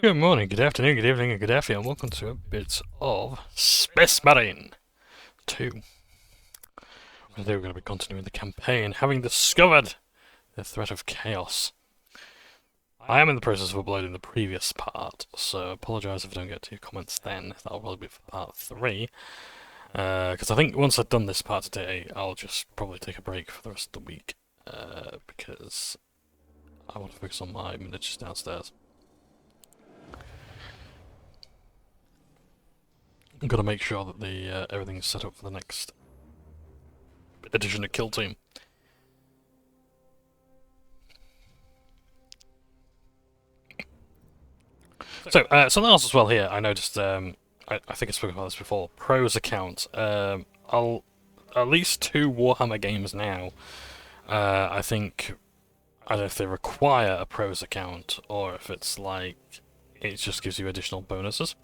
Good morning, good afternoon, good evening, and good afternoon, and welcome to a bit of Space Marine 2. Today we're going to be continuing the campaign, having discovered the threat of chaos. I am in the process of uploading the previous part, so apologise if I don't get to your comments then. That'll probably be for part 3. Because I think once I've done this part today, I'll just probably take a break for the rest of the week. Because I want to focus on my miniatures downstairs. I've got to make sure that the everything's set up for the next edition of Kill Team. So, something else as well here, I noticed, I think I spoke about this before, Pro's account. At least 2 Warhammer games now, I think, I don't know if they require a Pro's account, or if it's like, it just gives you additional bonuses.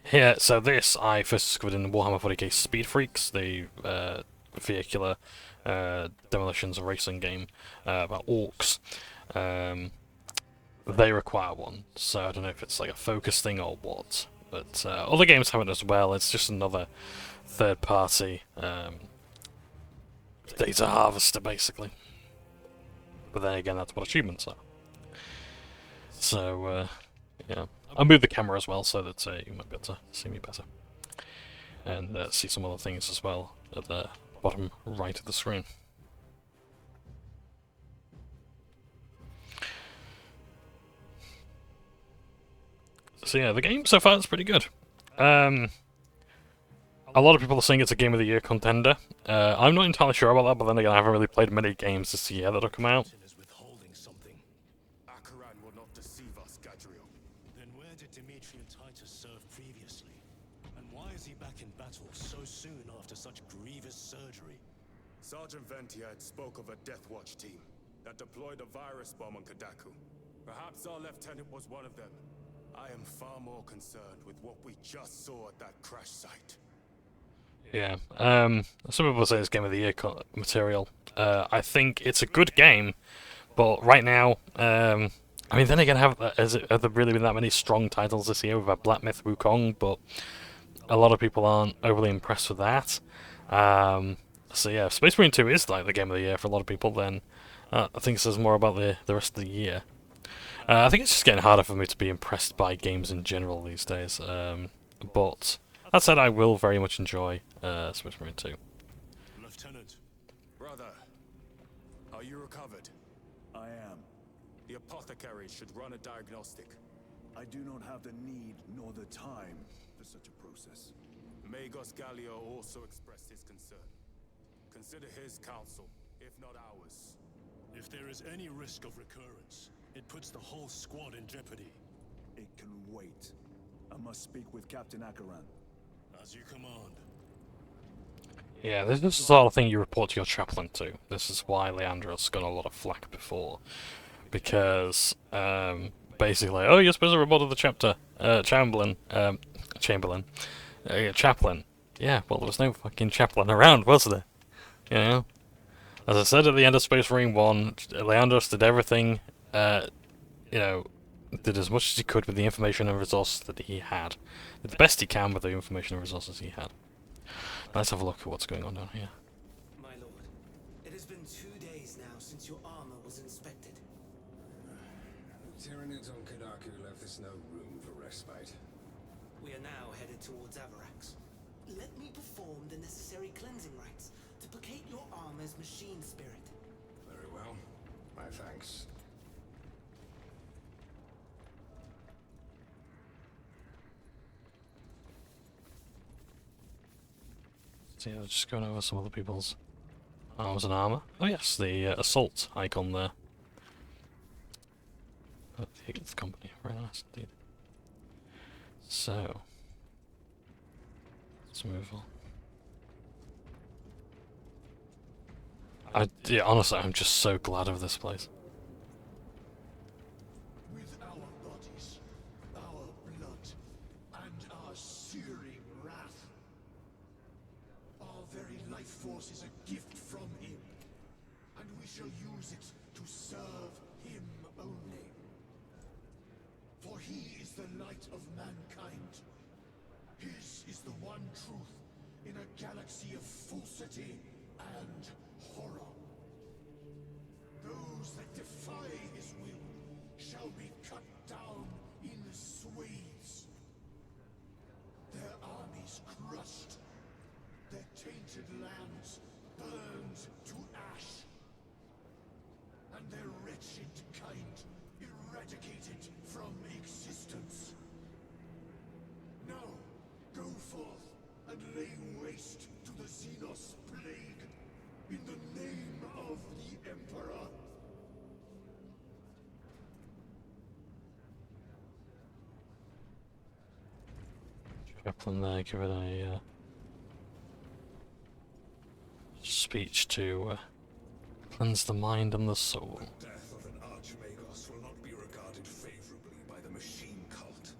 Here, so this I first discovered in Warhammer 40k Speed Freaks, the vehicular demolitions racing game about orcs. They require one, so I don't know if it's like a focus thing or what. But other games have it as well. It's just another third-party data harvester, basically. But then again, that's what achievements are. So, yeah. I'll move the camera as well so that you might be able to see me better. And see some other things as well at the bottom right of the screen. So yeah, the game so far is pretty good. A lot of people are saying it's a Game of the Year contender. I'm not entirely sure about that, but then again, I haven't really played many games this year that have come out. Sergeant Ventiad spoke of a Death Watch team that deployed a virus bomb on Kadaku. Perhaps our lieutenant was one of them. I am far more concerned with what we just saw at that crash site. Yeah, some people say it's Game of the Year material. I think it's a good game, but right now, I mean, then again, have there really been that many strong titles this year? We've had Black Myth Wukong, but a lot of people aren't overly impressed with that. So yeah, if Space Marine 2 is like the Game of the Year for a lot of people, then I think it says more about the rest of the year. I think it's just getting harder for me to be impressed by games in general these days. But that said, I will very much enjoy Space Marine 2. Lieutenant, brother, are you recovered? I am. The apothecary should run a diagnostic. I do not have the need nor the time for such a process. Magos Gallio also expressed his concern. Consider his counsel, if not ours. If there is any risk of recurrence, it puts the whole squad in jeopardy. It can wait. I must speak with Captain Akaran. As you command. Yeah, this is the sort of thing you report to your chaplain to. This is why Leandros got a lot of flack before. Because, basically, oh, you're supposed to report to the chaplain. Yeah, well, there was no fucking chaplain around, was there? You know? As I said at the end of Space Marine 1, Leandros did everything, you know, did as much as he could with the information and resources that he had. Did the best he can with the information and resources he had. Let's have a look at what's going on down here. My lord, it has been 2 days now since your armor was inspected. Tyranids on Kadaku left us no room for respite. We are now headed towards Avarax. Let me perform the necessary cleansing rites to placate your armor's machine spirit. Very well. My thanks. So yeah, just going over some other people's arms and armour. Oh yes, the assault icon there. Oh, the Calth company, very nice indeed. So, let's move on. Yeah, honestly, I'm just so glad of this place. With our bodies, our blood, and our searing wrath, our very life force is a gift from him, and we shall use it to serve him only. For he is the light of mankind. His is the one truth in a galaxy of falsity and horror. Those that defy his will shall be cut down in swathes. Their armies crushed, their tainted lands burned to ash, and their wretched kind eradicated from existence. Now, go forth and lay waste to the Xenos plague in the name of the Emperor. Chaplain there, give it a speech to cleanse the mind and the soul. The death of an Archmagos will not be regarded favorably by the machine cult.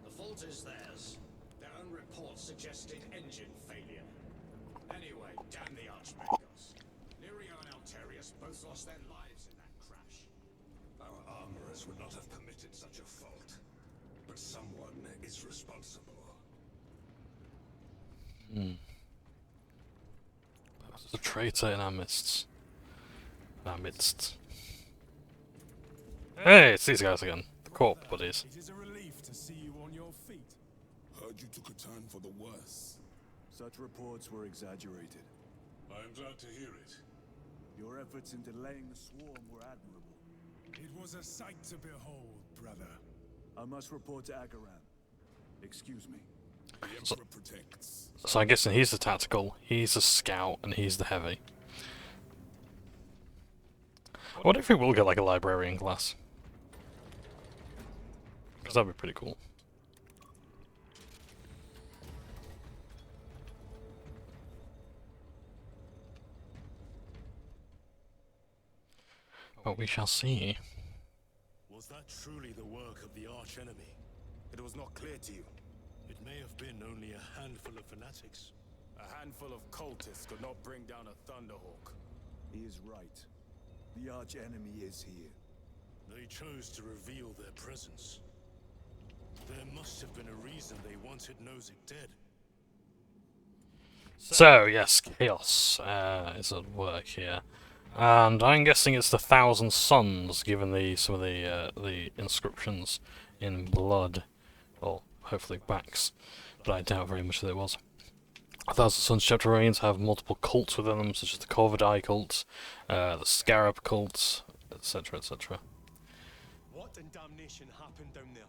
The fault is theirs. Their own report suggested engine failure. Anyway, damn the Archmagos. Nerio and Alterius both lost their lives in that crash. Our armorers would not have permitted such a fault. But someone is responsible. There's a traitor in our midst. Hey, it's these guys again. The corp buddies. It is a relief to see you on your feet. Heard you took a turn for the worse. Such reports were exaggerated. I am glad to hear it. Your efforts in delaying the swarm were admirable. It was a sight to behold, brother. I must report to Akaran. Excuse me. The Emperor protects. So I'm guessing he's the tactical, he's the scout, and he's the heavy. I wonder if we will get like a librarian class. Because that'd be pretty cool. But we shall see. Was that truly the work of the archenemy? It was not clear to you. It may have been only a handful of fanatics. A handful of cultists could not bring down a Thunderhawk. He is right. The arch-enemy is here. They chose to reveal their presence. There must have been a reason they wanted Nozick dead. So, yes, Chaos is at work here. And I'm guessing it's the Thousand Suns, given some of the inscriptions in blood. Or hopefully backs. But I doubt very much that it was. Thousand Suns chapter have multiple cults within them, such as the Corvidae cult, the Scarab cult, etc., etc. What in damnation happened down there?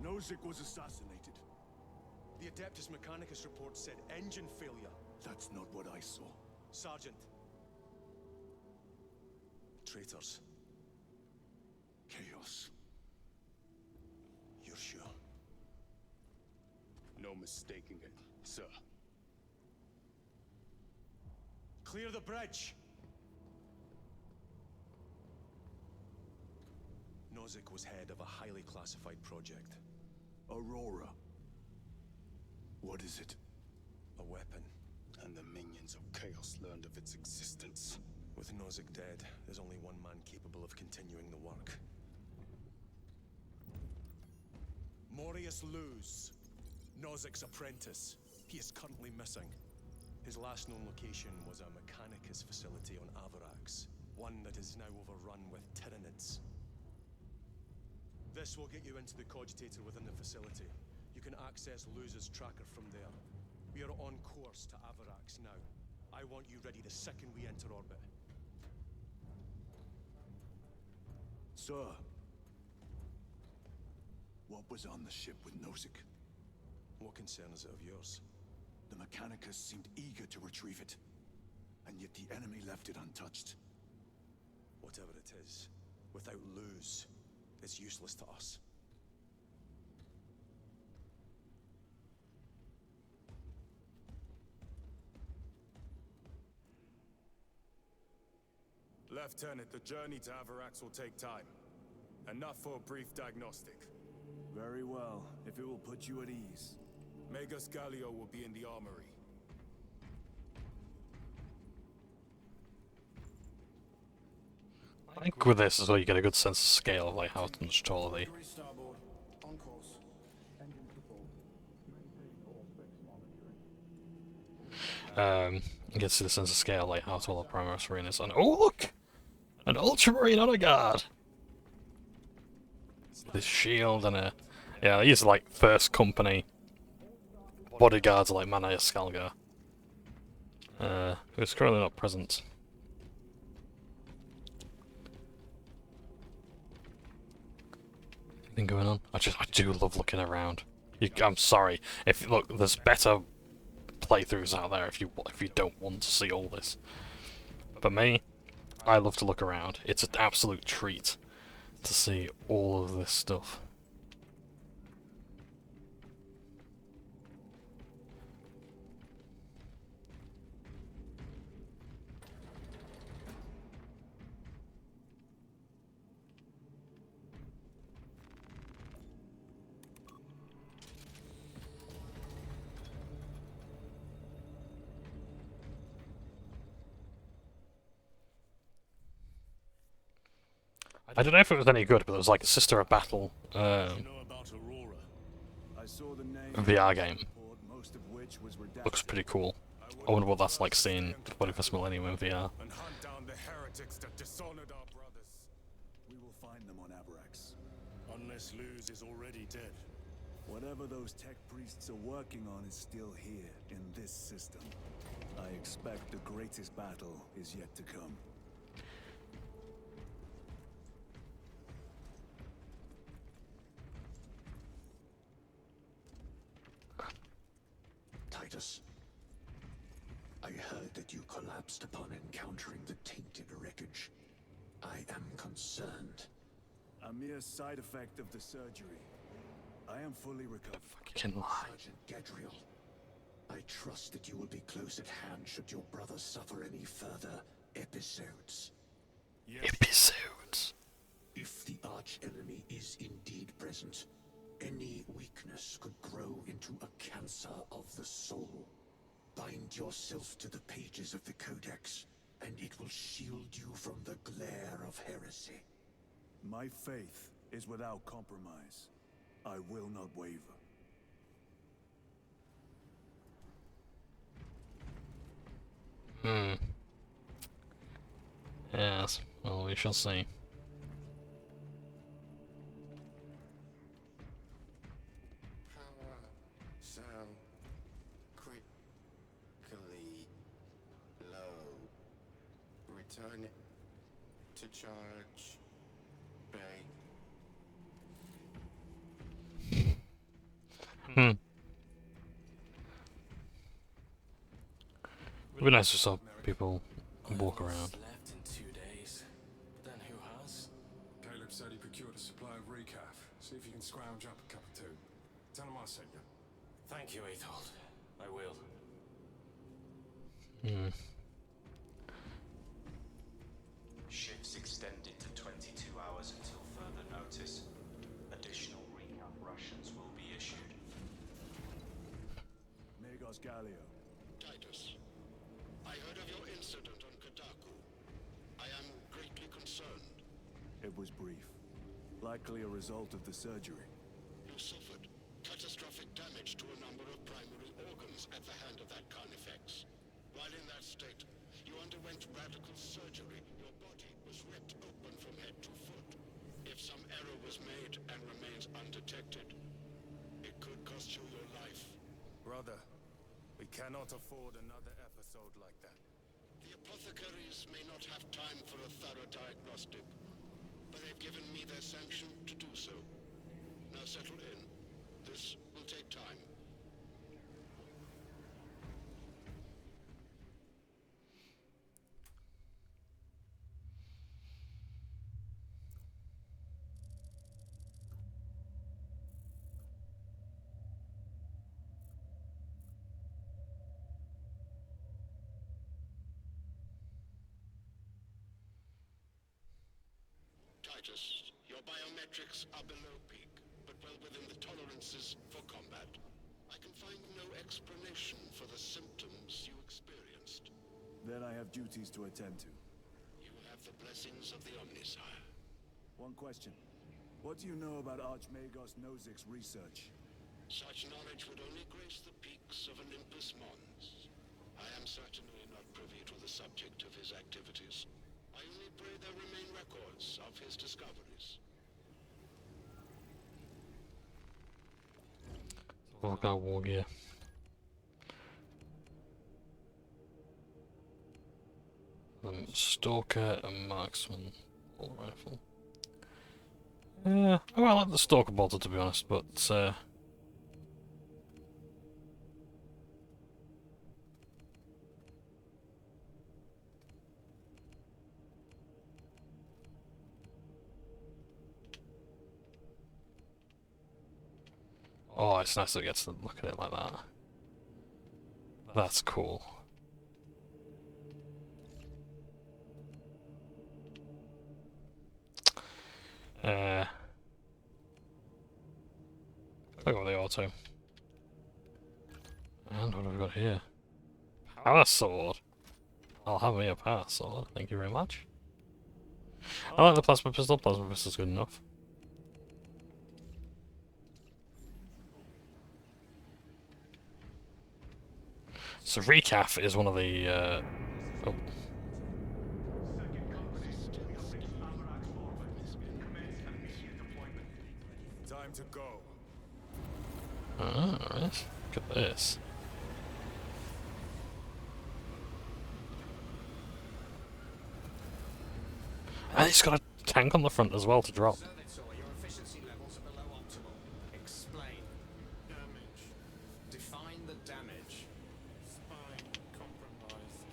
Nozick was assassinated. The Adeptus Mechanicus report said engine failure. That's not what I saw. Sergeant. Traitors. Chaos. You're sure? No mistaking it, sir. Clear the bridge! Nozick was head of a highly classified project. Aurora. What is it? A weapon. And the minions of Chaos learned of its existence. With Nozick dead, there's only one man capable of continuing the work. Morius Luz, Nozick's apprentice. He is currently missing. His last known location was a Mechanicus facility on Avarax, one that is now overrun with Tyranids. This will get you into the cogitator within the facility. You can access Luz's tracker from there. We are on course to Avarax now. I want you ready the second we enter orbit. Sir. What was on the ship with Nozick? What concern is it of yours? The Mechanicus seemed eager to retrieve it, and yet the enemy left it untouched. Whatever it is, without Luz, it's useless to us. Lieutenant, the journey to Avarax will take time. Enough for a brief diagnostic. Very well, if it will put you at ease. Magus Gallio will be in the armory. I think with this as well you get a good sense of scale of like how much taller they You can see the sense of scale, like how tall the Primaris Marine is. And oh look! An Ultramarine on a guard! This shield and a... Yeah, these are like first company bodyguards like Mana Skalgar. Who's currently not present. Anything going on? I do love looking around. I'm sorry. Look, there's better playthroughs out there if you don't want to see all this. But me, I love to look around. It's an absolute treat to see all of this stuff. I don't know if it was any good, but it was like a Sister of Battle VR game. Looks pretty cool. I wonder what that's like seeing the 21st Millennium in VR. And hunt down the heretics that dishonored our brothers. We will find them on Avarax. Unless Luz is already dead. Whatever those tech priests are working on is still here in this system. I expect the greatest battle is yet to come. Titus, I heard that you collapsed upon encountering the tainted wreckage. I am concerned. A mere side effect of the surgery. I am fully recovered. Fucking lie. Sergeant Gadriel, I trust that you will be close at hand should your brother suffer any further episodes. Yes. Episodes. If the arch-enemy is indeed present, any weakness could grow into a cancer of the soul. Bind yourself to the pages of the Codex, and it will shield you from the glare of heresy. My faith is without compromise. I will not waver. Yes, well, we shall see. Power cell critically low. Return it to charge bay. It'd be nice to saw people walk around. Left in 2 days. Then who has? Caleb said he procured a supply of recaf. See if you can scrounge up a cup or two. Tell him I sent you. Thank you, Aethold. I will. Shifts extended to 22 hours until further notice. Additional recap rations will be issued. Magos Galio. Titus, I heard of your incident on Kadaku. I am greatly concerned. It was brief. Likely a result of the surgery. You suffered catastrophic damage to a number of primary organs at the hand of that Carnifex. While in that state, you underwent radical surgery. Your body was ripped open from head to foot. If some error was made and remains undetected, it could cost you your life. Brother, we cannot afford another episode like that. The apothecaries may not have time for a thorough diagnostic, but they've given me their sanction to do so. Now settle in. This will take time. Titus, your biometrics are below peak, but well within the tolerances for combat. I can find no explanation for the symptoms you experienced. Then I have duties to attend to. You have the blessings of the Omnisire. One question. What do you know about Archmagos Nozik's research? Such knowledge would only grace the peaks of Olympus Mons. I am certainly not privy to the subject of his activities. I only pray there remain records of his discoveries. I've got war gear. Stalker and marksman. All rifle. Yeah, well, I like the stalker bolter to be honest, but oh, it's nice that it gets to look at it like that. That's cool. Look at the auto. And what have we got here? Power sword. I'll have me a power sword, thank you very much. I like the plasma pistol. Plasma pistol's good enough. So recaf is one of the oh. Time to go. Alright, look at this. And it's got a tank on the front as well to drop. Your efficiency levels are below optimal. Explain. Damage. Define the damage. Spine compromised.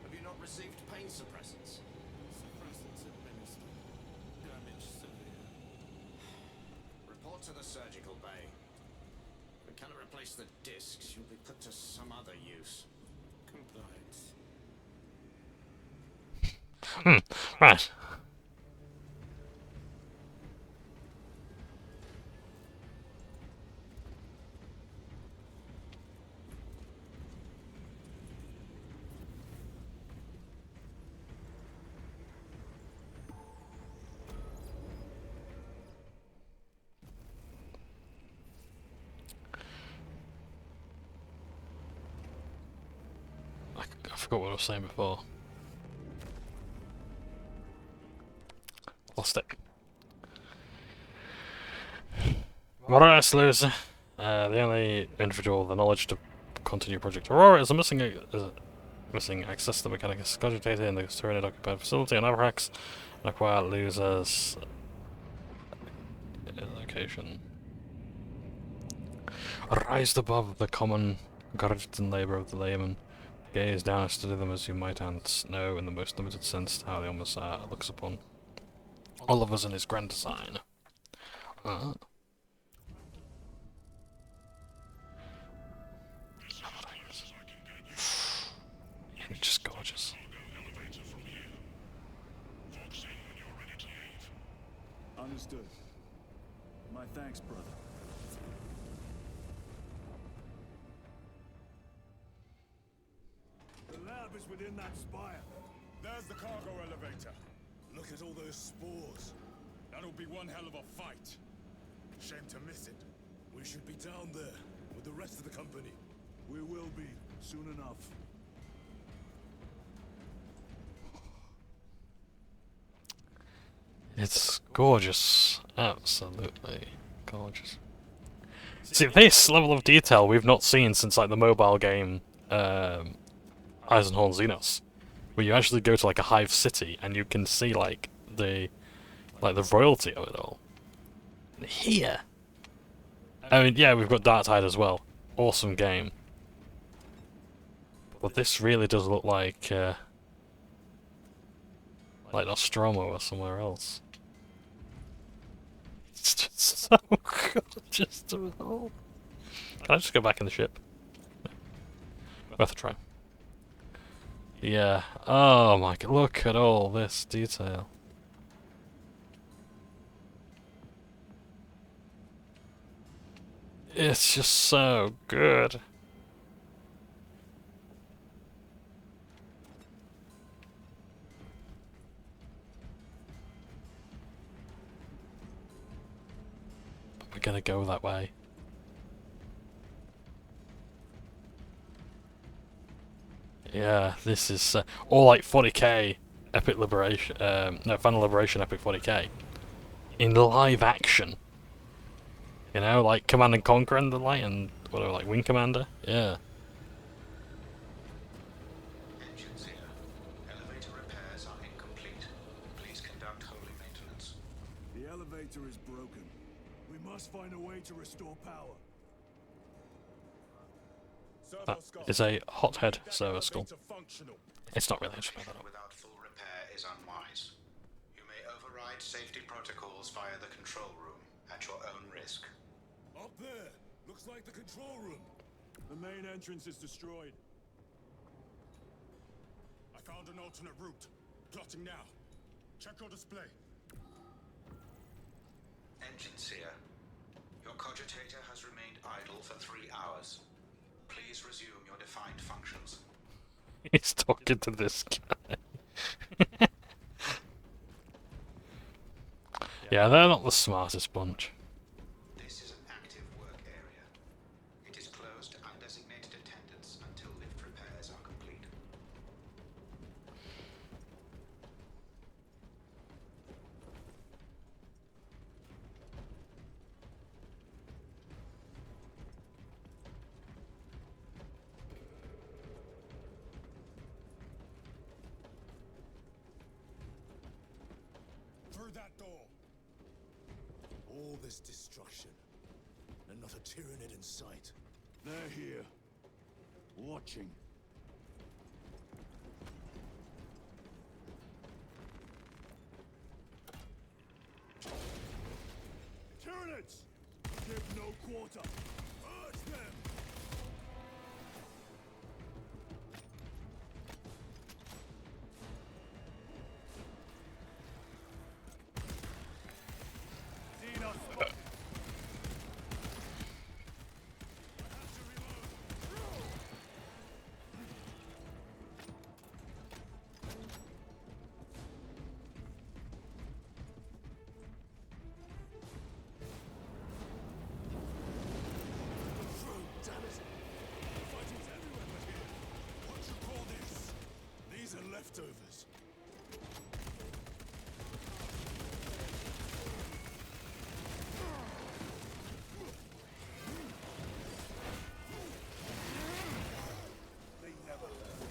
Have you not received pain suppressants? Suppressants administered. Damage severe. Report to the surgical bay. If we cannot replace the discs, you'll be put to some other use. Compliance. Right. I forgot what I was saying before. Lost it. Morales loser. The only individual with the knowledge to continue Project Aurora is missing access to the Mechanicus cogitator in the Tyranid occupied facility on Avarax and acquire losers location. Rise above the common garden labour of the layman. Gaze down and study them as you might ants know in the most limited sense how the Omissar looks upon all of us in his grand design. Just gorgeous. Understood. My thanks, brother. The lab is within that spire. There's the cargo elevator. Look at all those spores. That'll be one hell of a fight. Shame to miss it. We should be down there with the rest of the company. We will be, soon enough. It's gorgeous. Absolutely gorgeous. See, this level of detail we've not seen since like the mobile game Eisenhorn Xenos, where you actually go to like a hive city and you can see like the royalty of it all. Here, I mean, yeah, we've got Dark Tide as well. Awesome game, but this really does look like Nostromo or somewhere else. It's just so gorgeous to behold. Can I just go back in the ship? Worth a try. Yeah. Oh my god, look at all this detail. It's just so good. We're gonna go that way. Yeah, this is or like 40k Epic Liberation, no, Final Liberation Epic 40k in live action. You know, like Command and Conquer and the like, and whatever, like Wing Commander. Yeah. Engines here. Elevator repairs are incomplete. Please conduct holy maintenance. The elevator is broken. We must find a way to restore power. That is a hothead server skull. It's not really. I should Operation without full repair is unwise. You may override safety protocols via the control room at your own risk. Up there! Looks like the control room. The main entrance is destroyed. I found an alternate route. Plotting now. Check your display. Engines here. Your cogitator has remained idle for 3 hours. Please resume your defined functions. He's talking to this guy. Yeah, they're not the smartest bunch. This is an active work area. It is closed to undesignated attendants until lift repairs are complete. Through that door. All this destruction, and not a Tyranid in sight. They're here. Watching. Tyranids! Give no quarter. Urge them! Leftovers. They never left.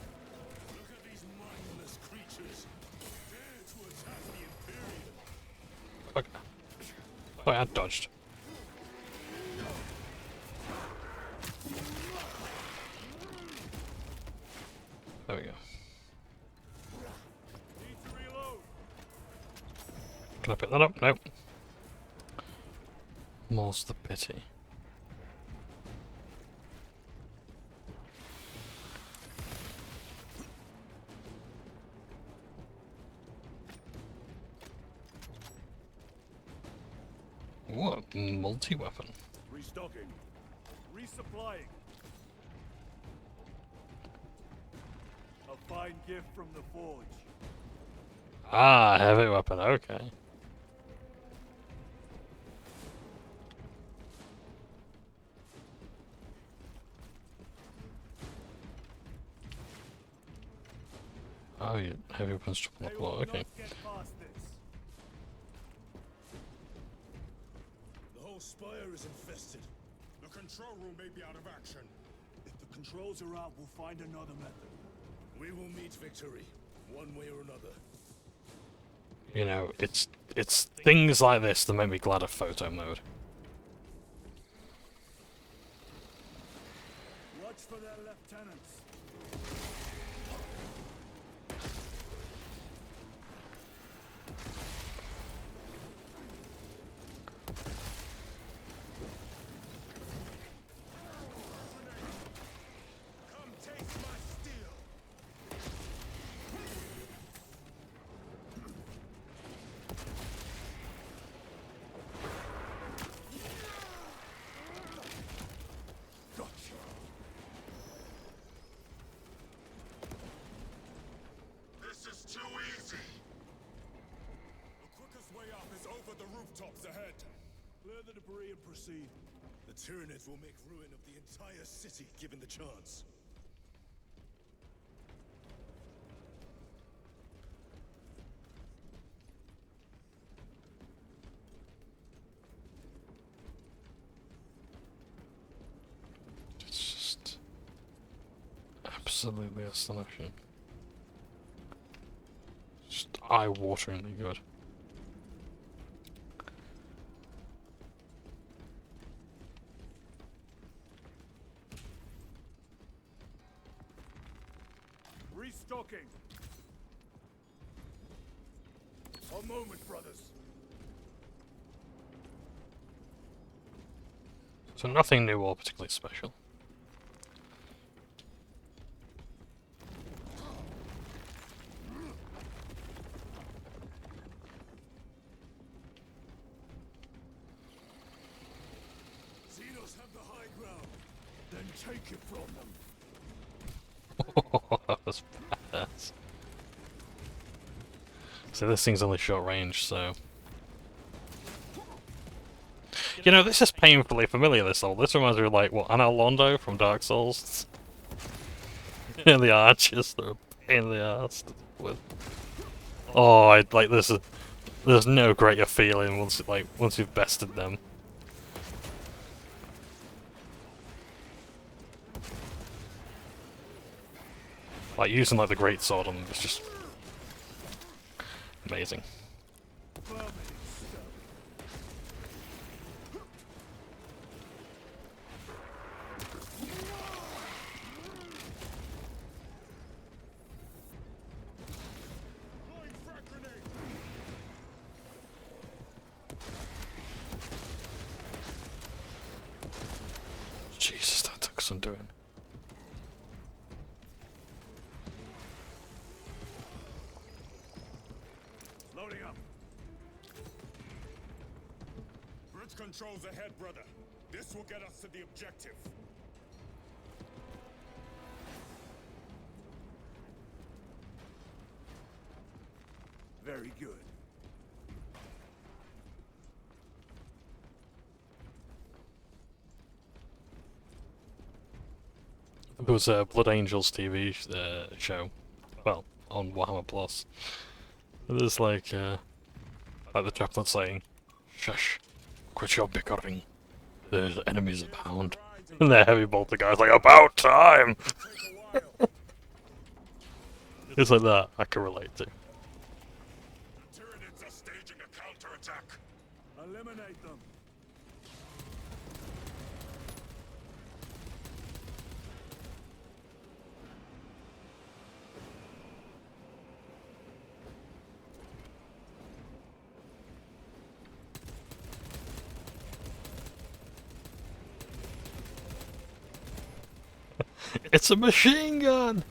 Look at these mindless creatures. Dare to attack the Imperium. Okay. Oh, I dodged. There we go. Can I pick that up? Nope. More's the pity. What multi-weapon? Restocking. Resupplying. A fine gift from the forge. Ah, heavy weapon, okay. Oh, you heavy weapons drop on the floor, okay. The whole spire is infested. The control room may be out of action. If the controls are out, we'll find another method. We will meet victory, one way or another. You know, it's things like this that make me glad of photo mode. Watch for their lieutenants. Come taste my steel. This is too easy. The quickest way up is over the rooftops ahead. Clear the debris and proceed. The Tyranids will make ruin of the entire city given the chance. Absolutely astonishing. Just eye-wateringly good. Restocking. A moment, brothers. So nothing new or particularly special. Xenos have the high ground. Then take it from them. That was badass. So this thing's only short range, so... You know, this is painfully familiar, this all. This reminds me of, like, what, Anal Londo from Dark Souls? And the archers, they're a pain in the arse with. Oh, like, there's no greater feeling once you've bested them. Like, using, like, the great sword on them is just... amazing. Jesus, that took some doing. Loading up. Bridge controls ahead, brother. This will get us to the objective. Very good. There was a Blood Angels TV show, well, on Warhammer Plus. There's like the chaplain saying, "Shush, quit your bickering. There's enemies abound." And the heavy bolter guy's like, "About time!" It's like that I can relate to. Tyranids are staging a counterattack. Eliminate them. It's a machine gun!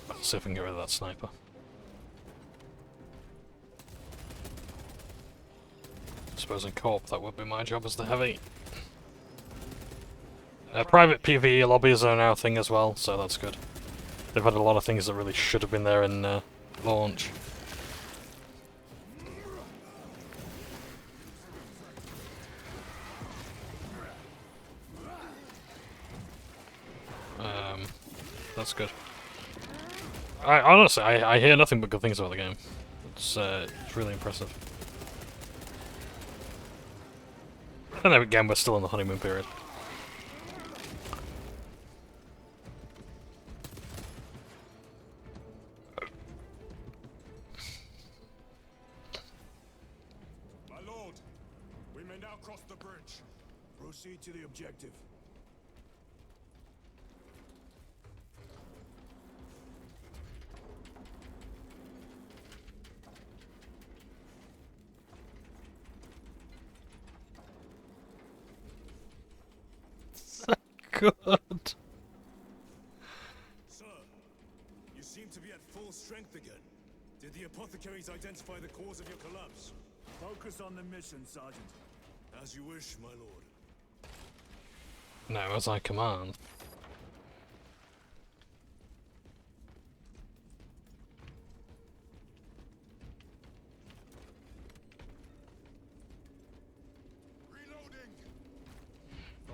Let's see if we can get rid of that sniper. I suppose in co-op that would be my job as the heavy. Private PvE lobbies are now a thing as well, so that's good. They've had a lot of things that really should have been there in launch. That's good. Honestly, I hear nothing but good things about the game. It's really impressive. And then again, we're still in the honeymoon period. My lord, we may now cross the bridge. Proceed to the objective. Good. Sir, you seem to be at full strength again. Did the apothecaries identify the cause of your collapse? Focus on the mission, Sergeant. As you wish, my lord. No, as I command.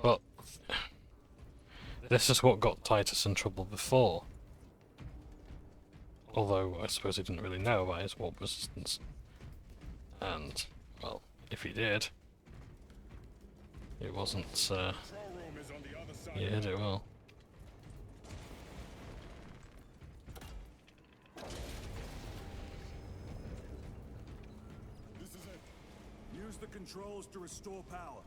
Well, this is what got Titus in trouble before. Although I suppose he didn't really know about his warp resistance. And, well, if he did, it wasn't, he hit it well. This is it. Use the controls to restore power.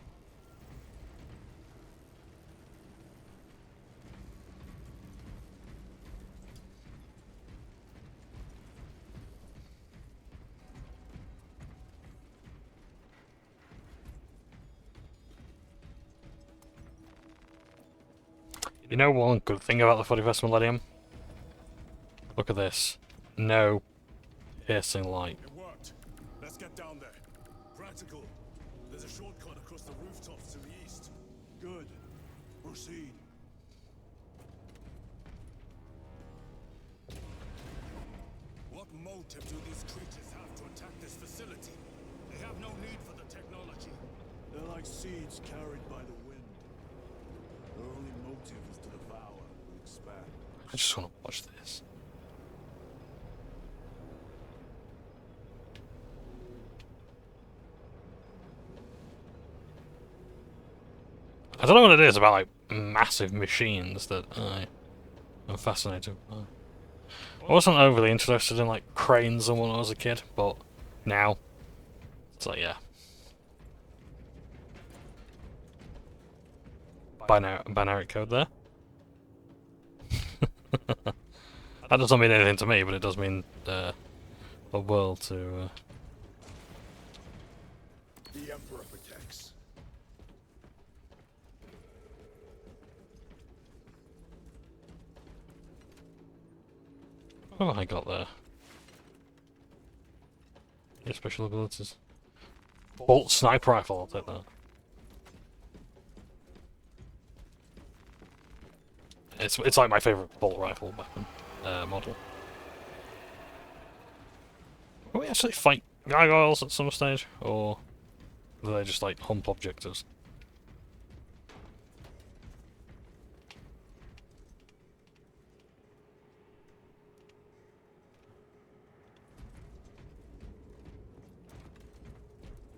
You know one good thing about the 41st Millennium? Look at this. No piercing light. It worked. Let's get down there. Practical. There's a shortcut across the rooftops to the east. Good. Proceed. What motive do these creatures have to attack this facility? They have no need for the technology. They're like seeds carried by the wind. Their only motive is to devour and expand. I just want to watch this. I don't know what it is about like massive machines that I'm fascinated by. I wasn't overly interested in like cranes and when I was a kid, but now it's like, yeah. Binary code there. That doesn't mean anything to me, but it does mean the world to. The Emperor protects. What have I got there? Yeah, special abilities. Bolt sniper rifle, I'll take that. It's like my favourite bolt rifle weapon model. Will we actually fight gargoyles at some stage, or do they just like hump objectives?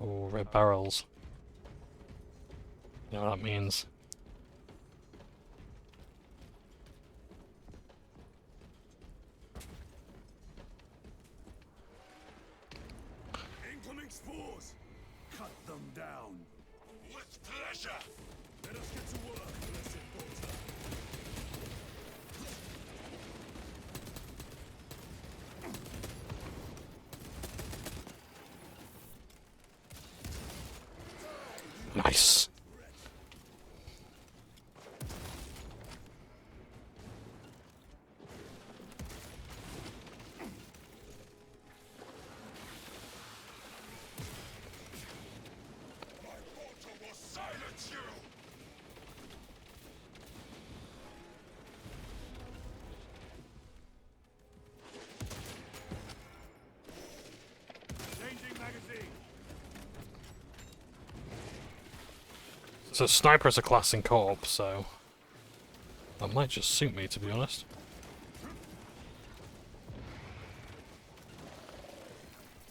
Oh, red barrels. You know what that means. Incoming spores! Cut them down. With pleasure! Let us get to work, blessed bolter. Nice. Silence you! Changing magazine. So sniper is a class in co-op, so that might just suit me, to be honest.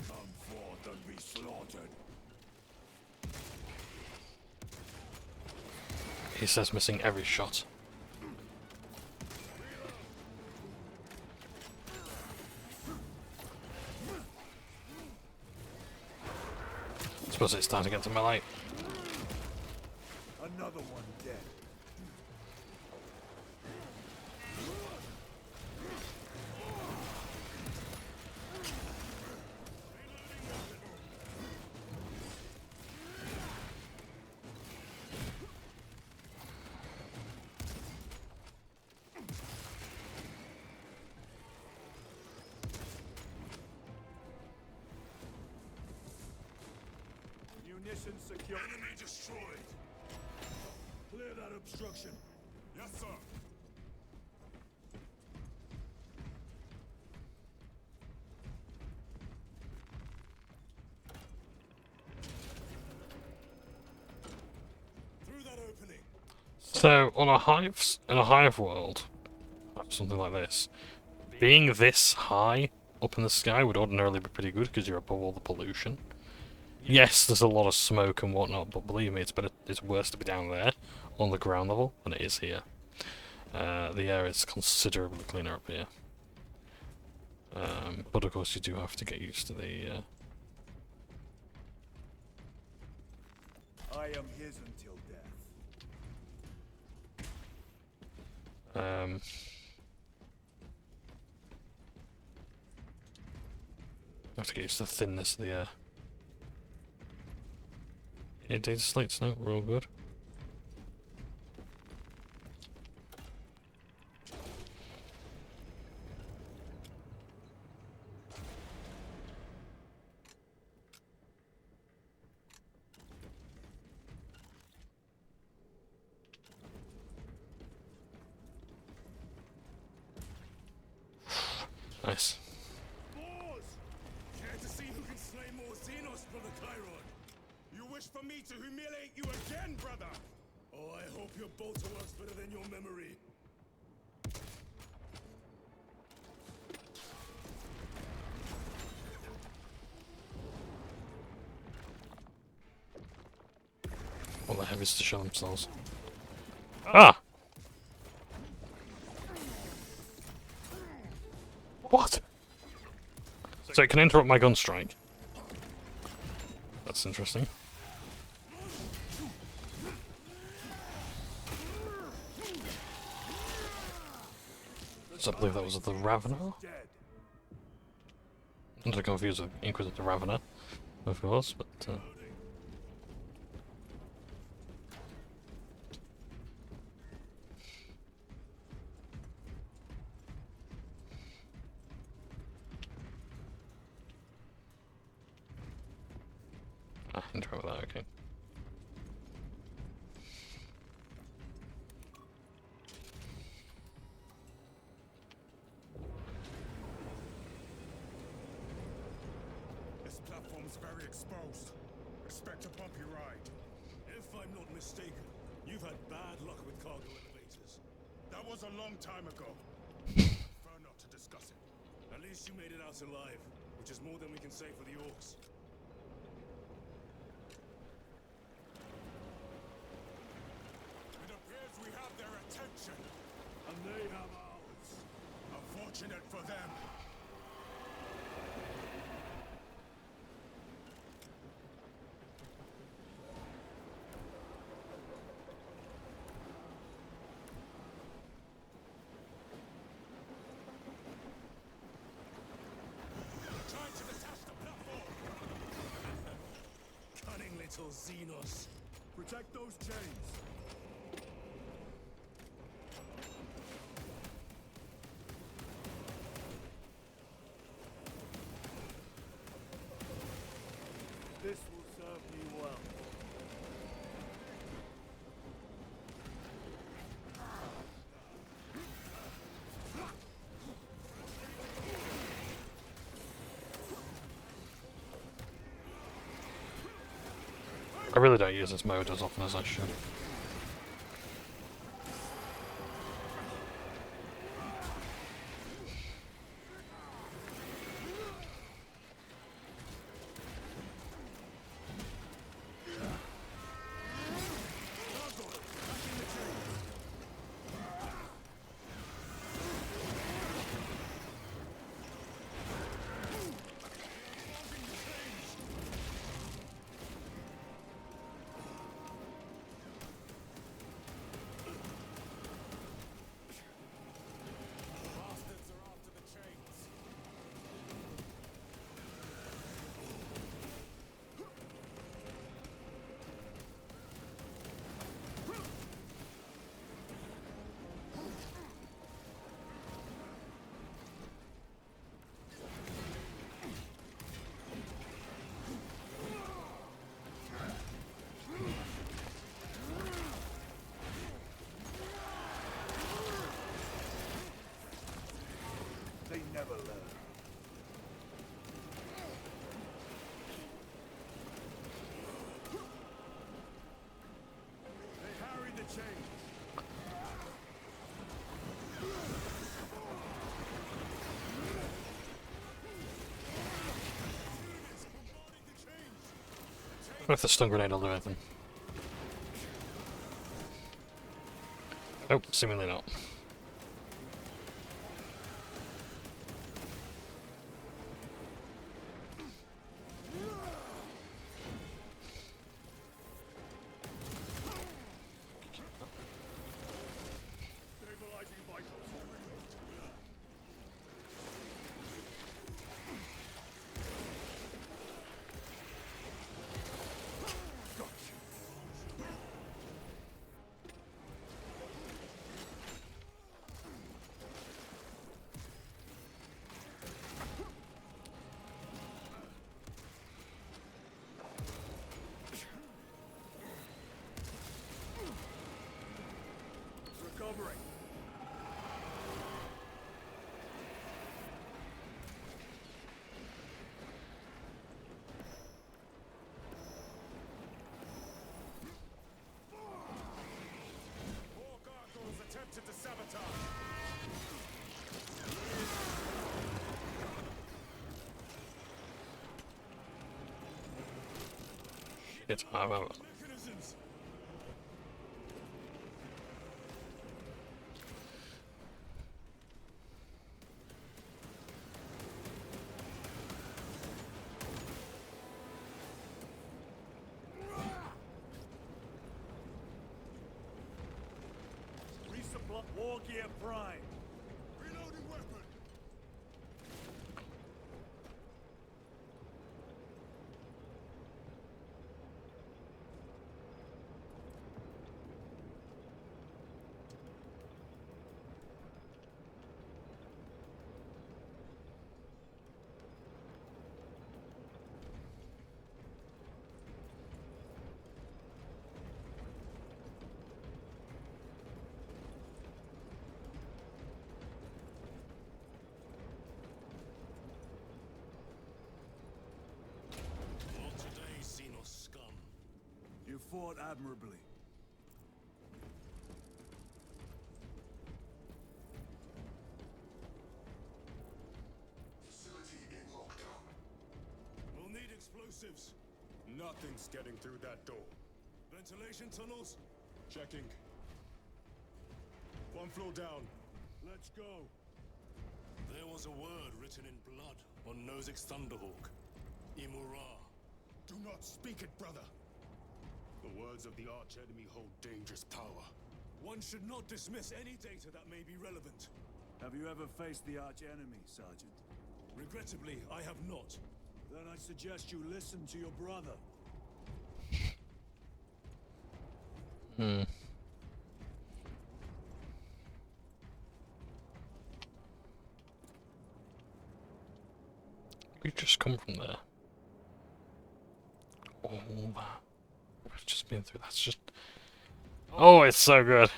Come forth and be slaughtered. He says missing every shot. I suppose it's time to get to my light. Another one dead. Munitions secure. Enemy destroyed. Clear that obstruction. Yes, sir. Through that opening. So on a in a hive world, something like this, being this high up in the sky would ordinarily be pretty good because you're above all the pollution. Yes, there's a lot of smoke and whatnot, but believe me, it's worse to be down there on the ground level than it is here. The air is considerably cleaner up here. But of course you do have to get used to the... I am his until death. Have to get used to the thinness of the air. Yeah, data slates now, we're all good. Nice. Care to see who can slay more Xenos, brother Chiron? You wish for me to humiliate you again, brother? Oh, I hope your bolter works better than your memory. All the heavies to show themselves. Ah! What? So it can interrupt my gun strike. That's interesting. So I believe that was the Ravener? I'm not confused with Inquisitor Ravener, of course, but... intro with that, okay. This platform's very exposed. Expect a bumpy ride. If I'm not mistaken, you've had bad luck with cargo elevators. That was a long time ago. Prefer not to discuss it. At least you made it out alive, which is more than we can say for the orcs. It appears we have their attention, and they have ours. Unfortunate for them. Trying to detach the platform. Cunning little Xenos. Protect those chains. This will serve me well. I really don't use this mode as often as I should. Bastards are after the chains. They never learn. They harry the chains. With the stun grenade, I'll do anything. Oh, seemingly not. Recovering. More gargoyles attempted to sabotage. Shit, Mechanisms. Resupply. War gear prime. Reloading weapon. Not today, Xenos scum. You fought admirably. Facility in lockdown. We'll need explosives. Nothing's getting through that door. Ventilation tunnels? Checking. One floor down. Let's go. There was a word written in blood on Nozick's Thunderhawk. Imura. Do not speak it, brother. The words of the archenemy hold dangerous power. One should not dismiss any data that may be relevant. Have you ever faced the arch-enemy, Sergeant? Regrettably, I have not. Then I suggest you listen to your brother. We just come from there. Oh, that. We've just been through. That's just. Oh, it's so good.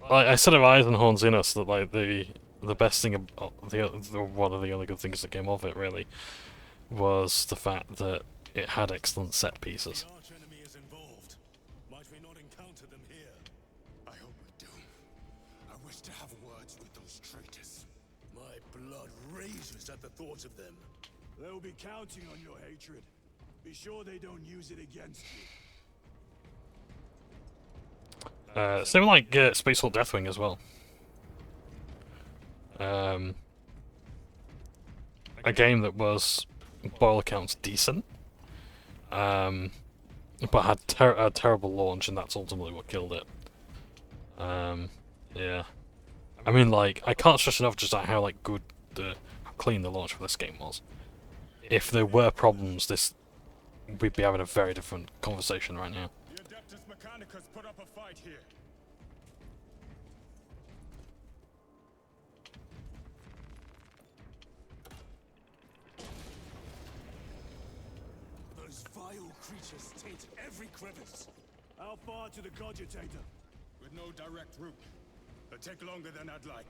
Like I said of Eisenhorn's in us that like the best thing about one of the only good things that came of it really was the fact that it had excellent set pieces. The archenemy is involved. Might we not encounter them here? I hope we do. I wish to have words with those traitors. My blood raises at the thought of them. They'll be counting on your hatred. Be sure they don't use it against you. Same like Space Hulk Deathwing as well. A game that was, by all accounts, decent, but had a terrible launch, and that's ultimately what killed it. Yeah, I mean, like, I can't stress enough just how like good how clean the launch for this game was. If there were problems, we'd be having a very different conversation right now. The Adeptus Mechanicus put up a fight here. Those vile creatures taint every crevice. How far to the cogitator? With no direct route. It'll take longer than I'd like.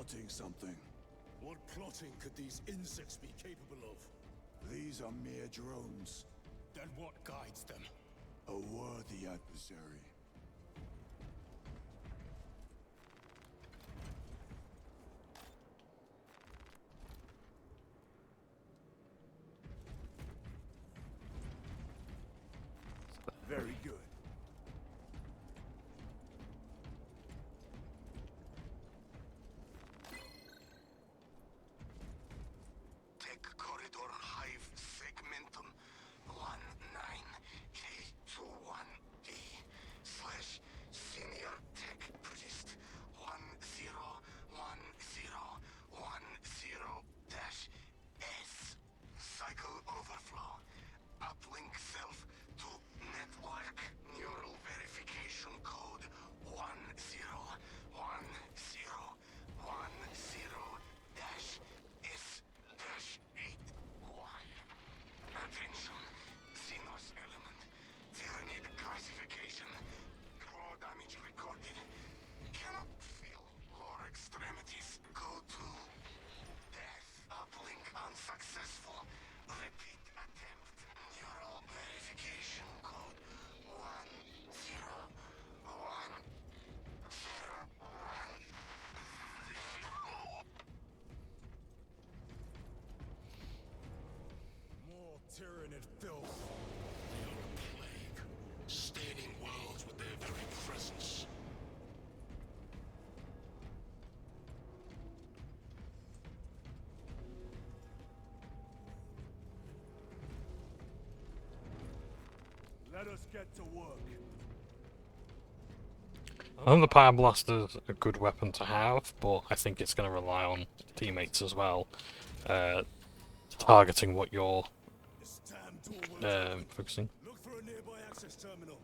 plotting something. What plotting could these insects be capable of? These are mere drones. Then what guides them? A worthy adversary. Very good. Tech corridor hive segmentum 19K21D slash senior tech priest 101010-S. Cycle overflow. Uplink self to network neural verification code 1010-S-8Y. Attention, Xenos element. Tyranid classification. Claw damage recorded. Cannot feel lower extremities. Go to death. Uplink unsuccessful. Repeat attempt. Neural verification code 101101. More tyrannid filth. They are a plague, staining worlds with their very presence. Let us get to work. I think the Power Blaster's a good weapon to have, but I think it's going to rely on teammates as well, targeting what you're It's time to awaken. focusing. Look for a nearby access terminal.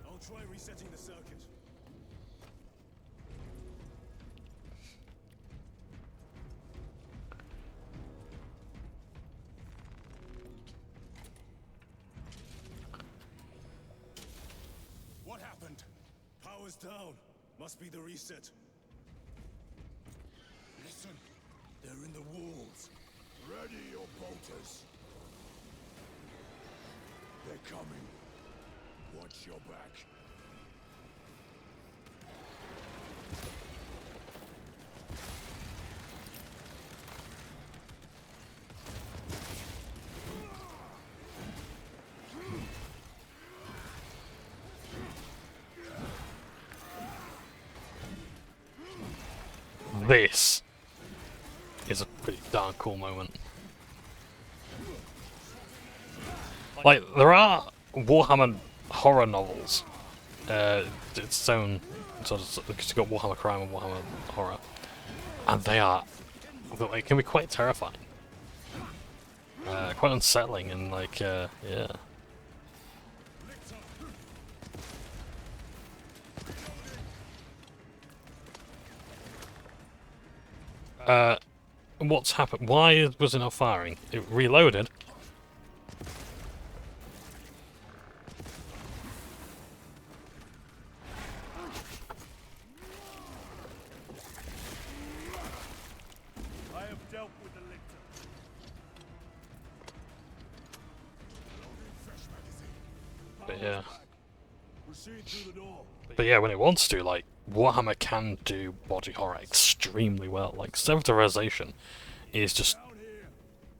I'll try resetting the circuit. What happened? Power's down. Must be the reset. Listen, they're in the walls. Ready your bolters. They're coming. Watch your back. This is a pretty darn cool moment. Like, there are Warhammer horror novels. It's its own sort of, because you've got Warhammer Crime and Warhammer Horror. And it can be quite terrifying. Quite unsettling and like, yeah. What's happened? Why was it not firing? It reloaded. I have dealt with the lictor. But yeah. Proceed through the door. But yeah, when it wants to, like, Warhammer can do body horror extremely well. Like, Severization is just,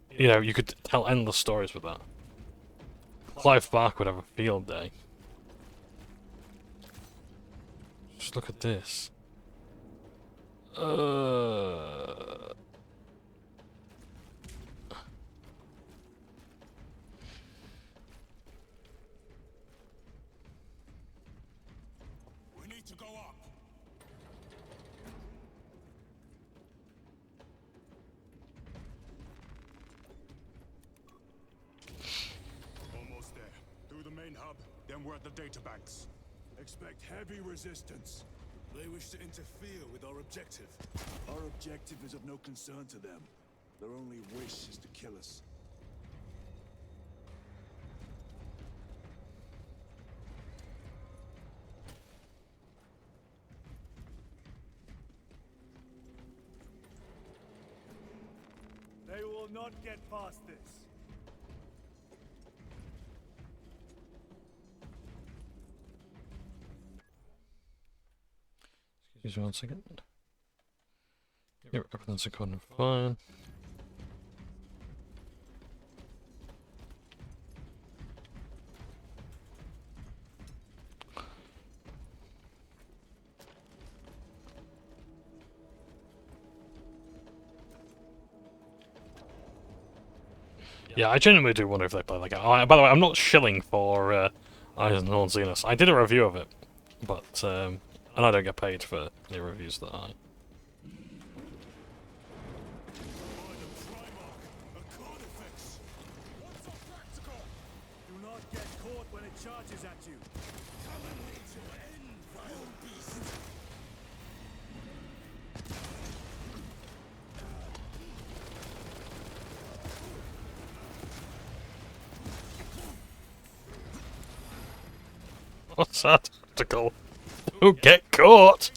you know, you could tell endless stories with that. Clive Barker would have a field day. Just look at this. We need to go up. Almost there. Through the main hub, then we're at the data banks. Expect heavy resistance. They wish to interfere with our objective. Our objective is of no concern to them. Their only wish is to kill us. will not get past this. Excuse me 1 second. Yep, everything's according fine. Yeah, I genuinely do wonder if they play like it. By the way, I'm not shilling for Eyes and Horn Zenus. I did a review of it, but and I don't get paid for the reviews that I. Do not get caught when it charges at you. What's that tactical? Don't get caught!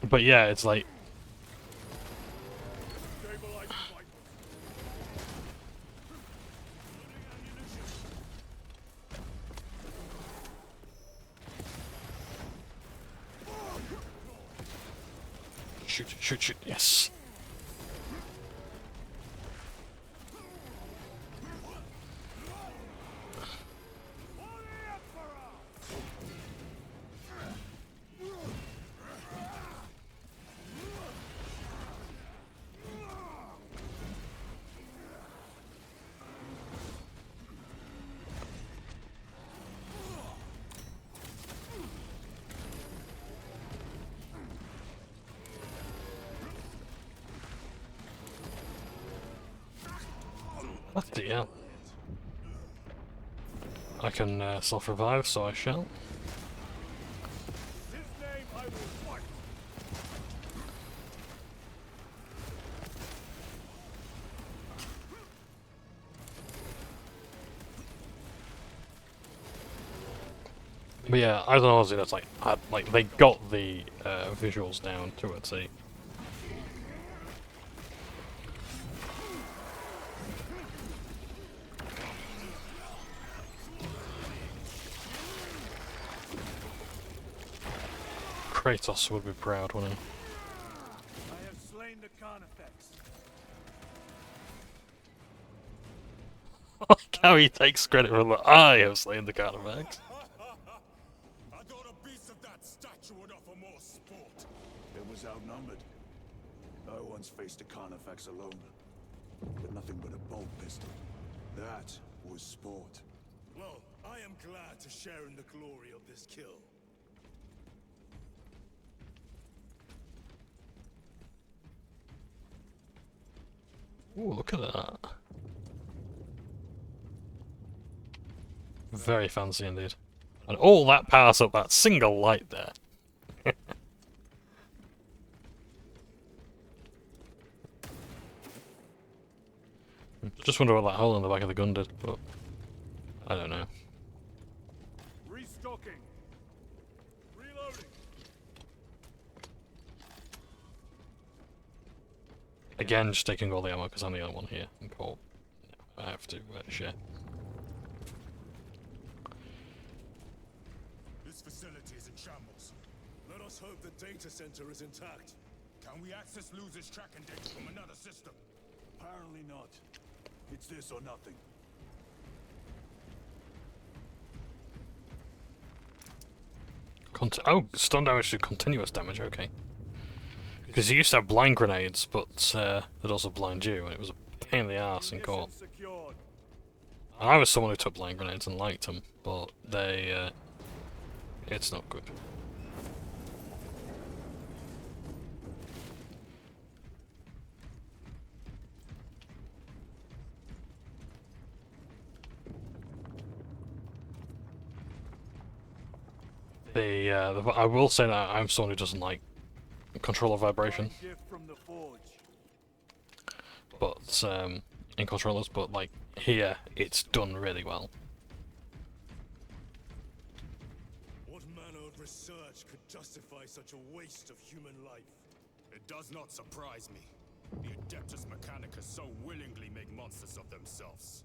But yeah, it's like. Shoot, shoot, shoot, yes. Bloody hell. I can self-revive, so I shall. But yeah, I don't know, that's like they got the visuals down to a T. Kratos would be proud, wouldn't he? I have slain the Carnifex. Look how he takes credit for the I have slain the Carnifex. I thought a beast of that stature would offer more sport. It was outnumbered. I once faced a Carnifex alone, with nothing but a bolt pistol. That was sport. Well, I am glad to share in the glory of this kill. Ooh, look at that. Very fancy indeed. And all that powers up that single light there. Just wonder what that hole in the back of the gun did, but I don't know. Restocking. Reloading. Again, just taking all the ammo because I'm the only one here. And Colt, I have to share. This facility is in shambles. Let us hope the data center is intact. Can we access Luz's tracking data from another system? Apparently not. It's this or nothing. Oh, stun damage to continuous damage, okay. Because you used to have blind grenades, but they'd also blind you, and it was a pain in the arse in court. And I was someone who took blind grenades and liked them, but they, it's not good. I will say that I'm someone who doesn't like controller vibration, Gift from the forge. but in controllers. But like here, it's done really well. What manner of research could justify such a waste of human life? It does not surprise me. The Adeptus Mechanicus so willingly make monsters of themselves.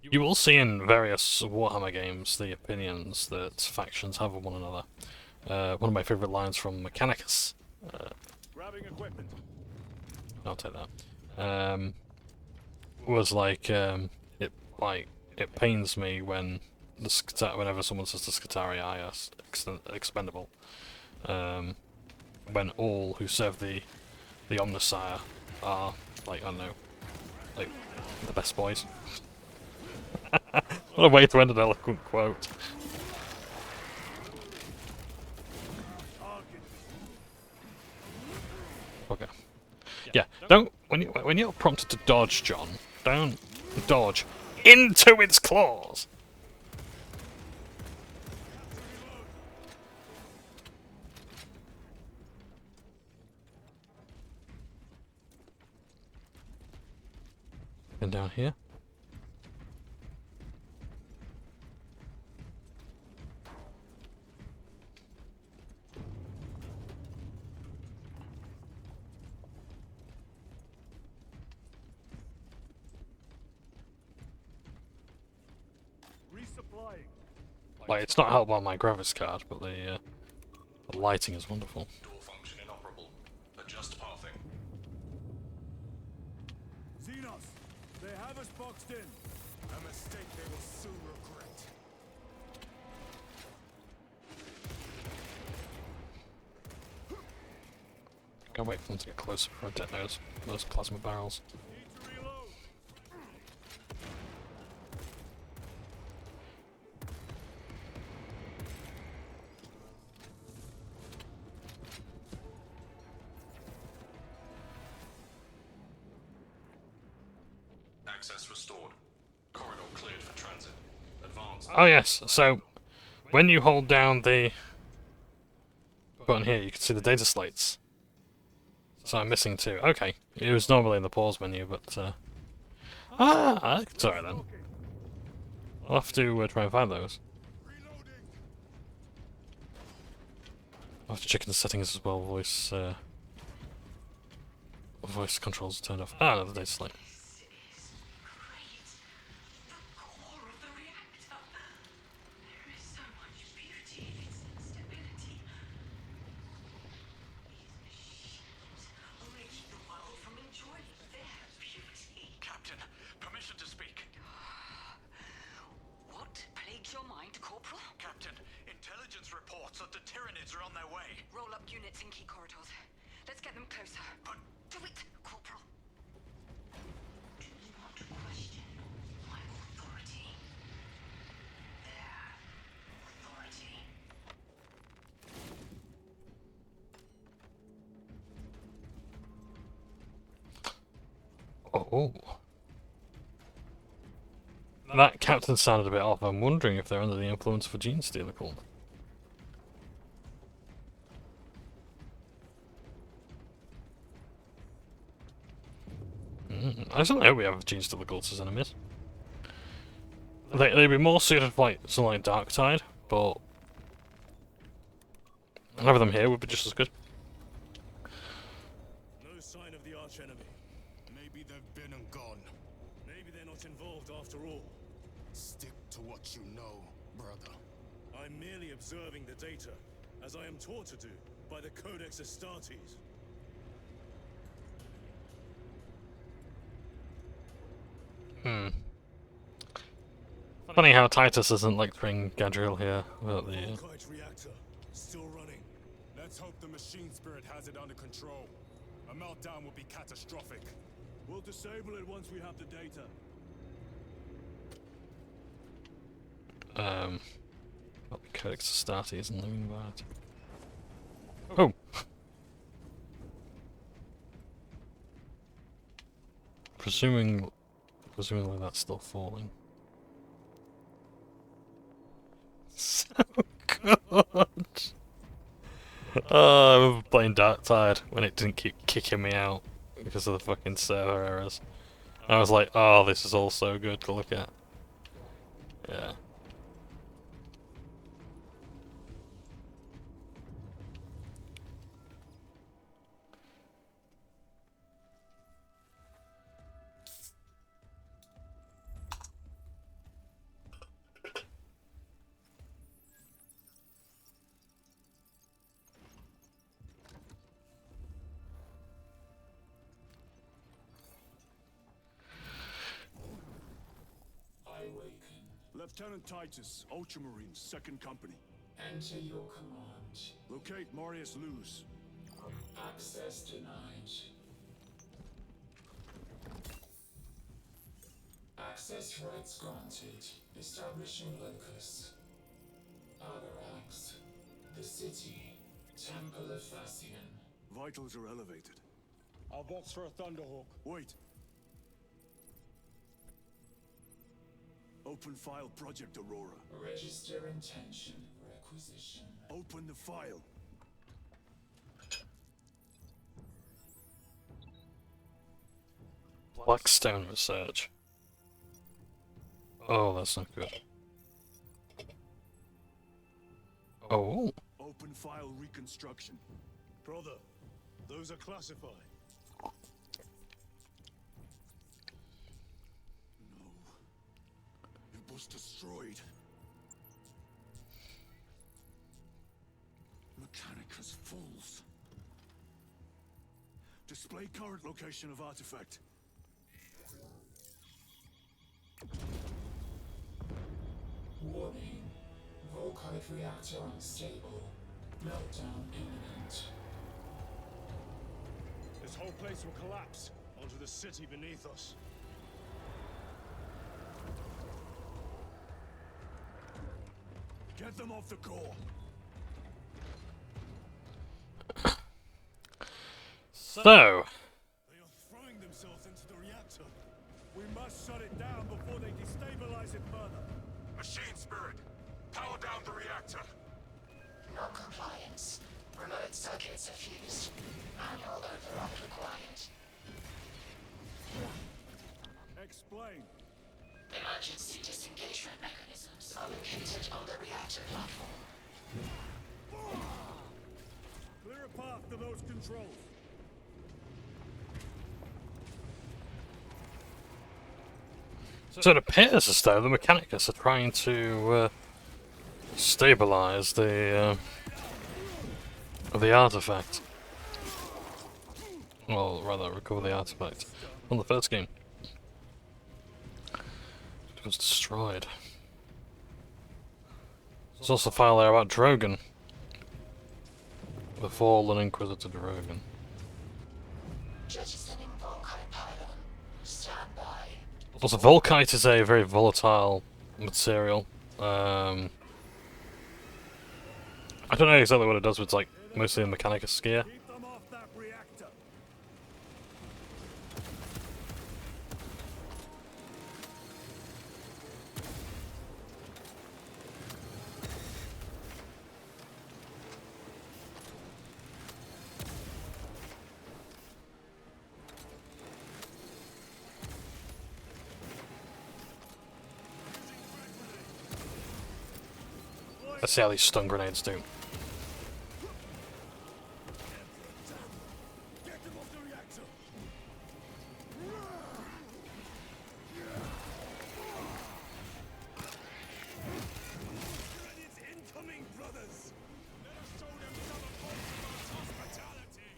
You will see in various Warhammer games the opinions that factions have of one another. One of my favourite lines from Mechanicus. Grabbing equipment. I'll take that. Was like it pains me when whenever someone says the Scutari are expendable. When all who serve the Omnissiah are like, I don't know, like the best boys. What a way to end an eloquent quote. Okay. Yeah, don't when you're prompted to dodge, John, don't dodge into its claws. And down here. Like, it's not helped by my graphics card, but the lighting is wonderful. Door function inoperable. Adjust pathing. Xenos, they have us boxed in. A mistake they will soon regret. Can't wait for them to get closer for a detonate those plasma barrels. Access restored. Corridor cleared for transit. Advance. Oh yes, so when you hold down the button here, you can see the data slates. So I'm missing two. Okay, it was normally in the pause menu, but it's alright then. I'll have to try and find those. I'll have to check in the settings as well. Voice controls are turned off. Ah, another data slate. Oh. That captain sounded a bit off. I'm wondering if they're under the influence of a gene stealer cult. I certainly hope we have gene stealer cults as enemies. They'd be more suited for like something like Darktide, but having them here would be just as good. No sign of the archenemy. Maybe they've been and gone. Maybe they're not involved after all. Stick to what you know, brother. I'm merely observing the data, as I am taught to do by the Codex Astartes. Funny how Titus isn't lecturing Gadriel here about the. Reactor still running. Let's hope the machine spirit has it under control. A meltdown will be catastrophic. We'll disable it once we have the data. Not the Codex Astartes and living about. Oh! Presumably that's still falling. So good! Oh, I'm playing Dark Tide when it didn't keep kicking me out because of the fucking server errors. I was like, oh, this is all so good to look at. Yeah. Lieutenant Titus, Ultramarines, 2nd Company. Enter your command. Locate Marius Luz. Access denied. Access rights granted. Establishing locus. Avarax. The city. Temple of Fascian. Vitals are elevated. I'll box for a Thunderhawk. Wait. Open file Project Aurora. Register intention. Requisition. Open the file. Blackstone research. Oh, that's not good. Oh. Open file reconstruction. Brother, those are classified. No. It was destroyed. Mechanicus Falls. Display current location of artifact. Warning. Volkite reactor unstable. Meltdown imminent. This whole place will collapse onto the city beneath us. Get them off the core. So. They are throwing themselves into the reactor. We must shut it down before they destabilize it further. Machine Spirit, power down the reactor. Non-compliance. Remote circuits are fused. Manual override required. Explain. Emergency disengagement mechanisms are located on the reactor platform. Clear a path to those controls. So it appears as though the Mechanicus are trying to stabilize the artifact. Well, rather recover the artifact from the first game. It was destroyed. There's also a file there about Drogon. The fallen Inquisitor Drogon. Jettisoning Volkite pylon. Stand by. Also, Volkite is a very volatile material. I don't know exactly what it does, but it's like mostly a Mechanicus gear. Keep them off that reactor. Let's see how these stun grenades do. Get them off the reactor. Credits incoming, brothers. Let us show them some of Volkite's hospitality.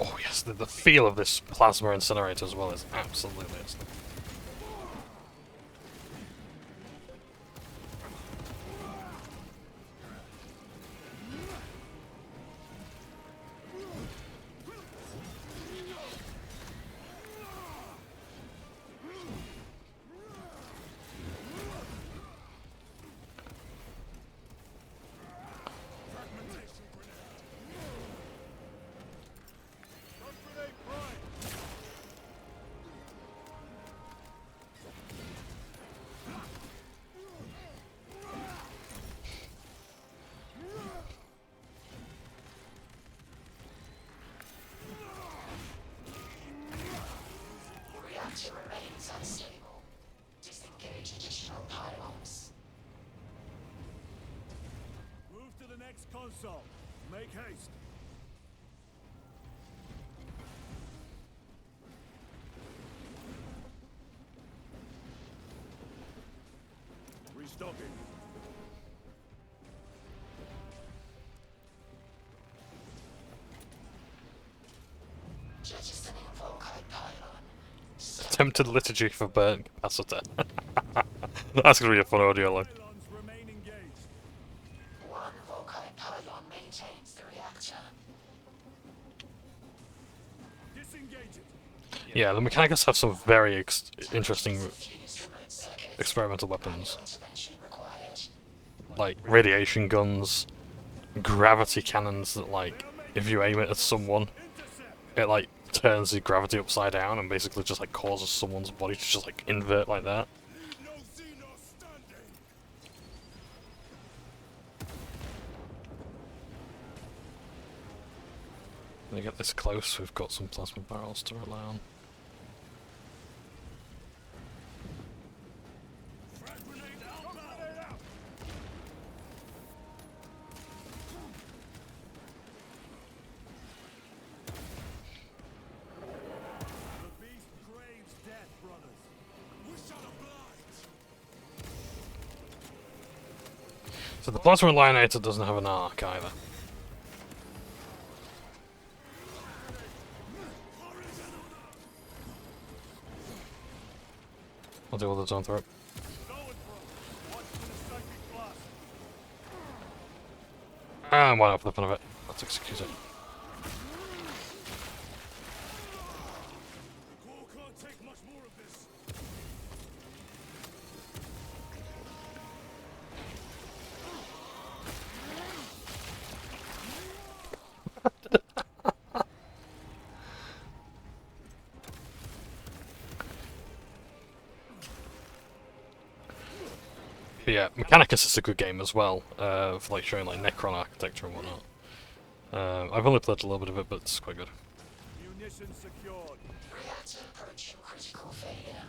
Oh yes, the feel of this plasma incinerator as well is absolutely excellent. next console. Make haste. Restocking. Jettisoning Volkite pylon. Attempted liturgy for burnt capacitor. That's gonna be a fun audio log. Remain engaged. One Volkite pylon maintains the reactor. Disengage it. Yeah, the Mechanicus have some very interesting experimental weapons. Like radiation guns, gravity cannons that, like, if you aim it at someone, it, like, turns the gravity upside down and basically just, like, causes someone's body to just, like, invert like that. When you get this close, we've got some plasma barrels to rely on. So the Plasma Alienator doesn't have an arc either. I'll deal with the zone throat. And why not for the fun of it? Let's execute it. But yeah, Mechanicus is a good game as well, for like showing like Necron architecture and whatnot. I've only played a little bit of it, but it's quite good. Munitions secured. Reactor approaching critical failure.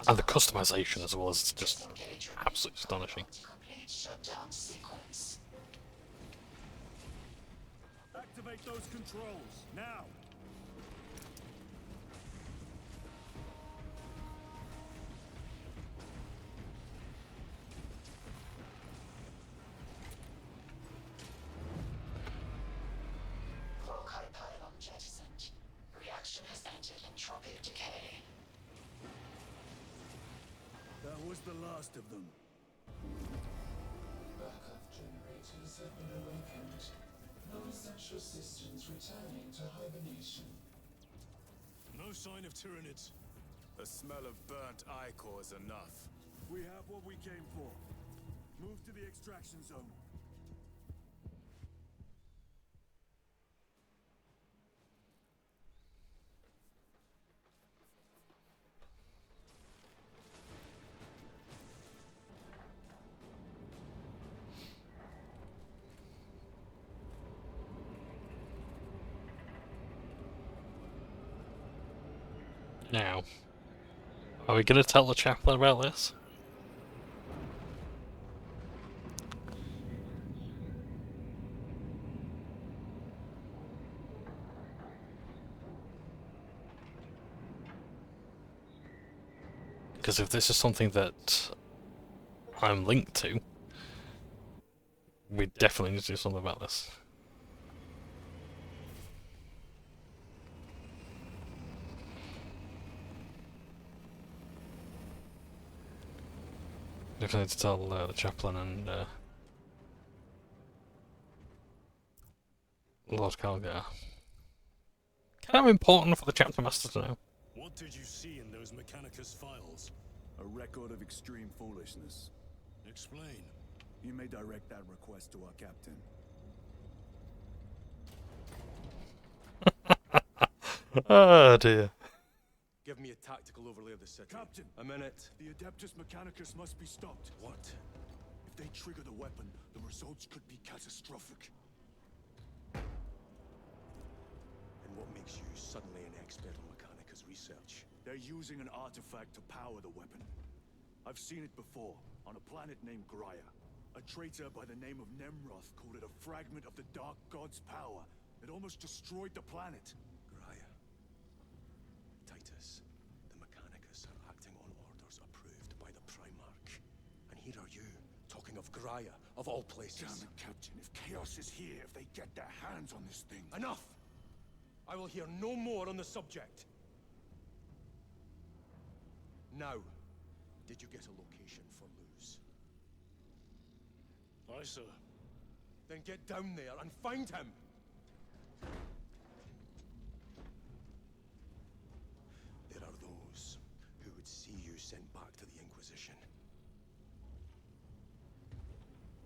And the customization as well is just absolutely astonishing. Complete shutdown sequence. Activate those controls now. Volkite pylon jettisoned. Reaction has entered entropic decay. That was the last of them. Backup generators have been awakened. Non-essential systems returning to hibernation. No sign of Tyranids. The smell of burnt ichor is enough. We have what we came for. Move to the extraction zone. Now, are we going to tell the chaplain about this? Because if this is something that I'm linked to, we definitely need to do something about this. Definitely need to tell the chaplain and Lord Calgar. Kind of important for the chapter master to know. What did you see in those Mechanicus files? A record of extreme foolishness. Explain. You may direct that request to our captain. Oh dear. Give me a tactical overlay of the city. Captain! A minute. The Adeptus Mechanicus must be stopped. What? If they trigger the weapon, the results could be catastrophic. And what makes you suddenly an expert on Mechanicus research? They're using an artifact to power the weapon. I've seen it before, on a planet named Graia. A traitor by the name of Nemroth called it a fragment of the Dark God's power. It almost destroyed the planet. Graia. Titus, the Mechanicus are acting on orders approved by the Primarch. And here are you, talking of Graia, of all places. Damn it, Captain. If Chaos is here, if they get their hands on this thing... Enough! I will hear no more on the subject. Now, did you get a location for Luz? Aye, sir. Then get down there and find him! There are those who would see you sent back to the Inquisition.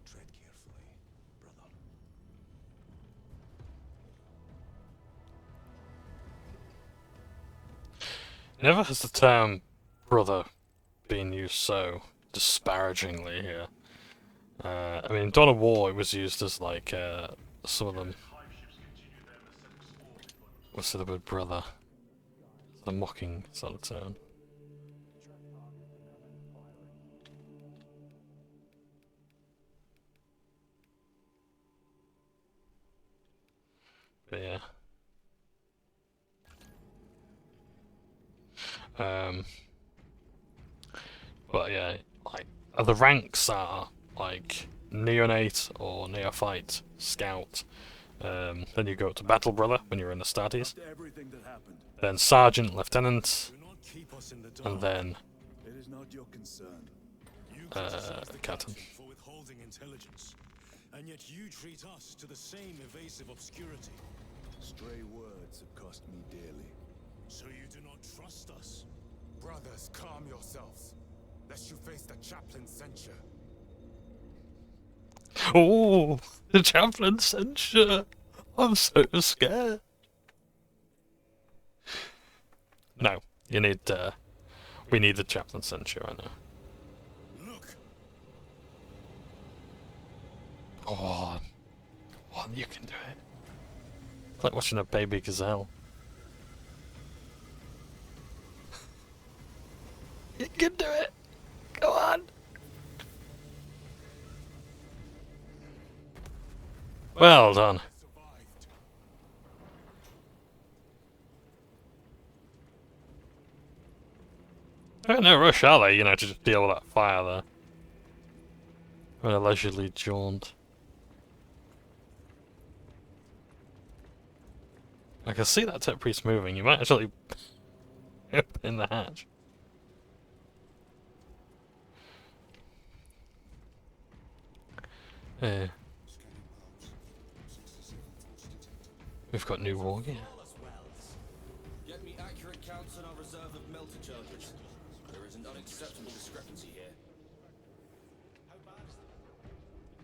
Tread carefully, brother. Never has the term brother been used so disparagingly here. I mean, in Dawn of War it was used as like some of them. What's the word brother? The mocking sort of tone. But yeah. But yeah, like the ranks are like neonate or neophyte, scout. Then you go up to battle brother when you're in the Astartes. Then sergeant, lieutenant, and then It is not your concern. captain. For withholding intelligence, and yet you treat us to the same evasive obscurity. Stray words have cost me dearly. So you do not trust us? Brothers, calm yourselves, lest you face the chaplain's censure. Oh, the chaplain censure. I'm so scared. No, you need. We need the chaplain censure right now. Look. Oh, you can do it. It's like watching a baby gazelle. You can do it. Go on. Well done. They're in no rush, are they? You know, to just deal with that fire there. An allegedly jaunt. I can see that tech priest moving. You might actually open the hatch. We've got new war gear. Get me accurate counts on our reserve of melter charges. There is an unacceptable discrepancy here.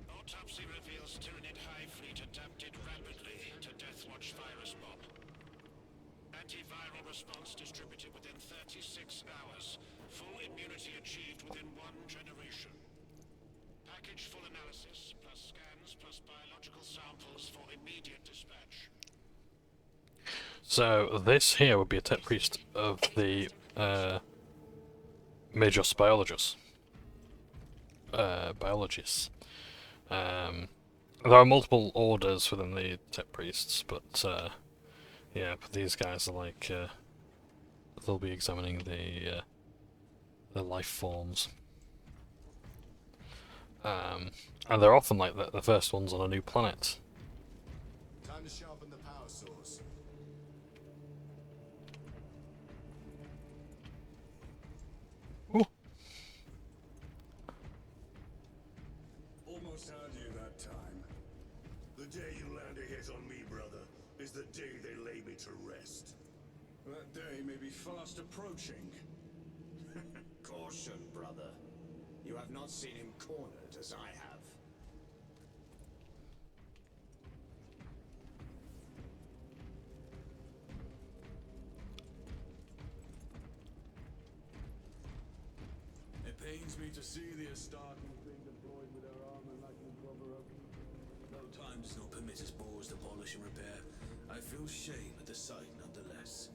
Autopsy reveals Tyranid Hive Fleet adapted rapidly to Deathwatch virus bomb. Antiviral response distributed within 36 hours. Full immunity achieved within 1 generation. Package full analysis, plus scans, plus biological samples for immediate dispatch. So this here would be a tech priest of the Major Biologists. There are multiple orders within the tech priests, but yeah, but these guys are like they'll be examining the life forms, and they're often like the first ones on a new planet. Time to sharpen the power source. Almost had you that time. The day you land a hit on me, brother, is the day they lay me to rest. That day may be fast approaching. Caution, brother. You have not seen him cornered as I have. It pains me to see the Astartes being deployed with their armor lacking proper opening. Though time does not permit us boars to polish and repair, I feel shame at the sight nonetheless.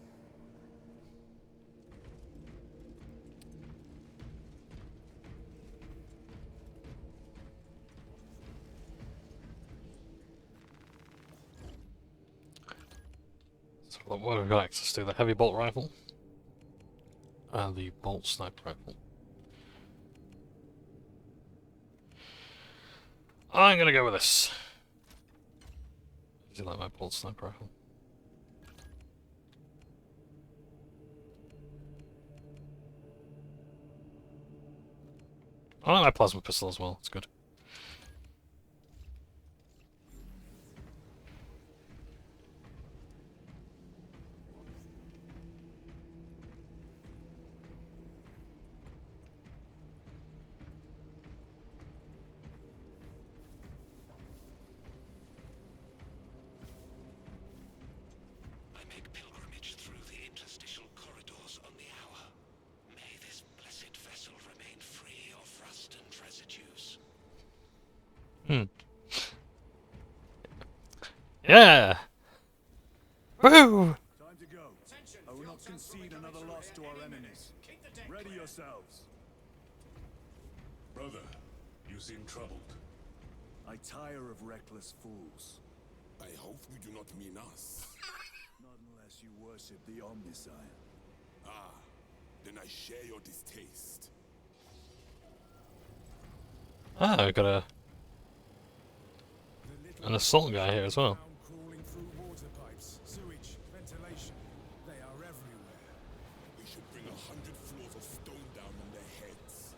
what have we got access to? The heavy bolt rifle and the bolt sniper rifle. I'm gonna go with this. Do you like my bolt sniper rifle? I like my plasma pistol as well. It's good. Yeah! Woo! Time to go. I will not concede another loss to our enemies. Ready yourselves. Brother, you seem troubled. I tire of reckless fools. I hope you do not mean us. Not unless you worship the Omniscient. Ah, then I share your distaste. Ah, we've got an assault guy here as well. Crawling through water pipes, sewage, ventilation. They are everywhere. We should bring 100 floors of stone down on their heads.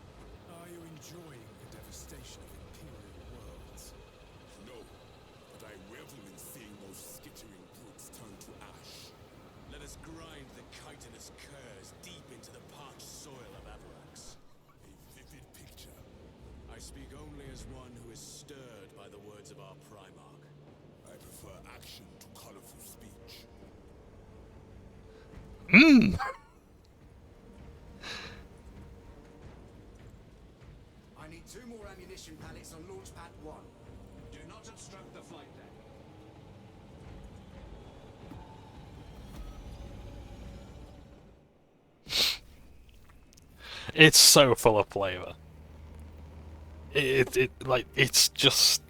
Are you enjoying the devastation of Imperial worlds? No, but I revel in seeing those skittering brutes turn to ash. Let us grind the chitinous curs deep into the parched soil of Avarax. A vivid picture. I speak only as one who is stirred by the words of our Primarch. I prefer action to colorful speech. Mmm! I need 2 more ammunition pallets on launch pad 1. Do not obstruct the flight deck. It's so full of flavor. It's just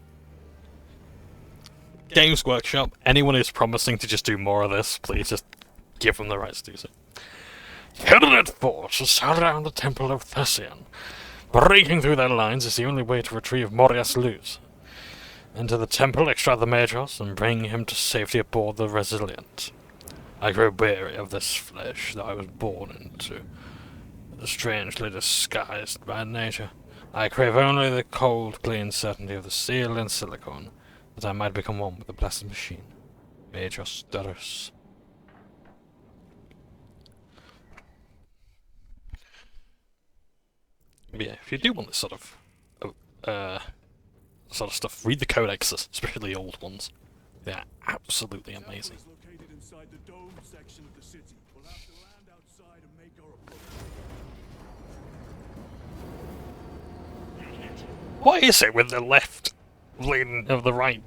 Games Workshop. Anyone who's promising to just do more of this, please just give them the rights to do so. Hidden forces surround the Temple of Thessian. Breaking through their lines is the only way to retrieve Morias Luz. Enter the temple, extract the Magos, and bring him to safety aboard the Resilient. I grow weary of this flesh that I was born into, strangely disguised by nature. I crave only the cold, clean certainty of the seal and silicone, that I might become one with the blessed machine. Magos Durus. But yeah, if you do want this sort of stuff, read the codexes, especially the old ones. They're absolutely amazing. Located inside the dome section of the city. We'll have to land outside and make our approach. Why is it with the left lean of the right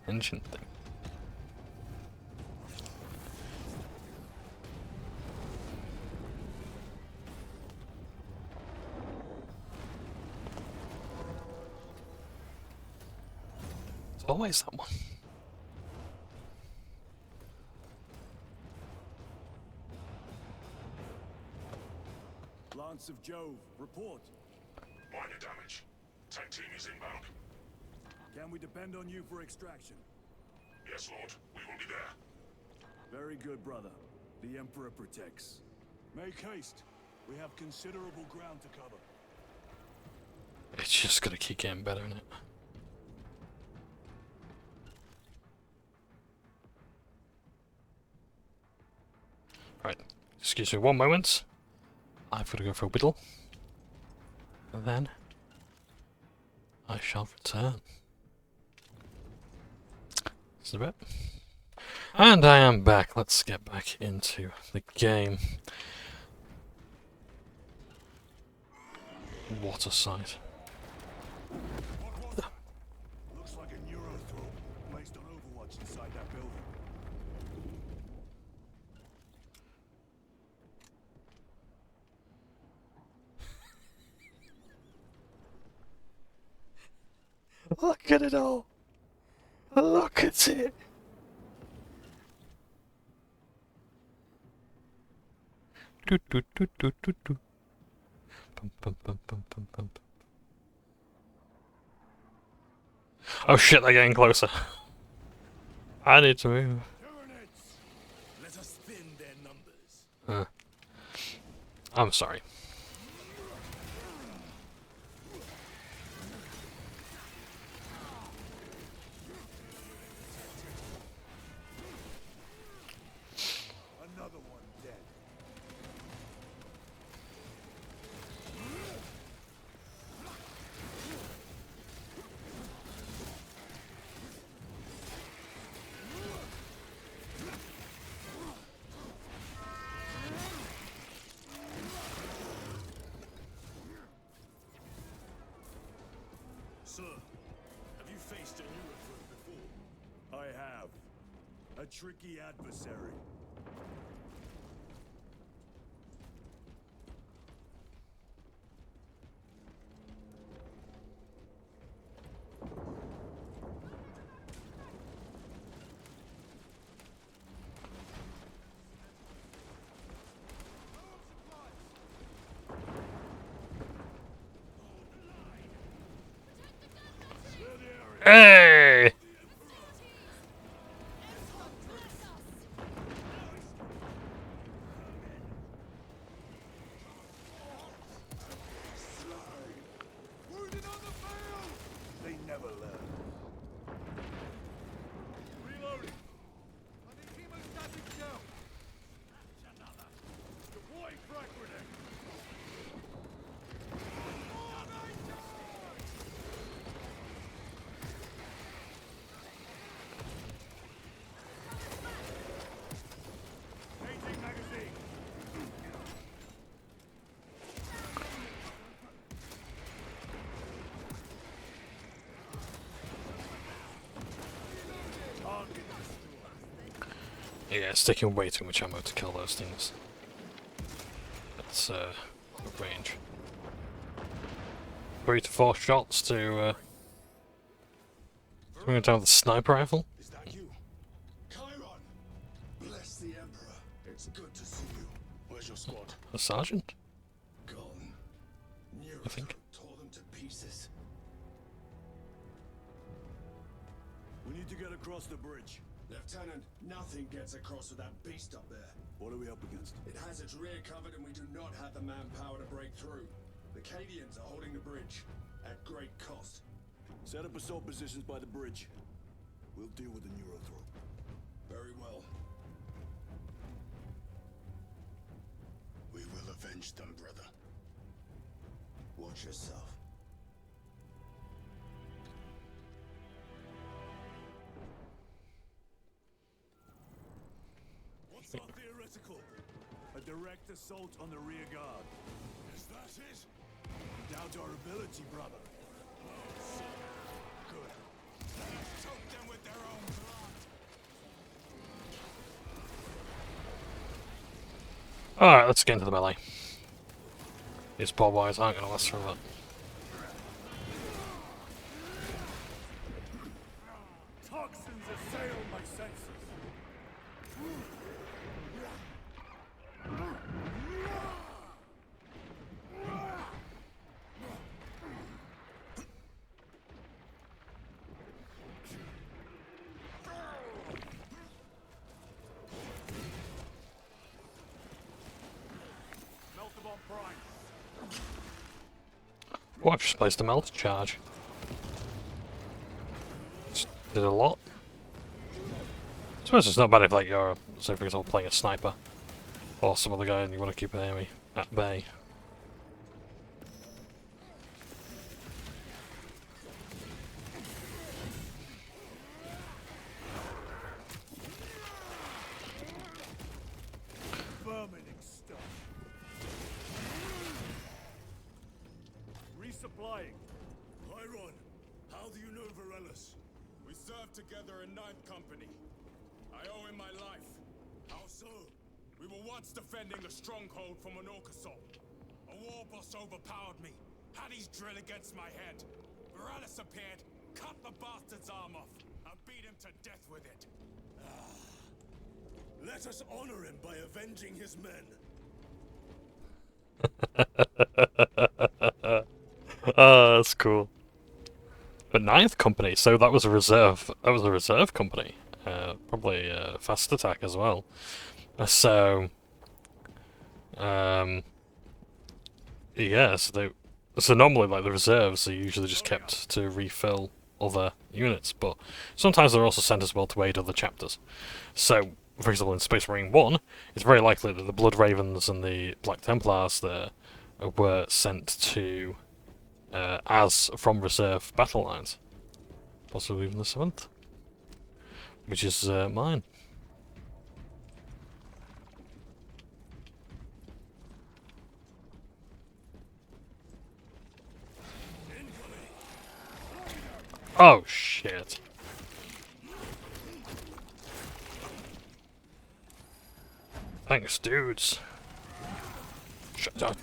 engine thing? It's always that one. Lance of Jove, report. Minor damage. Tank team is inbound. Can we depend on you for extraction? Yes, Lord. We will be there. Very good, brother. The Emperor protects. Make haste. We have considerable ground to cover. It's just gonna keep getting better, isn't it? Right, excuse me one moment. I've got to go for a whittle. And then I shall return. This is a bit. And I am back. Let's get back into the game. What a sight. Looks like a neurothrope placed on Overwatch inside that building. Look at it all. Look at it. do do do do do do. Bum, bum, bum, bum, bum, bum. Oh shit, they're getting closer. I need to move. Let us thin their numbers. I'm sorry. Another one dead. Sir, have you faced a new recruit before? I have. A tricky adversary. Hey! They never learn. Reloading. I need hemostatic gel. That's another. Deploy frag grenade. Changing magazine. Yeah, it's taking way too much ammo to kill those things. That's range. 3 to 4 shots to we're going to have the sniper rifle. Is that you? Chiron! Bless the Emperor. It's good to see you. Where's your squad? A sergeant? Gone. I think. Tore them to pieces. We need to get across the bridge. Lieutenant, nothing gets across with that beast up there. What are we up against? It has its rear covered and we do not have the manpower to break through. The Cadians are holding the bridge, at great cost. Set up assault positions by the bridge. We'll deal with the Neurothrope. Very well. We will avenge them, brother. Watch yourself. What's our theoretical? A direct assault on the rear guard. Is that it? Doubt our ability, brother. Good. Let us choke them with their own blood. Alright, let's get into the melee. These poor boys aren't going to last forever. Toxins assail my senses. Oh, I've just placed a melt charge. Just did a lot. I suppose it's not bad if, like, you're, say for example, playing a sniper or some other guy and you want to keep an enemy at bay. Vermining stuff. Resupplying. Chiron, how do you know Varellus? We served together in 9th Company. I owe him my life. How so? We were once defending a stronghold from an orc assault. A war boss overpowered me, had his drill against my head. Varellus appeared, cut the bastard's arm off, and beat him to death with it. Let us honor him by avenging his men. Oh, that's cool. But Ninth Company, so that was a reserve. That was a reserve company. Probably fast attack as well. So, yeah. So normally, like the reserves are usually just kept to refill other units, but sometimes they're also sent as well to aid other chapters. So, for example, in Space Marine 1, it's very likely that the Blood Ravens and the Black Templars there were sent to as from reserve battle lines. Possibly even the 7th. Which is mine. Oh shit. Thanks, dudes.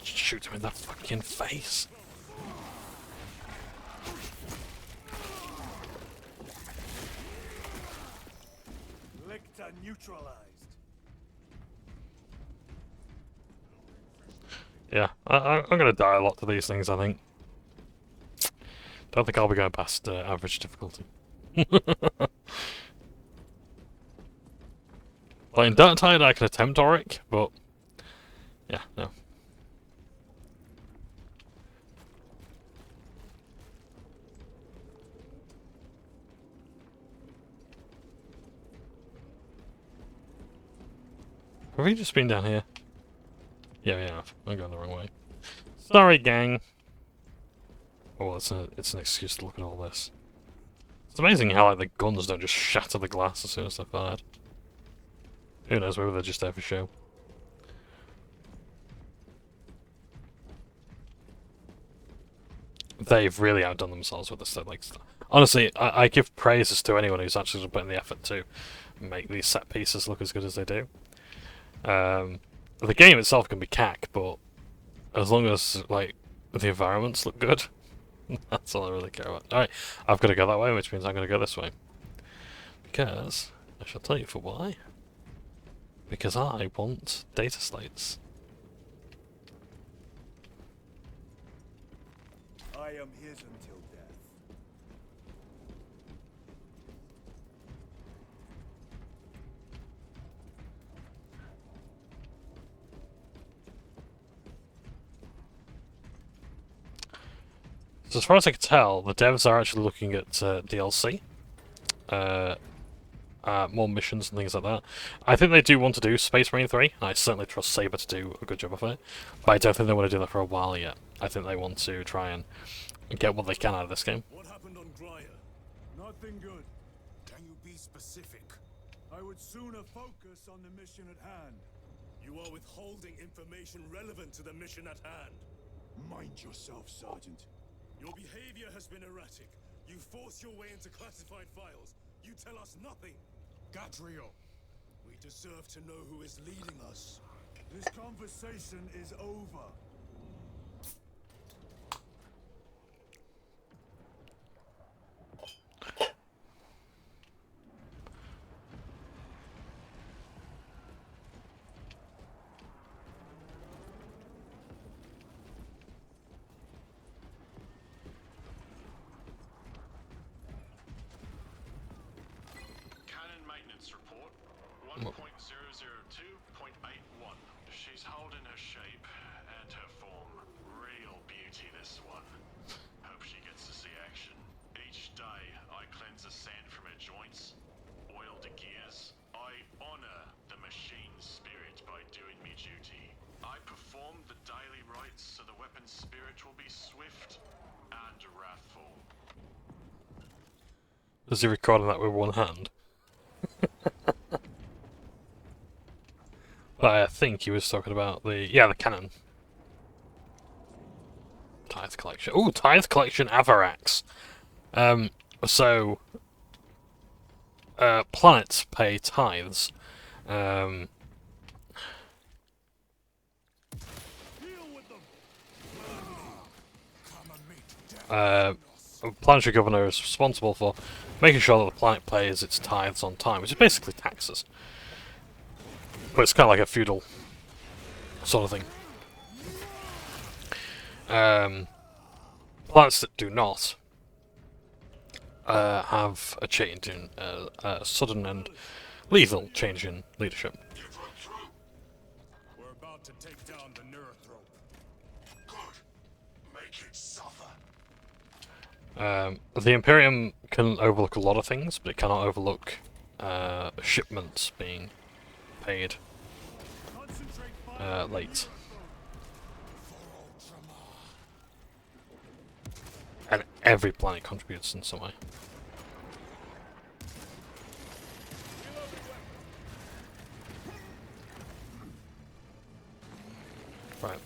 Shoot him in the fucking face. Lictor neutralized. Yeah, I'm gonna die a lot to these things, I think. Don't think I'll be going past average difficulty. Well, in Dark Tide I can attempt Auric, but yeah, no. Have we just been down here? Yeah, we have. I'm going the wrong way. Sorry, gang. Oh, well, it's an excuse to look at all this. It's amazing how like the guns don't just shatter the glass as soon as they're fired. Who knows, maybe they're just there for show. They've really outdone themselves with this. Like, honestly, I give praises to anyone who's actually putting the effort to make these set pieces look as good as they do. The game itself can be cack, but as long as like the environments look good, that's all I really care about. Alright, I've got to go that way, which means I'm going to go this way. Because, I shall tell you for why. Because I want data slates. I am his until death. So as far as I can tell, the devs are actually looking at DLC. More missions and things like that. I think they do want to do Space Marine 3, and I certainly trust Saber to do a good job of it. But I don't think they want to do that for a while yet. I think they want to try and get what they can out of this game. What happened on Grya? Nothing good. Can you be specific? I would sooner focus on the mission at hand. You are withholding information relevant to the mission at hand. Mind yourself, Sergeant. Your behavior has been erratic. You force your way into classified files. You tell us nothing. Gadriel, we deserve to know who is leading us. This conversation is over. Report 1.002.81. She's holding her shape and her form. Real beauty, this one. Hope she gets to see action. Each day, I cleanse the sand from her joints, oil the gears. I honor the machine's spirit by doing me duty. I perform the daily rites so the weapon's spirit will be swift and wrathful. Is he recording that with one hand? But I think he was talking about the cannon. Tithe collection. Ooh, tithe collection Avarax. Planets pay tithes. Planetary governor is responsible for making sure that the planet pays its tithes on time, which is basically taxes. But it's kind of like a feudal sort of thing. Planets that do not have a change in a sudden and lethal change in leadership. We're about to take down the Neurothrope. Good. Make it suffer. The Imperium can overlook a lot of things, but it cannot overlook shipments being paid late. And every planet contributes in some way. Right.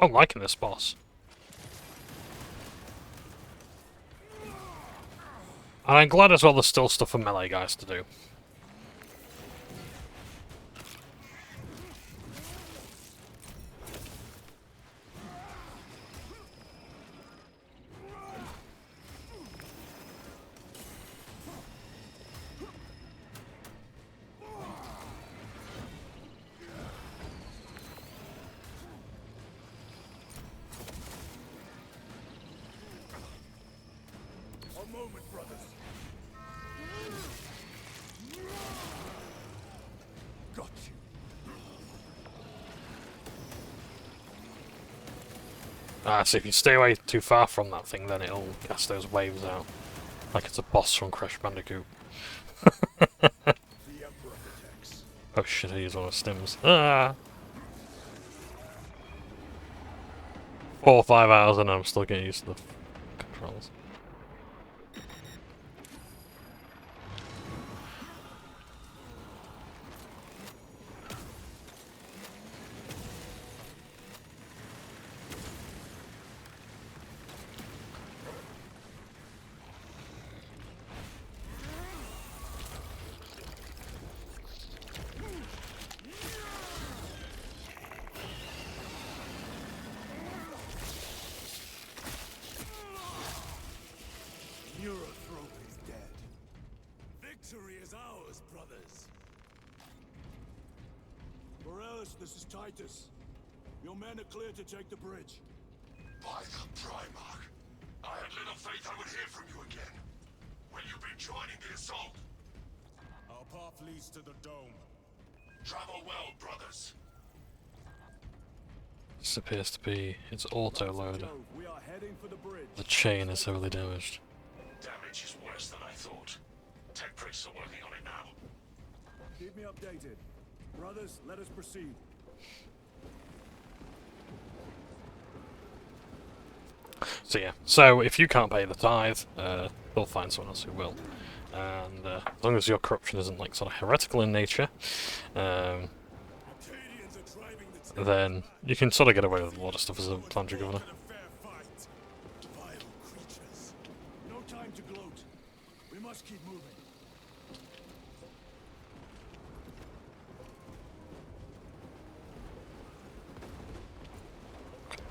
I'm liking this boss. And I'm glad as well there's still stuff for melee guys to do. A moment, brothers. Got you. So if you stay away too far from that thing, then it'll cast those waves out. Like it's a boss from Crash Bandicoot. Oh shit, I used one of stims. Ah! 4 or 5 hours and I'm still getting used to the controls. Neurothrope is dead. Victory is ours, brothers. Morales, this is Titus. Your men are clear to take the bridge. By the Primarch. I had little faith I would hear from you again. Will you be joining the assault? Our path leads to the dome. Travel well, brothers. This appears to be its auto-loader. We are heading for the bridge. The chain is heavily damaged. Damage is worse than I thought. Tech priests are working on it now. Keep me updated. Brothers, let us proceed. So yeah, so if you can't pay the tithe, they'll find someone else who will. And as long as your corruption isn't like sort of heretical in nature, then you can sort of get away with a lot of stuff as a planetary governor. No time to gloat. We must keep moving.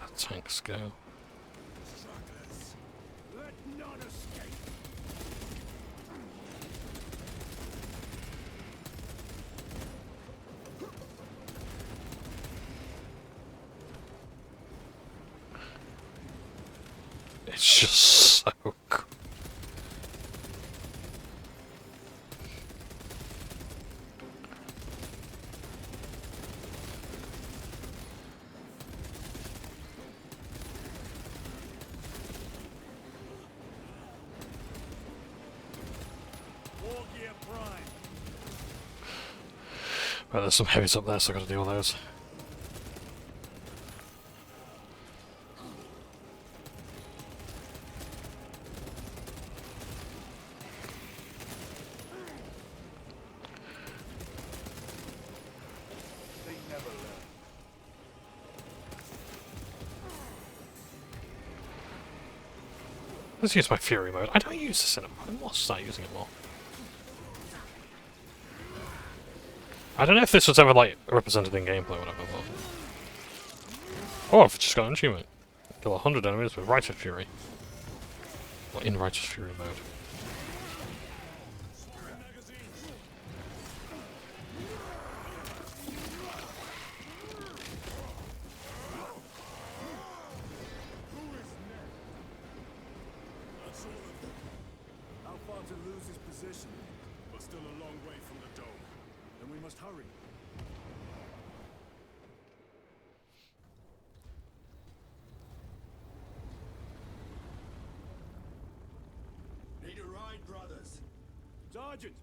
Let tanks go. Let none escape. It's just so cool. Right, there's some heavies up there, so I've got to deal with those. Let's use my Fury mode. I don't use this anymore. I must start using it more. I don't know if this was ever, like, represented in gameplay or whatever, but... Oh, I've just got an achievement. Kill 100 enemies with Righteous Fury. Or in Righteous Fury mode. How far to lose his position? We're still a long way from the dome. Then we must hurry. Need a ride, brothers? Sergeant,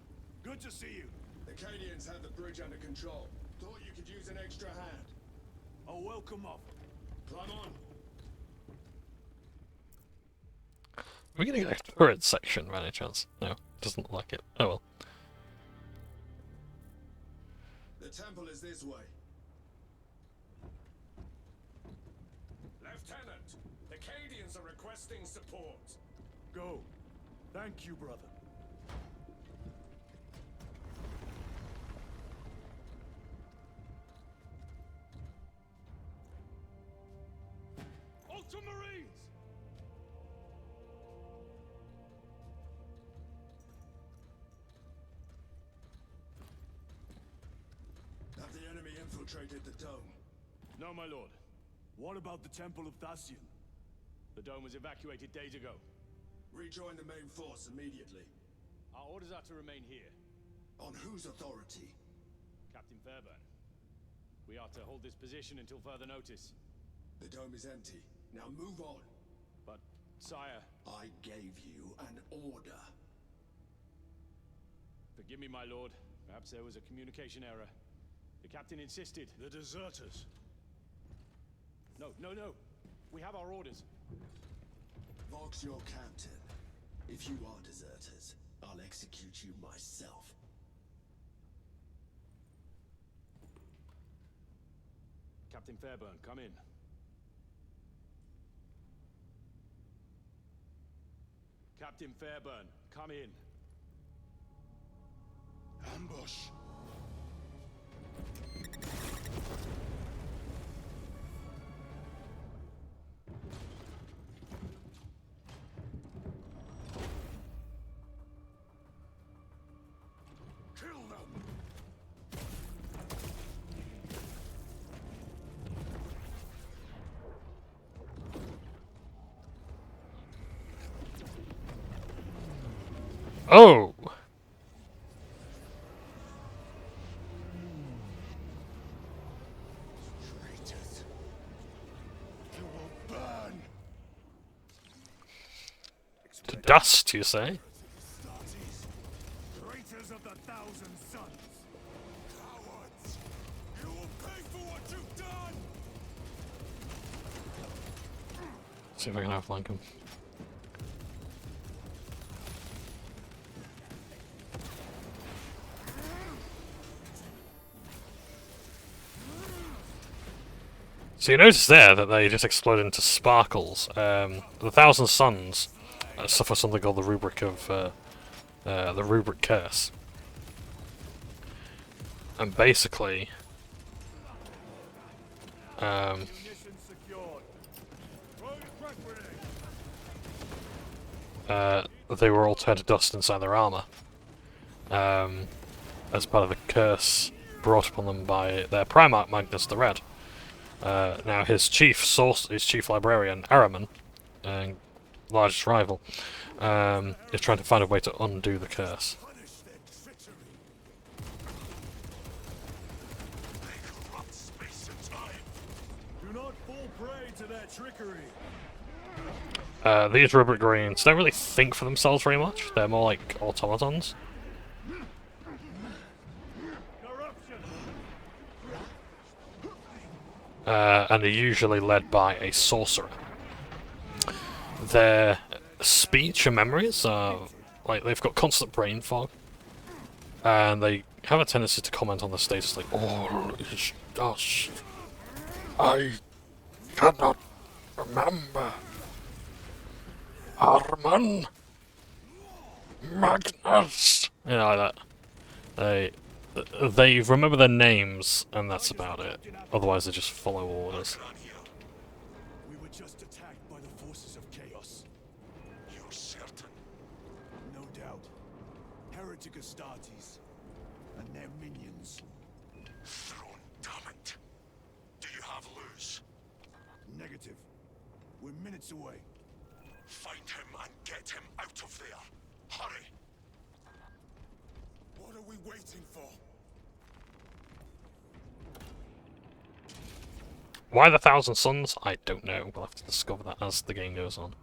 good to see you. The Cadians have the bridge under control. Thought you could use an extra hand. A welcome offer. Climb on. Are we gonna get a turret section by any chance? No, doesn't look like it. Oh well. The temple is this way. Lieutenant, the Cadians are requesting support. Go. Thank you, brother. Ultramarines! Have the enemy infiltrated the dome? No, my lord. What about the Temple of Thasian? The dome was evacuated days ago. Rejoin the main force immediately. Our orders are to remain here. On whose authority? Captain Fairburn. We are to hold this position until further notice. The dome is empty. Now move on. But, sire... I gave you an order. Forgive me, my lord. Perhaps there was a communication error. The captain insisted. The deserters. No. We have our orders. Vox your captain. If you are deserters, I'll execute you myself. Captain Fairburn, come in. Captain Fairburn, come in. Ambush. Kill them! Oh! Traitors. You will burn. To dust, you say? Traitors of the Thousand Sons! Cowards! You will pay for what you've done! See if I can outflank him. So you notice there that they just explode into sparkles. The Thousand Suns suffer something called the rubric of the rubric curse, and basically, they were all turned to dust inside their armor, as part of the curse brought upon them by their Primarch Magnus the Red. Now his chief librarian, Araman, largest rival, is trying to find a way to undo the curse. Do not fall prey to their trickery. These Rubric Greens don't really think for themselves very much. They're more like automatons. And are usually led by a sorcerer. Their speech and memories are like they've got constant brain fog, and they have a tendency to comment on the status like, "All is dust. I cannot remember." Arman! Magnus! Yeah, like that. They remember their names, and that's about it. Otherwise, they just follow orders. We were just attacked by the forces of chaos. You're certain? No doubt. Heretic Astartes and their minions. Throne, damn it. Do you have Luz? Negative. We're minutes away. Find him and get him out of there. Hurry! What are we waiting for? Why the Thousand Suns? I don't know. We'll have to discover that as the game goes on.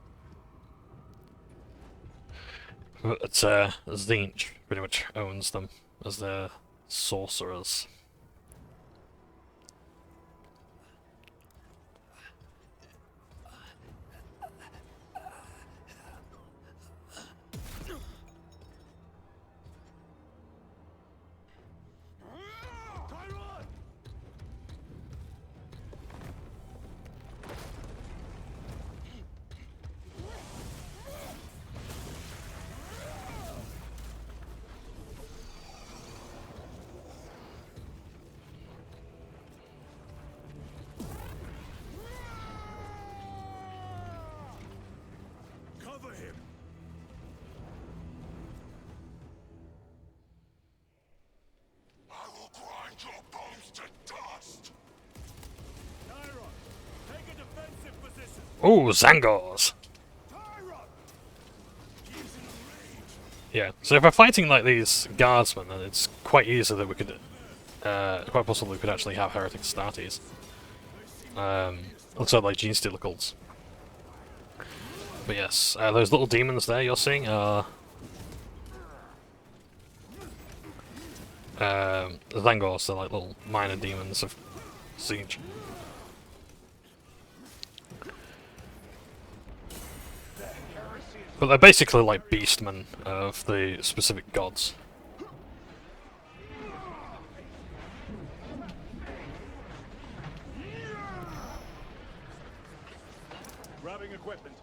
But Tzeentch pretty much owns them as their sorcerers. Cover him! I will grind your bones to dust! Tyron, take a defensive position! Ooh, Zangors! Yeah, so if we're fighting like these guardsmen, then it's quite easy that we could, quite possible we could actually have Heretic Astartes. Also like Gene Stealer cults. But yes, those little demons there you're seeing are Zangors, they're like little minor demons of Siege. But they're basically like beastmen of the specific gods. Grabbing equipment.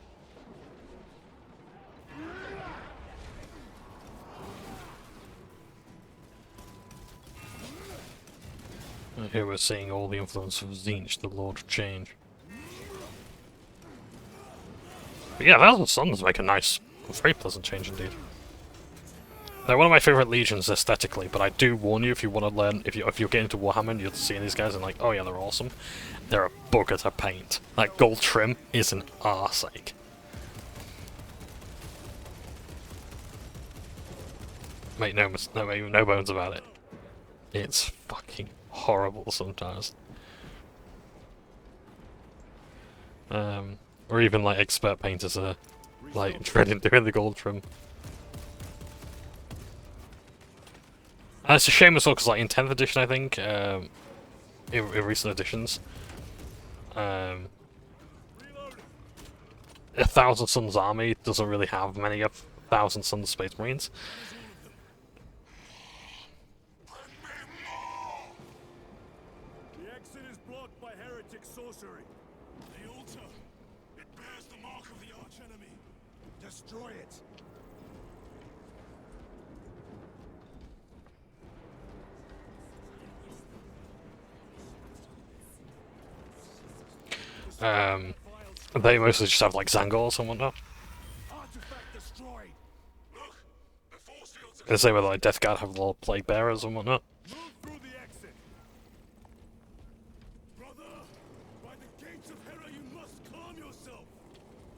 And here we're seeing all the influence of Tzeentch, the Lord of Change. But yeah, Thousand Suns make a nice, very pleasant change indeed. They're one of my favourite legions aesthetically, but I do warn you if you want to learn, if you're getting into Warhammer and you're seeing these guys and like, oh yeah, they're awesome, they're a bugger to paint. That gold trim is an arseache. Make no bones about it. It's fucking horrible sometimes. Or even like expert painters are like dreading doing the gold trim. And it's a shame as well because like in 10th edition I think, in recent editions, a Thousand Suns army doesn't really have many of Thousand Suns Space Marines. The exit is blocked by heretic sorcery. The altar. It bears the mark of the archenemy. Destroy it. They mostly just have like Zangors and whatnot. The same with like Death Guard have little plague bearers and whatnot.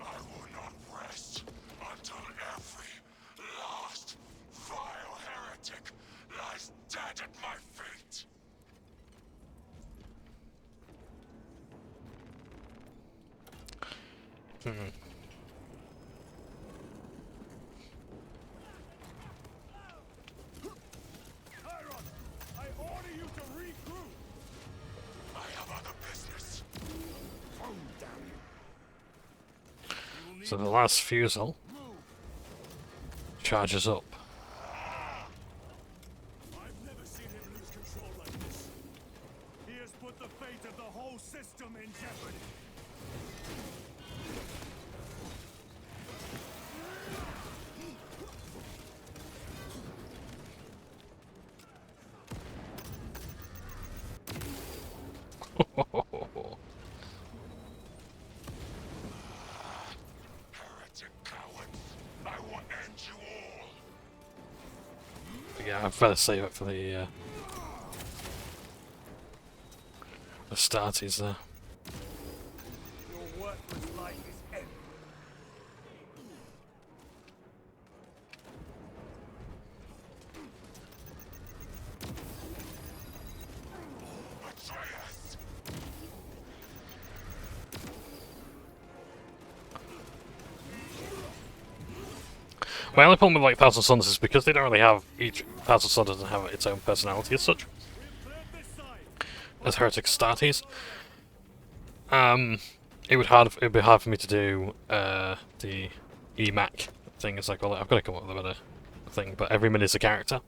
I will not rest until every last vile heretic lies dead at my feet. I order you to regroup. I have other business. Oh, damn you. So the last fusel charges up. I've never seen him lose control like this. He has put the fate of the whole system in jeopardy. Yeah, I'd better save it for the starties there. Your worthless life is ended. My only problem with like Thousand Sons is because they don't really have each Thousand Sons doesn't have its own personality as such as Heretic starties. It would be hard for me to do the EMAC thing, as I call it. I've got to come up with a better thing, but every minute's a character.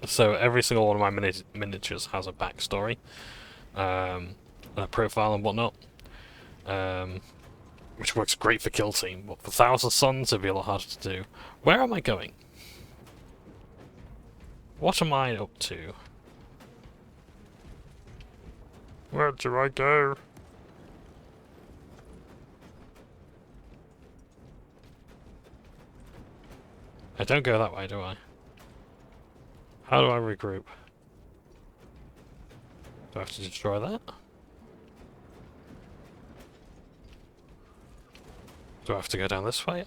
So every single one of my miniatures has a backstory, a profile and whatnot, which works great for Kill Team, but for Thousand Sons it'd be a lot harder to do. Where am I going? What am I up to? Where do I go? I don't go that way, do I? How do I regroup? Do I have to destroy that? Do I have to go down this way?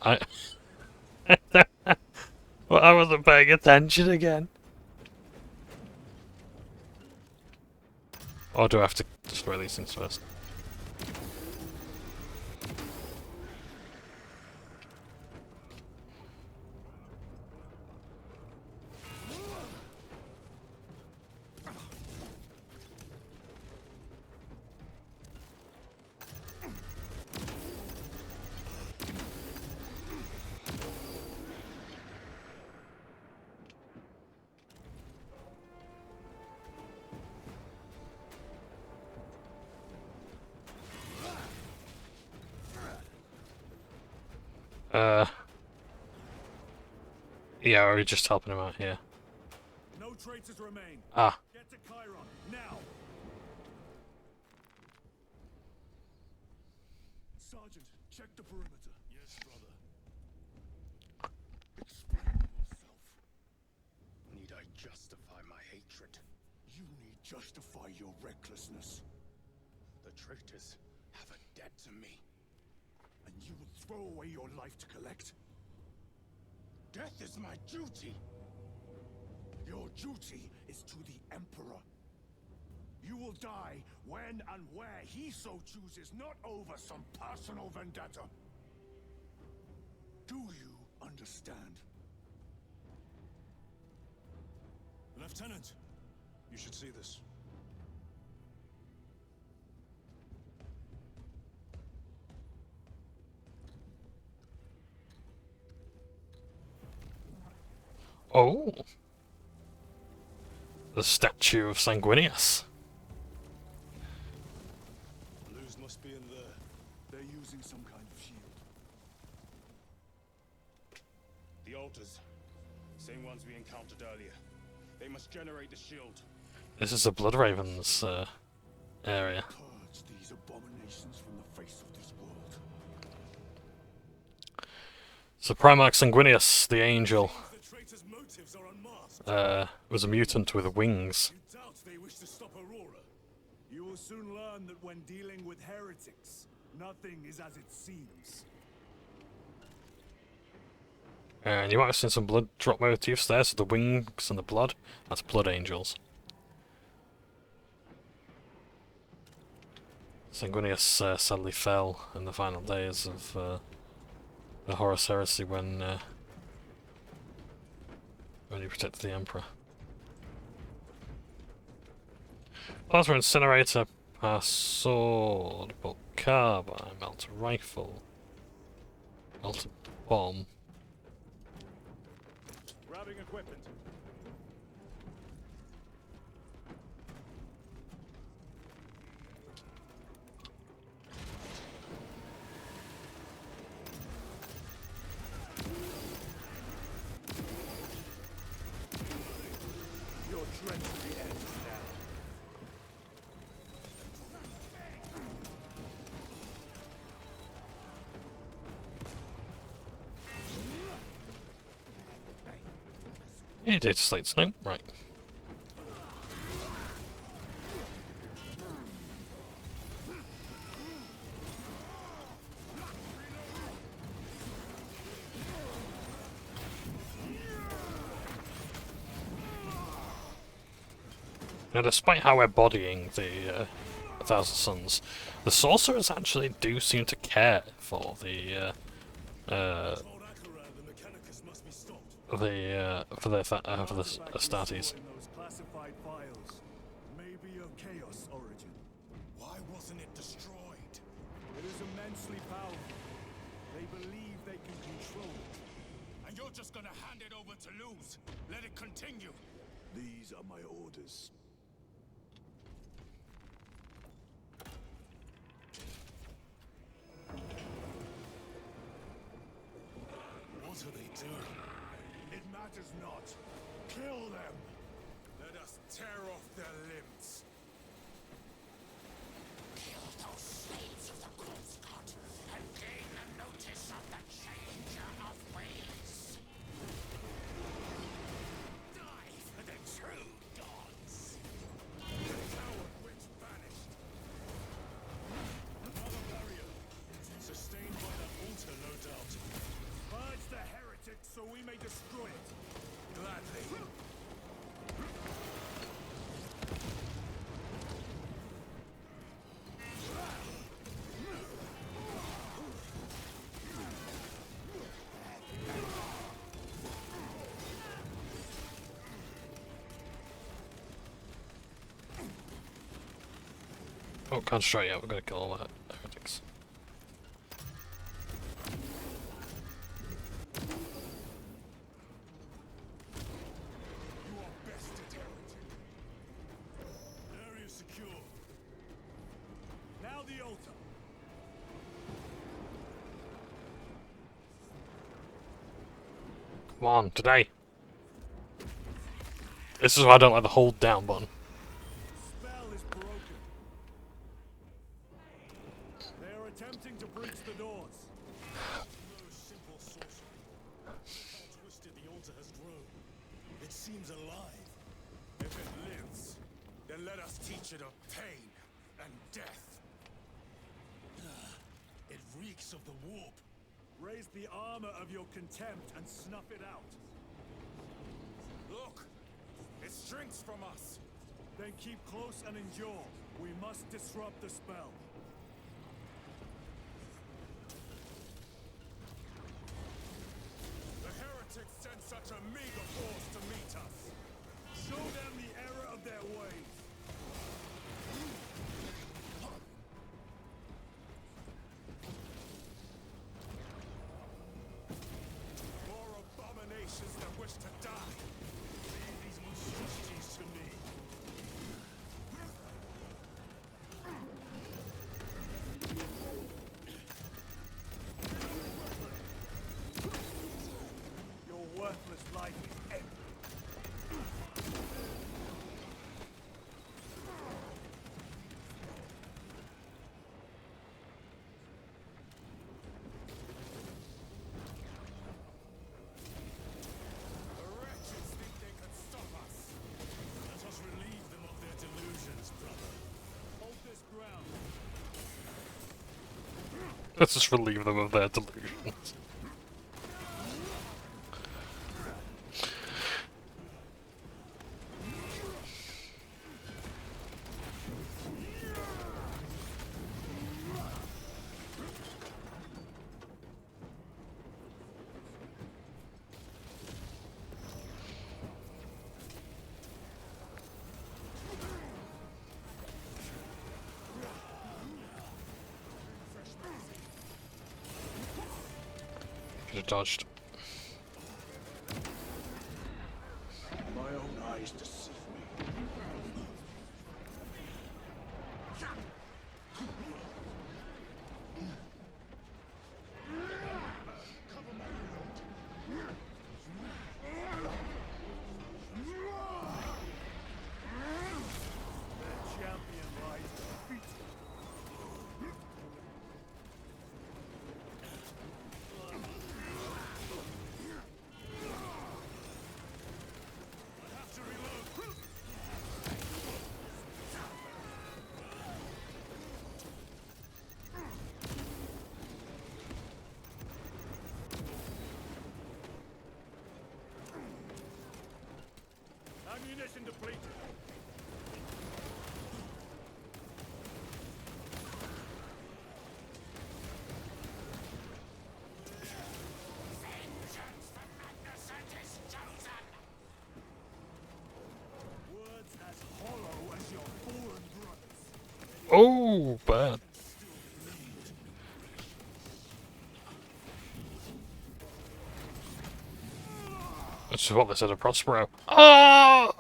Well, I wasn't paying attention again. Or do I have to destroy these things first? Yeah, we're just helping him out here. No traitors remain. Ah. Get to Chiron now. Sergeant, check the perimeter. Yes, brother. Explain yourself. Need I justify my hatred? You need justify your recklessness. The traitors have a debt to me. And you will throw away your life to collect? Death is my duty. Your duty is to the Emperor. You will die when and where he so chooses, not over some personal vendetta. Do you understand? Lieutenant, you should see this. Oh! The statue of Sanguinius. Luz must be in there. They're using some kind of shield. The altars. Same ones we encountered earlier. They must generate the shield. This is the Blood Ravens area. Purge these abominations from the face of this world. So Primarch Sanguinius, the angel, The traitors' motives are unmasked. was a mutant with wings. You doubt they wish to stop Aurora? You will soon learn that when dealing with heretics, nothing is as it seems. And you might have seen some blood drop motifs there, so the wings and the blood, that's blood angels. Sanguinius sadly fell in the final days of the Horus Heresy when he protected the Emperor. Plasma Incinerator, pass sword, bolt carbine, melter rifle, melter bomb. Grabbing equipment. Your treachery ends now. Any data slates? No? Right. Now, despite how we're bodying the 1,000 Suns, the sorcerers actually do seem to care for the for the Astartes. Maybe of chaos origin. Why wasn't it destroyed? It is immensely powerful. They believe they can control it. And you're just gonna hand it over to lose. Let it continue. These are my orders. What are they doing? It matters not. Kill them! Let us tear off their limbs. Kill those slaves of the corpse god and gain the notice of the changer of ways. Die for the true gods. The coward witch vanished. Another barrier. Sustained by the altar, no doubt. Purge the heretic so we may destroy it. Gladly. Oh, concentrate, yeah, we're gonna kill all that heretics. You are bested, heretic. Area secure. Now the altar. Come on, today. This is why I don't like the hold down button. Spell is broken. They are attempting to breach the doors. No simple sorcery. How twisted the altar has grown. It seems alive. If it lives, then let us teach it of pain and death. It reeks of the warp. Raise the armor of your contempt and snuff it out. Look! It shrinks from us. Then keep close and endure. We must disrupt the spell. The heretics sent such a meager force to meet us. Show them the error of their ways. More abominations that wish to die. Leave these monstrosities to me. Your worthless life is empty. The wretches think they can stop us. Let us relieve them of their delusions, brother. Hold this ground. Let's just relieve them of their delusions. Should have dodged. My own eyes deceive me. The champion lies defeated. Ammunition depleted. Vengeance for Magnus and his chosen! Words as hollow as your fallen brothers. Oh, bad. This is what they said of Prospero. Ah!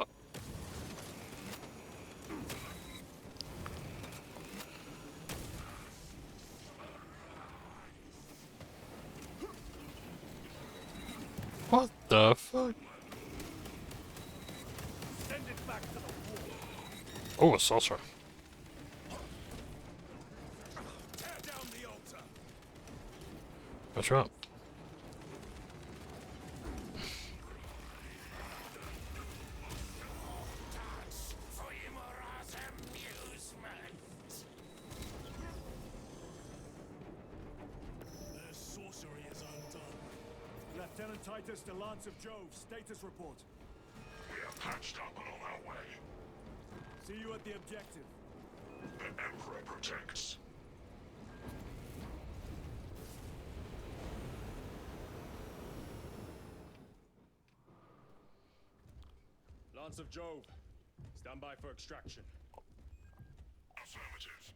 What the fuck? Send it back to the wall. Oh, a sorcerer. Tear down the altar. What's wrong? Dance for Imora's amusement! Their sorcery is undone. Lieutenant Titus to Lance of Jove, status report. We are patched up and on our way. See you at the objective. The Emperor protects. Lance of Jove, stand by for extraction. Affirmative.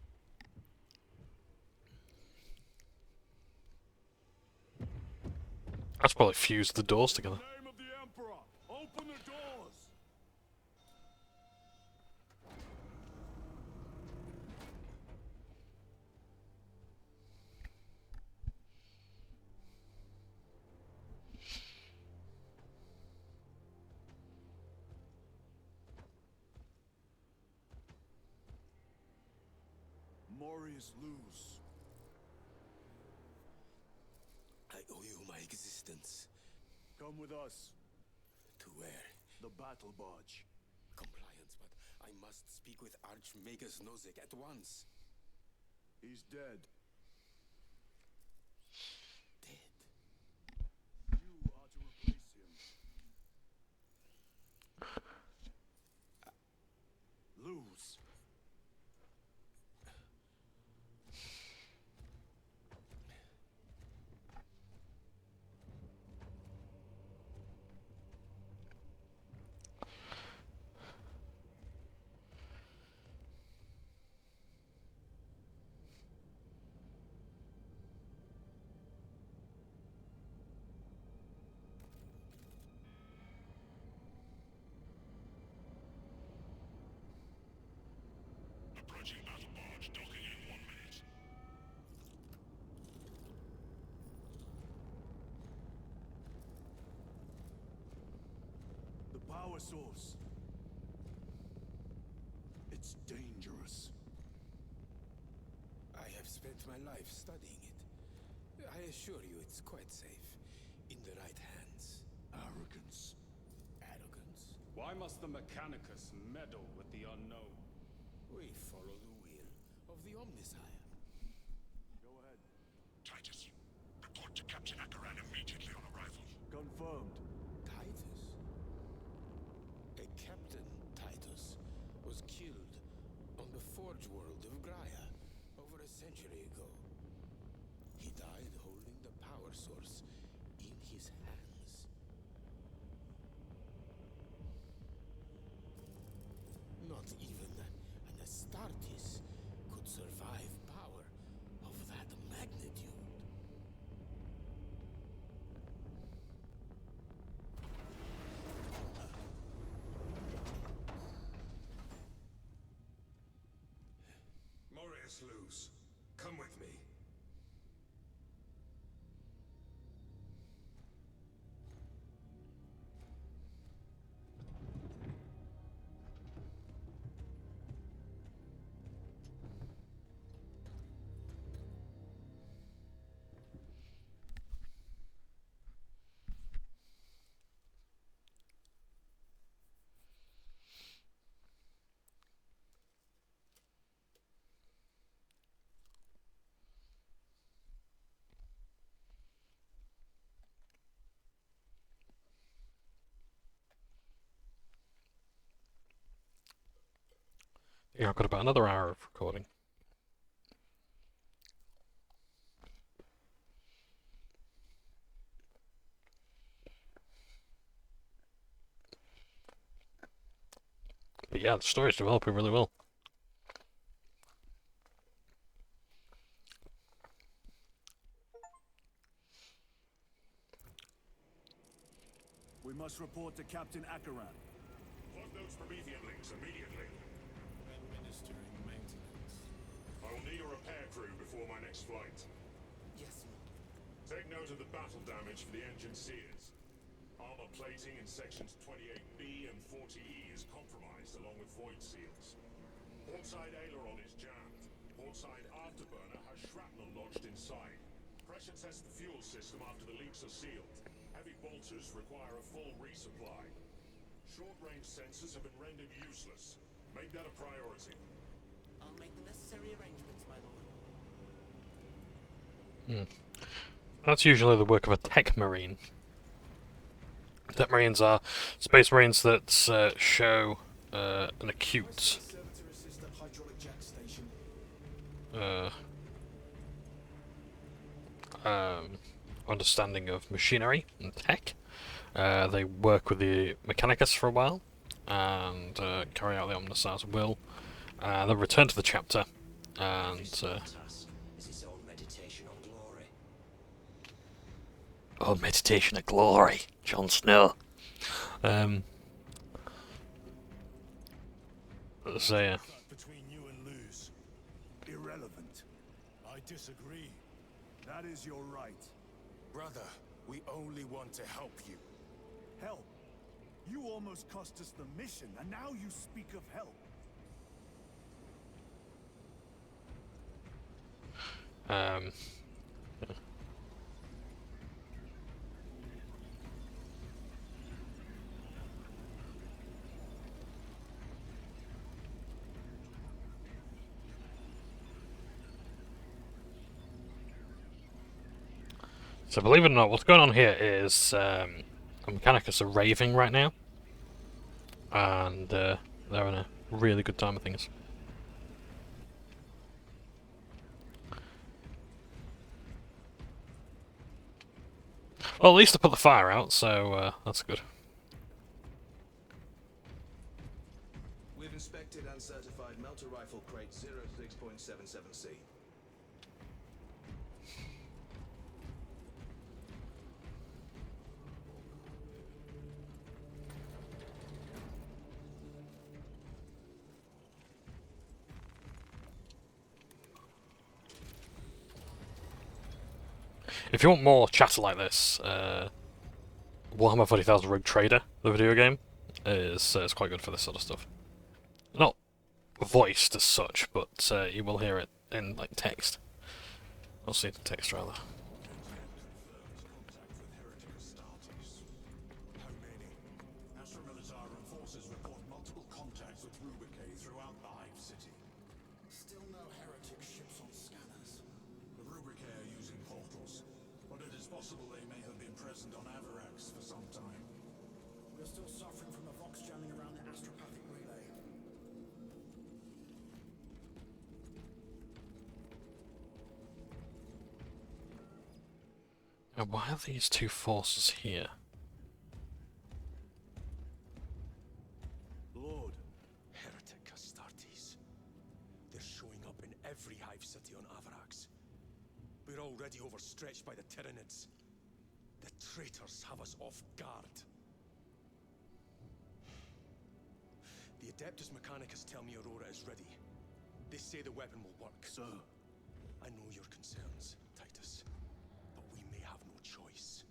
That's probably fused the doors together. Name of the Emperor, open the doors. Morius lose. I owe you my existence. Come with us. To where? The battle barge. Compliance, but I must speak with Archmagus Nozick at once. He's dead. Dead. You are to replace him. Lose. Approaching battle barge, docking in 1 minute. The power source. It's dangerous. I have spent my life studying it. I assure you it's quite safe. In the right hands. Arrogance. Arrogance? Why must the Mechanicus meddle with the unknown? We follow the will of the Omnisire. Go ahead. Titus, report to Captain Akaran immediately on arrival. Confirmed. Titus? A Captain Titus was killed on the Forge world of Graia over a century ago. He died holding the power source in his hands. Not even an Astartes could survive power of that magnitude. Morius Luz, come with me. Yeah, I've got about another hour of recording. But yeah, the story's developing really well. We must report to Captain Akaran. Plug those Promethean links immediately. Administering maintenance. I will need a repair crew before my next flight. Yes, sir. Take note of the battle damage for the engine sears. Armor plating in sections 28B and 40E is compromised along with void seals. Portside aileron is jammed. Portside afterburner has shrapnel lodged inside. Pressure test the fuel system after the leaks are sealed. Heavy bolters require a full resupply. Short-range sensors have been rendered useless. Make that a priority. I'll make the necessary arrangements, my lord. That's usually the work of a tech marine. Tech marines are space marines that show an acute understanding of machinery and tech. They work with the Mechanicus for a while and carry out the Omnissiah's will. Then return to the chapter and meditation of glory, Jon Snow. So yeah. Between you and Luz. Irrelevant. I disagree. That is your right. Brother, we only want to help you. Help? You almost cost us the mission, and now you speak of help. So believe it or not, what's going on here is Mechanicus are raving right now, and they're having a really good time of things. Well, at least they put the fire out, so that's good. We've inspected and certified melter rifle crate 06.77C. If you want more chatter like this, Warhammer 40,000 Rogue Trader, the video game, is quite good for this sort of stuff. Not voiced as such, but you will hear it in like text. I'll see the text rather. How many? Astra Militarum forces report multiple contacts with repay throughout the Hive City. Still no heretic ships on scanners. The repay are using portals, but it is possible they may have been present on Avarax for some time. We're still suffering from the Vox jamming around the astropathic relay. Now, why are these two forces here? Lord. Heretic Astartes. They're showing up in every hive city on Avarax. We're already overstretched by the Tyranids. The traitors have us off guard. The Adeptus Mechanicus tell me Aurora is ready. They say the weapon will work. Sir. I know your concerns, Titus, but we may have no choice.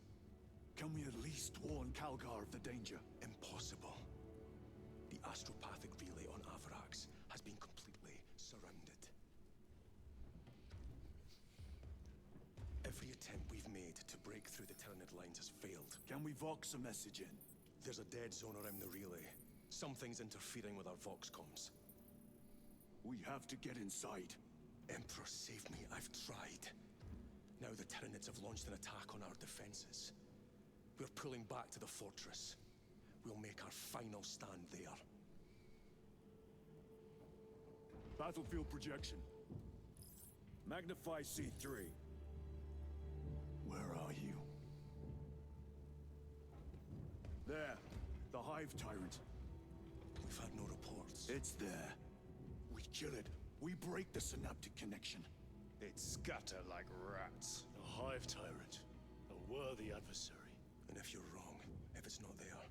Can we at least warn Calgar of the danger? Impossible. The astropathic relay on Avarax has been completely surrounded. Every attempt we've made to break through the Tyranid lines has failed. Can we Vox a message in? There's a dead zone around the relay. Something's interfering with our Vox comms. We have to get inside. Emperor, save me. I've tried. Now the Tyranids have launched an attack on our defenses. We're pulling back to the fortress. We'll make our final stand there. Battlefield projection. Magnify C3. Where are you? There. The Hive Tyrant. We've had no reports. It's there. We kill it. We break the synaptic connection. They'd scatter like rats. A Hive Tyrant. A worthy adversary. And if you're wrong, if it's not there,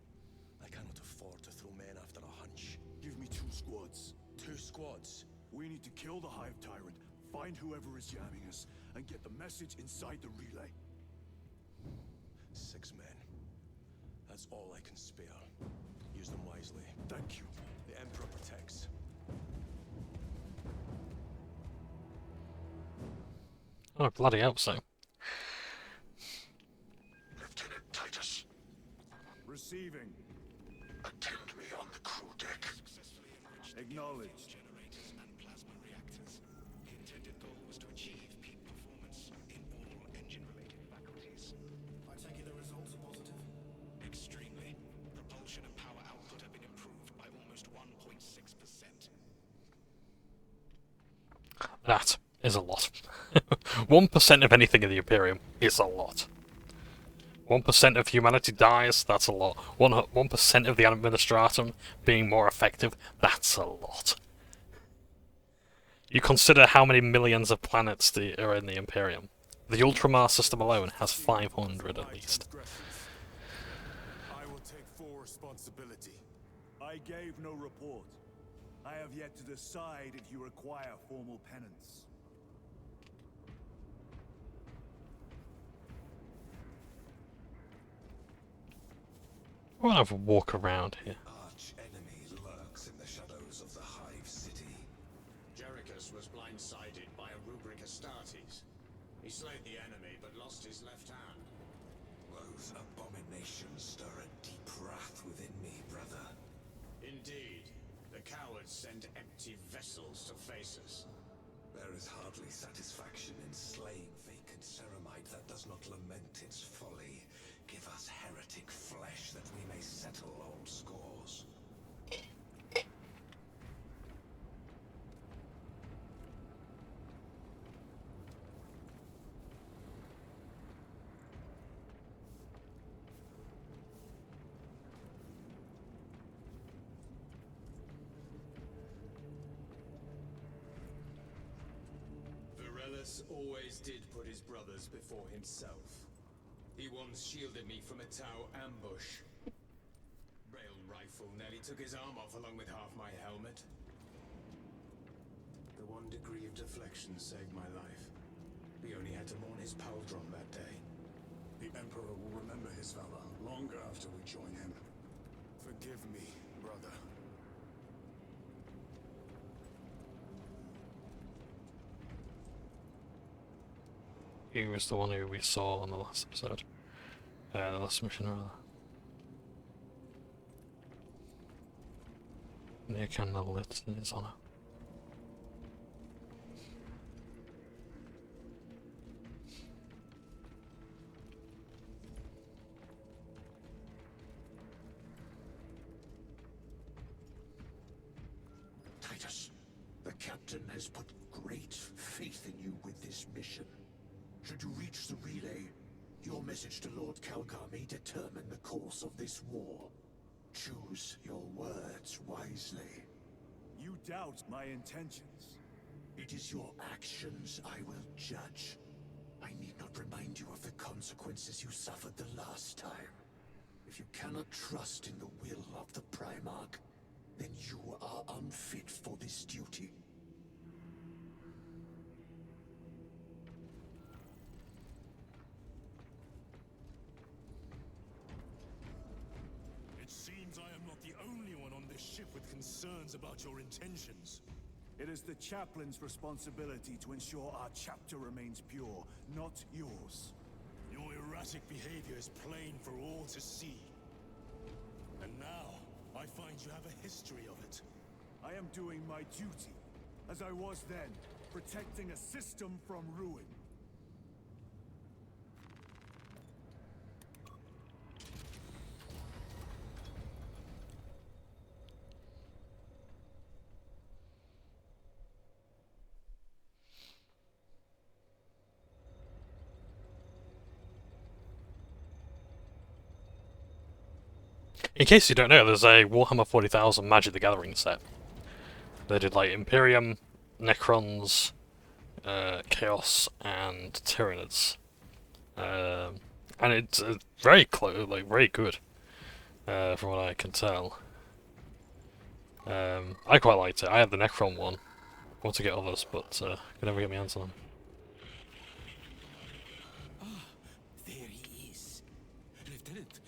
I cannot afford to throw men after a hunch. Give me 2 squads. 2 squads? We need to kill the Hive Tyrant, find whoever is jamming us, and get the message inside the relay. 6 men. That's all I can spare. Use them wisely. Thank you. The Emperor protects. Oh, bloody hell, so. Lieutenant Titus. Receiving. Attend me on the crew deck. Acknowledged. Generators and plasma reactors. The intended goal was to achieve peak performance in all engine-related faculties. I take it the results are positive? Extremely. Propulsion and power output have been improved by almost 1.6%. That is a lot. 1% of anything in the Imperium is a lot. 1% of humanity dies, that's a lot. 1% of the Administratum being more effective, that's a lot. You consider how many millions of planets are in the Imperium. The Ultramar system alone has 500 at least. I will take full responsibility. I gave no report. I have yet to decide if you require formal penance. I want to have a walk around here. Arch enemy lurks in the shadows of the Hive City. Jerichus was blindsided by a rubric Astartes. He slayed the enemy, but lost his left hand. Those abominations stir a deep wrath within me, brother. Indeed. The cowards send empty vessels to face us. There is hardly satisfaction in slaying vacant ceramite that does not lament its folly. Give us heretic flesh that we may settle old scores. Varellus always did put his brothers before himself. He once shielded me from a Tau ambush. Rail rifle nearly took his arm off along with half my helmet. The 1 degree of deflection saved my life. We only had to mourn his pauldron that day. The Emperor will remember his valor long after we join him. Forgive me, brother. He was the one who we saw on the last episode. The last mission, rather. Near candle lit in his honor. Titus, the captain has put great faith in you with this mission. Should you reach the relay, your message to Lord Calgar may determine the course of this war. Choose your words wisely. You doubt my intentions. It is your actions I will judge. I need not remind you of the consequences you suffered the last time. If you cannot trust in the will of the Primarch, then you are unfit for this duty. It seems I am not the only one on this ship with concerns about your intentions. It is the chaplain's responsibility to ensure our chapter remains pure, not yours. Your erratic behavior is plain for all to see. And now, I find you have a history of it. I am doing my duty, as I was then, protecting a system from ruin. In case you don't know, there's a Warhammer 40,000 Magic the Gathering set. They did like Imperium, Necrons, Chaos, and Tyranids. And it's very close, like very good, from what I can tell. I quite liked it. I had the Necron one. I want to get others, but could never get my hands on them. There he is. Lieutenant,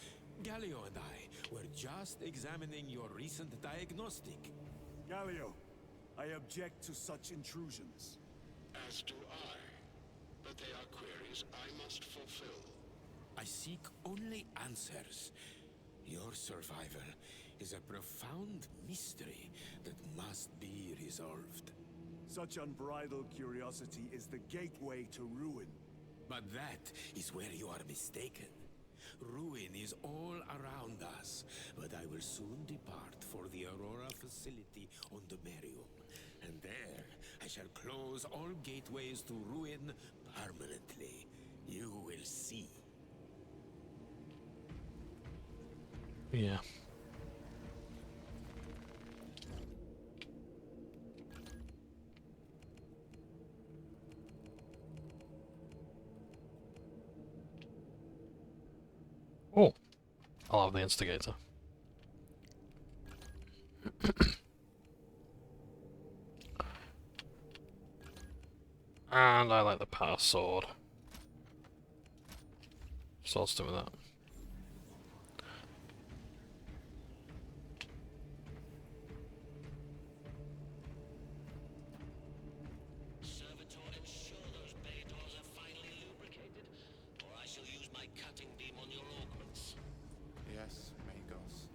Galio and I were just examining your recent diagnostic. Galio, I object to such intrusions. As do I. But they are queries I must fulfill. I seek only answers. Your survival is a profound mystery that must be resolved. Such unbridled curiosity is the gateway to ruin. But that is where you are mistaken. Ruin is all around us, but I will soon depart for the Aurora facility on the Merium. And there, I shall close all gateways to ruin permanently. You will see. Yeah. Oh, I'll have the instigator. And I like the power sword. So I'll stick with that. Yes, Magos.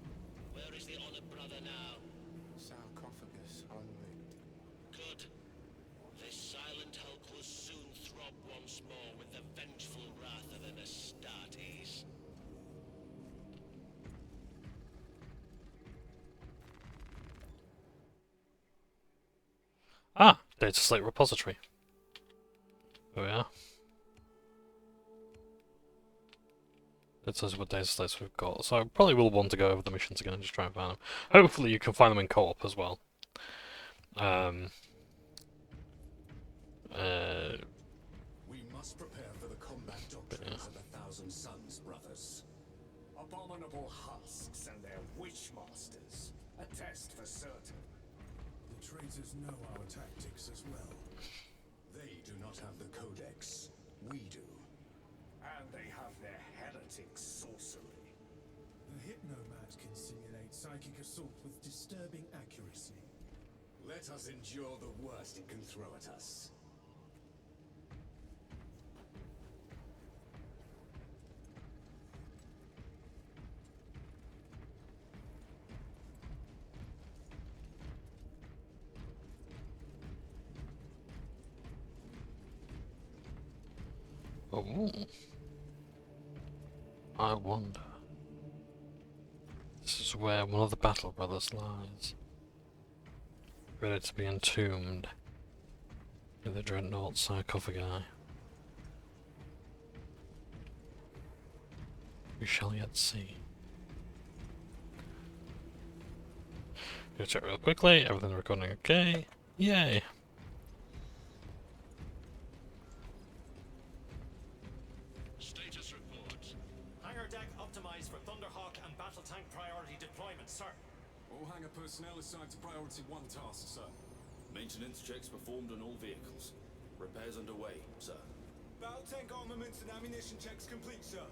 Where is the honored brother now? Sarcophagus unlit. Good. This silent hulk will soon throb once more with the vengeful wrath of an Astartes. Ah, data slate repository. There we are. It says what data slates we've got, so I probably will want to go over the missions again and just try and find them. Hopefully you can find them in co-op as well. We must prepare for the combat doctrines of 1,000 Suns, brothers. Abominable husks and their witchmasters. A test for certain. The traitors know our tactics as well. They do not have the Codex. We do. And they have their heretic sorcery. The Hypnomat can simulate psychic assault with disturbing accuracy. Let us endure the worst it can throw at us. Oh. I wonder. This is where one of the Battle Brothers lies. Ready to be entombed with the Dreadnought sarcophagi. We shall yet see. Go check real quickly, everything recording okay. Yay! Status report. Hangar deck optimized for Thunderhawk and battle tank priority deployment, sir. All hangar personnel assigned to priority 1 task, sir. Maintenance checks performed on all vehicles. Repairs underway, sir. Battle tank armaments and ammunition checks complete, sir.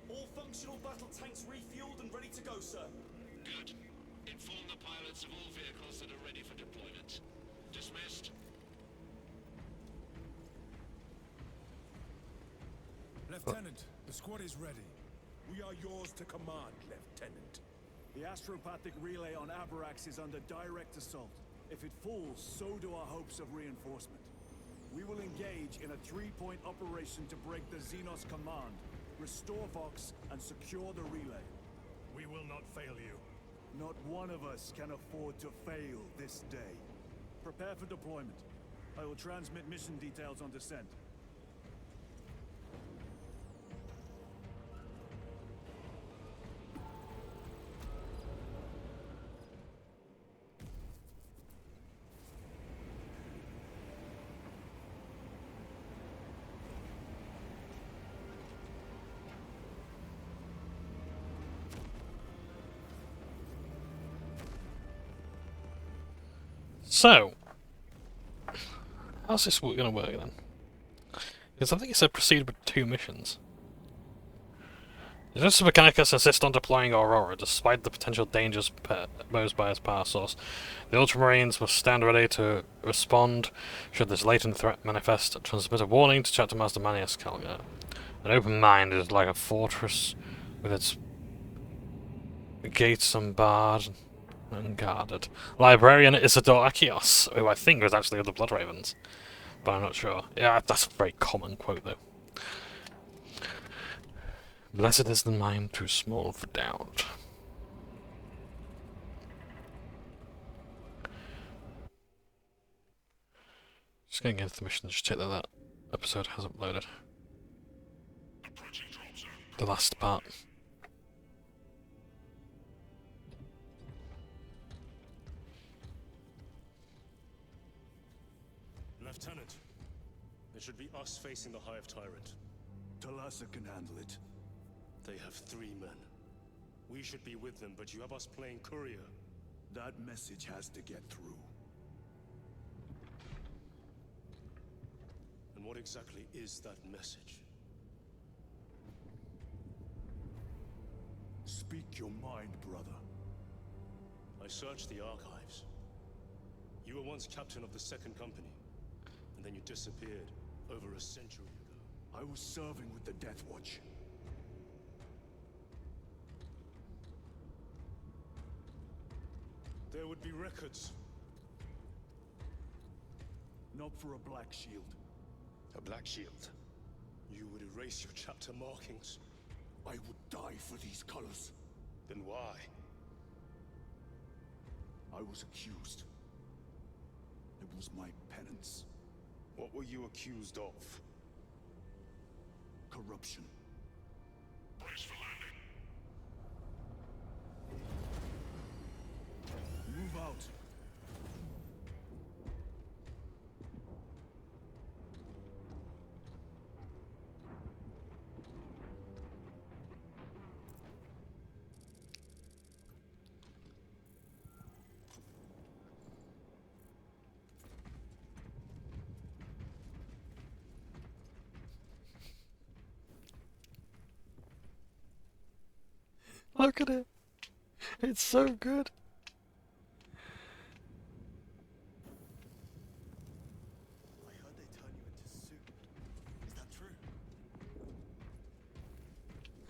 All functional battle tanks refueled and ready to go, sir. Good. Inform the pilots of all vehicles that are ready for deployment. Dismissed. Lieutenant, the squad is ready. We are yours to command, Lieutenant. The astropathic relay on Avarax is under direct assault. If it falls, so do our hopes of reinforcement. We will engage in a 3-point operation to break the Xenos command, restore Vox, and secure the relay. We will not fail you. Not one of us can afford to fail this day. Prepare for deployment. I will transmit mission details on descent. So, how's this going to work then? Because I think it said proceed with 2 missions. The Justice Mechanicus insist on deploying Aurora, despite the potential dangers posed by its power source. The Ultramarines must stand ready to respond should this latent threat manifest. Transmit a warning to Chapter Master Manius Calgar. An open mind is like a fortress with its gates unbarred and guarded. Librarian Isidore Achios, who I think was actually of the Blood Ravens, but I'm not sure. Yeah, that's a very common quote though. Blessed is the mind too small for doubt. Just going to get into the mission, just check that that episode has uploaded. The last part. Lieutenant, it should be us facing the Hive Tyrant. Talassa can handle it. They have 3 men. We should be with them, but you have us playing courier. That message has to get through. And what exactly is that message? Speak your mind, brother. I searched the archives. You were once captain of the 2nd Company, and then you disappeared over a century ago. I was serving with the Death Watch. There would be records. Not for a Black Shield. A Black Shield? You would erase your chapter markings? I would die for these colors. Then why? I was accused. It was my penance. What were you accused of? Corruption. Brace for landing. Move out. Look at it. It's so good. I heard they turn you into soup. Is that true?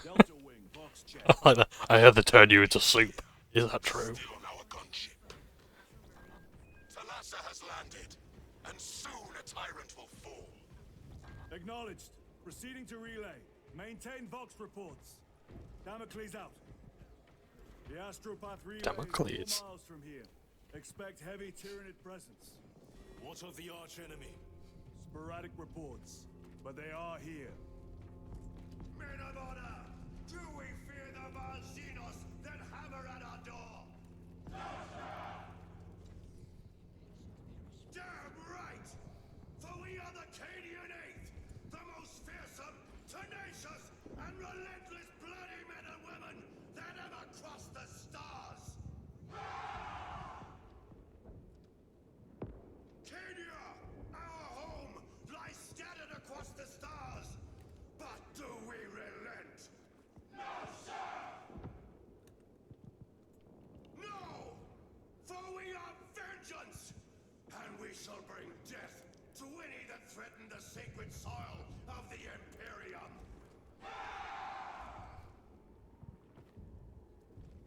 Delta Wing, box check. I like that. I heard they turn you into soup. Is that true? Still on our gunship. Talassa has landed, and soon a tyrant will fall. Acknowledged. Proceeding to relay. Maintain Vox reports. Damocles out. The Astropath relay Damocles. is 4 miles from here. Expect heavy Tyranid presence. What of the archenemy? Sporadic reports, but they are here. Men of honor, do we fear the Valzinos that hammer at our door? Damn right! For we are the Cadian Eighth, the most fearsome, tenacious, and relentless bloody men and women that ever crossed the stars! Cadia, our home, lies scattered across the stars. But do we relent? No, sir! No! For we are vengeance! And we shall bring death to any that threaten the sacred soil of the Imperium!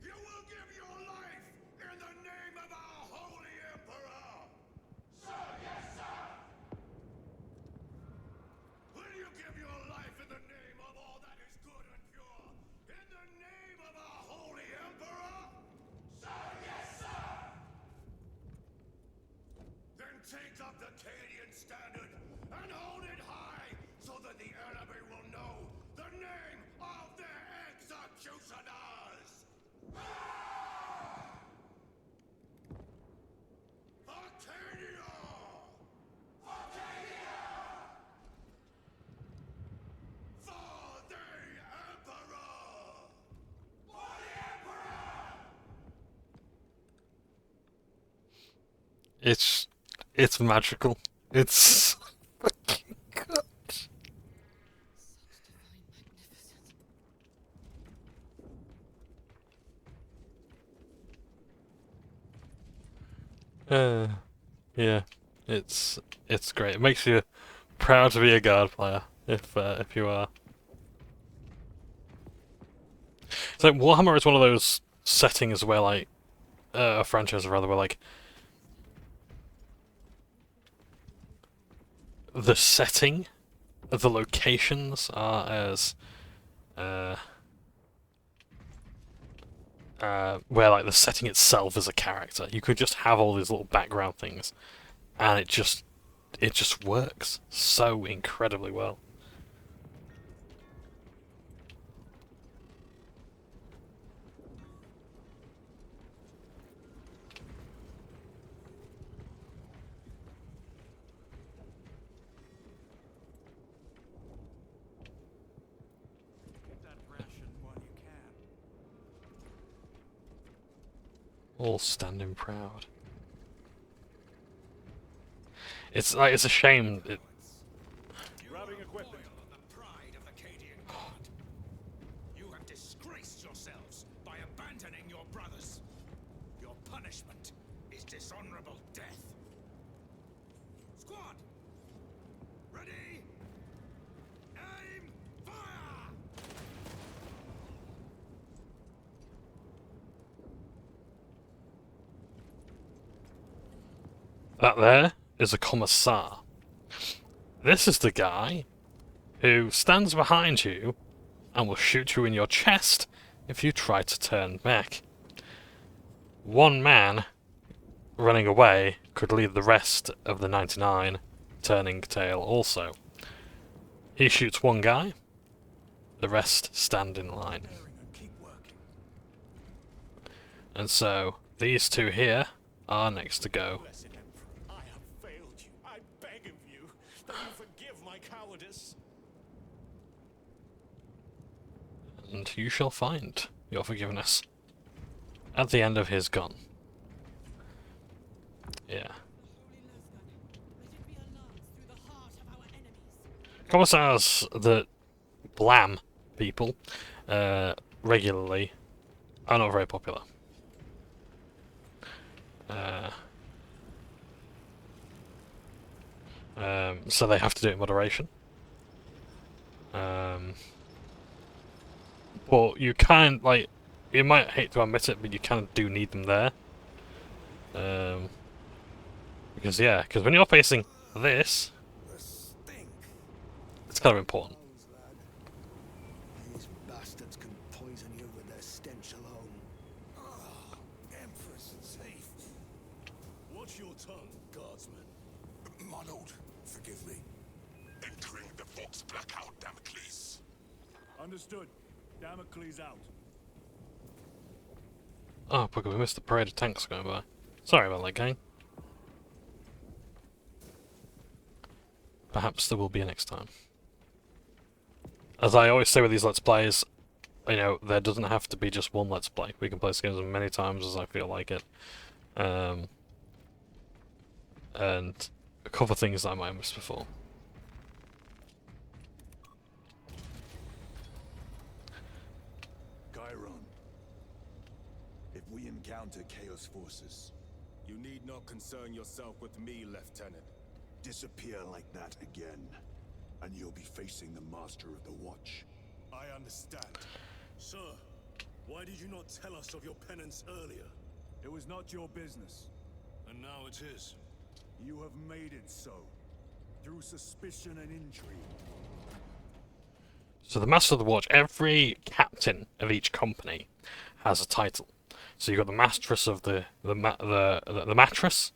You will give your life in the name of our holy Emperor! Sir, yes, sir! Will you give your life in the name of all that is good and pure? In the name of our holy Emperor? Sir, yes, sir! Then take up the Cadian standard and hold it high so that the enemy will know the name of their executioners! Arcadia! Arcadia! For the Emperor! For the Emperor! it's magical. It's fucking good. Yeah, it's great. It makes you proud to be a Guard player if you are. So Warhammer is one of those settings where like a franchise rather where like the setting, the locations are as where like the setting itself is a character. You could just have all these little background things, and it just works so incredibly well. All standing proud. It's like it's a shame. Grabbing equipment. The pride of the Cadian God. You have disgraced yourselves by abandoning your brothers. Your punishment is dishonorable death. Squad! Ready? Aim! Fire! That there is a commissar. This is the guy who stands behind you and will shoot you in your chest if you try to turn back. One man running away could lead the rest of the 99 turning tail also. He shoots one guy, the rest stand in line. And so, these two here are next to go. And you shall find your forgiveness at the end of his gun. Yeah. Commissars that blam people regularly are not very popular. So they have to do it in moderation. But you kind like, you might hate to admit it, but you kind of do need them there. Because when you're facing this, it's kind of important. These bastards can poison you with their stench alone. Ah, Empress safe. Watch your tongue, guardsman. My lord, forgive me. Entering the Vox blackout, Damocles. Understood. Damocles out. Oh, because we missed the parade of tanks going by. Sorry about that, gang. Perhaps there will be a next time. As I always say with these Let's Plays, you know, there doesn't have to be just one Let's Play. We can play this game as many times as I feel like it. And cover things that I might have missed before. If we encounter Chaos forces, you need not concern yourself with me, Lieutenant. disappear like that again, and you'll be facing the Master of the Watch. I understand. Sir, why did you not tell us of your penance earlier? It was not your business. And now it is. You have made it so, through suspicion and intrigue. So the Master of the Watch, every captain of each company has a title. So you've got the Mastress of the mattress,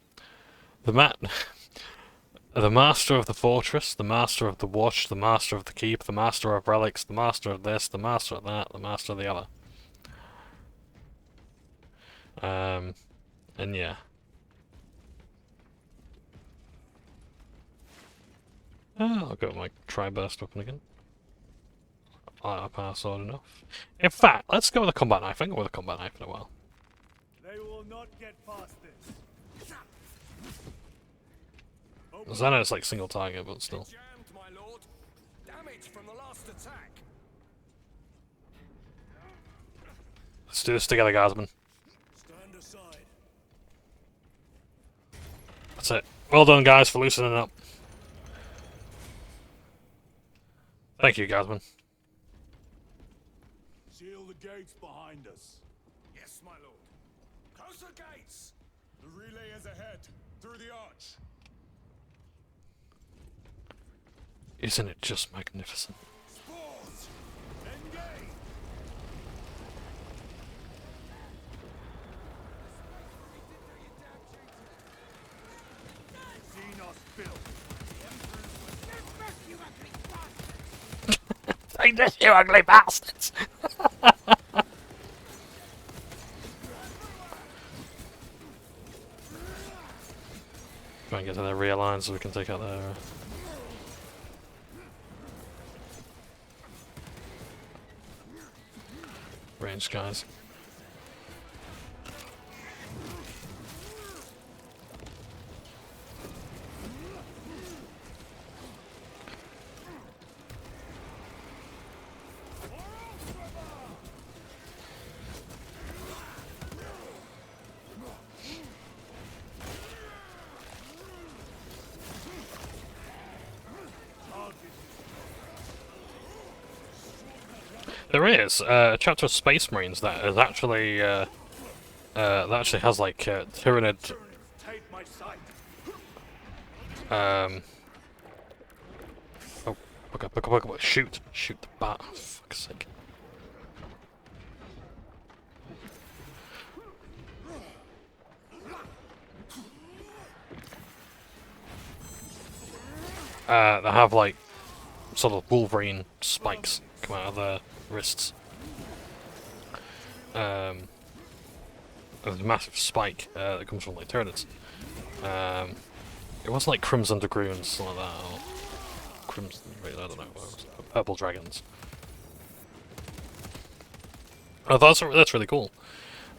the Master of the Fortress, the Master of the Watch, the Master of the Keep, the Master of Relics, the Master of this, the Master of that, the Master of the other. And yeah. I'll go with my tri-burst weapon again. I pass on enough. In fact, let's go with a combat knife. I haven't gone with a combat knife in a while. They will not get past this. I know it's like single target, but still. Jammed, my lord. Damage from the last attack. Let's do this together, guardsmen. Stand aside. That's it. Well done, guys, for loosening up. Thank you, guardsmen. Seal the gates behind us. Yes, my lord. Close the gates. The relay is ahead, through the arch. Isn't it just magnificent? Spores! Engage! Xenos built. Take this, you ugly bastards! Try and get to their rear line so we can take out their... ranged guys. There is a chapter of Space Marines that is actually that actually has like Tyranid. Oh, look up! Shoot the bat! For fuck's sake! They have like sort of Wolverine spikes come out of their wrists. There's a massive spike that comes from like Tyranids. It wasn't like Crimson Dragoons, something like that, or Crimson, I don't know, Purple Dragons. Oh, that's really cool.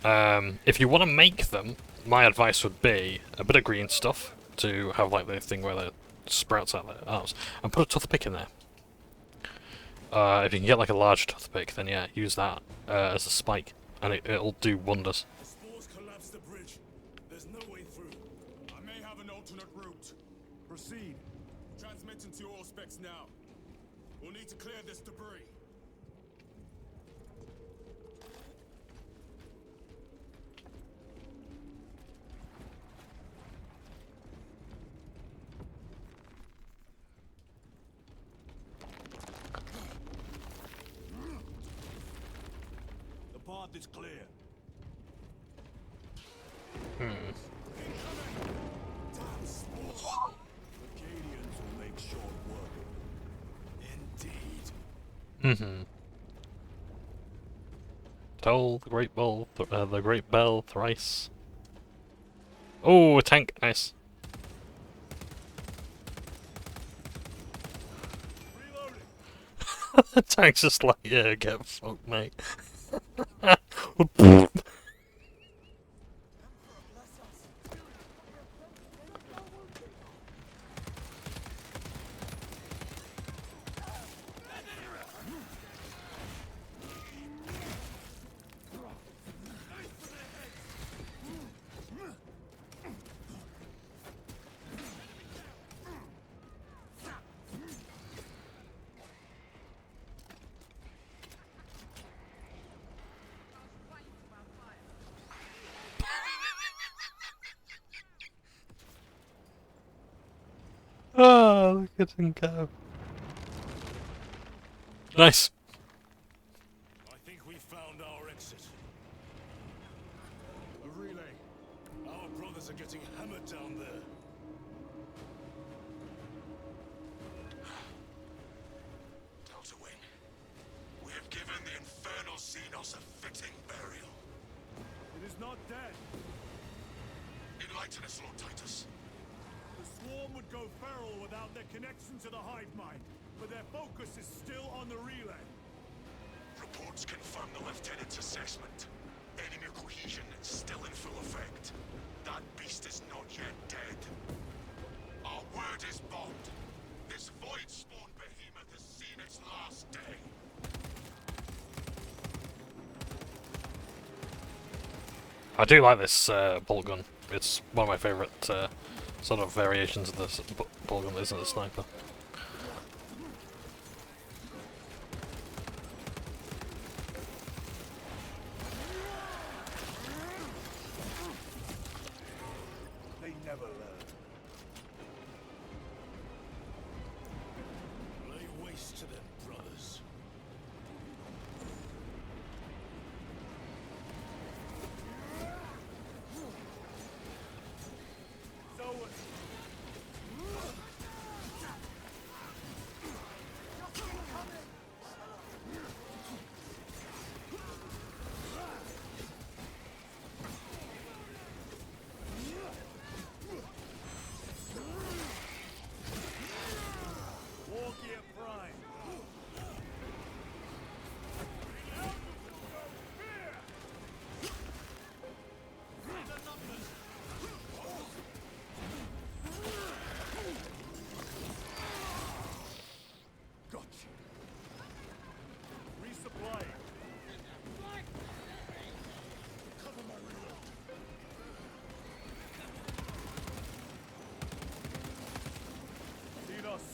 If you want to make them, my advice would be a bit of green stuff to have like the thing where the sprouts out their arms, and put a toothpick in there. If you can get like a large toothpick, then yeah, use that as a spike, and it'll do wonders. The spores collapse the bridge. There's no way through. I may have an alternate route. Proceed. Transmitting to all specs now. We'll need to clear this debris. The path is clear. Damn spores. The Cadians will make short work of it. Indeed. Toll the great bell thrice. Oh, a tank, nice. The tank's just like, yeah, get fucked, mate. Oh, look at him go. Nice. I think we found our exit. A relay. Our brothers are getting hammered down there. Delta Wing, we have given the infernal Xenos a fitting burial. It is not dead. Enlighten us, Lord Titus. The swarm would go feral without their connection to the hive mind, but their focus is still on the relay. Reports confirm the Lieutenant's assessment. Enemy cohesion is still in full effect. That beast is not yet dead. Our word I do like this bolt gun. It's one of my favourite sort of variations of this bolt gun, isn't it, the sniper? They never learn. Lay waste to them, brothers.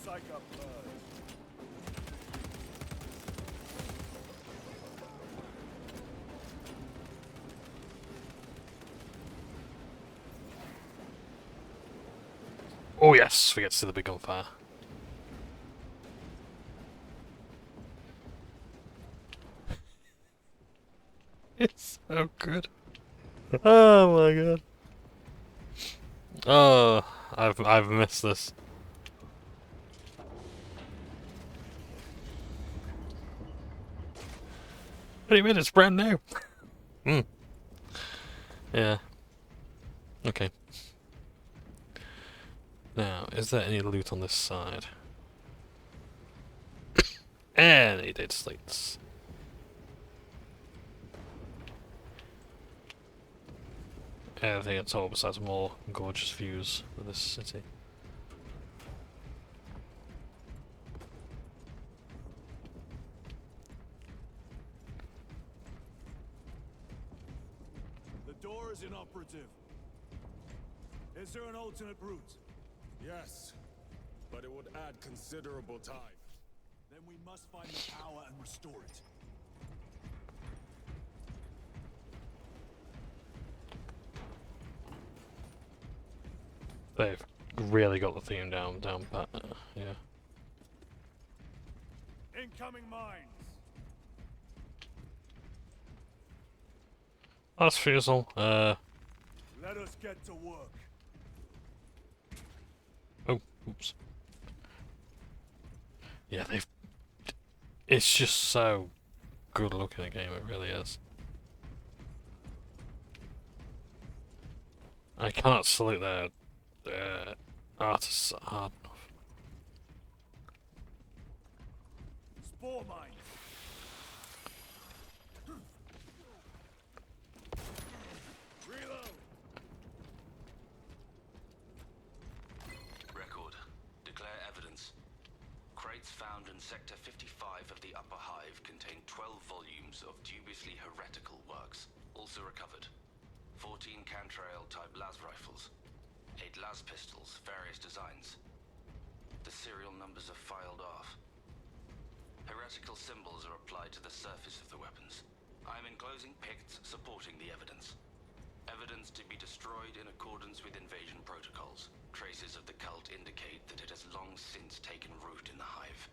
Psych up blood. Oh yes, we get to see the big gunfire. It's so good. Oh my god. Oh, I've missed this. What do you mean it's brand new? Hmm. Yeah. Okay. Now, is there any loot on this side? Any data slates? Anything at all besides more gorgeous views of this city? The door is inoperative. Is there an alternate route? Yes, but it would add considerable time. Then we must find the power and restore it. They've really got the theme down pat. Yeah. Incoming mines. That's Fusel. Let us get to work. Oh, oops. Yeah, they've. It's just so good looking a game. It really is. I cannot salute their artists hard enough. Spore mine. Reload. Record. Declare evidence. Crates found in Sector 55 of the Upper Hive contain 12 volumes of dubiously heretical works. Also recovered. 14 Cantrail-type las rifles. 8 las pistols, various designs. The serial numbers are filed off. Heretical symbols are applied to the surface of the weapons. I am enclosing picts supporting the evidence. Evidence to be destroyed in accordance with invasion protocols. Traces of the cult indicate that it has long since taken root in the Hive.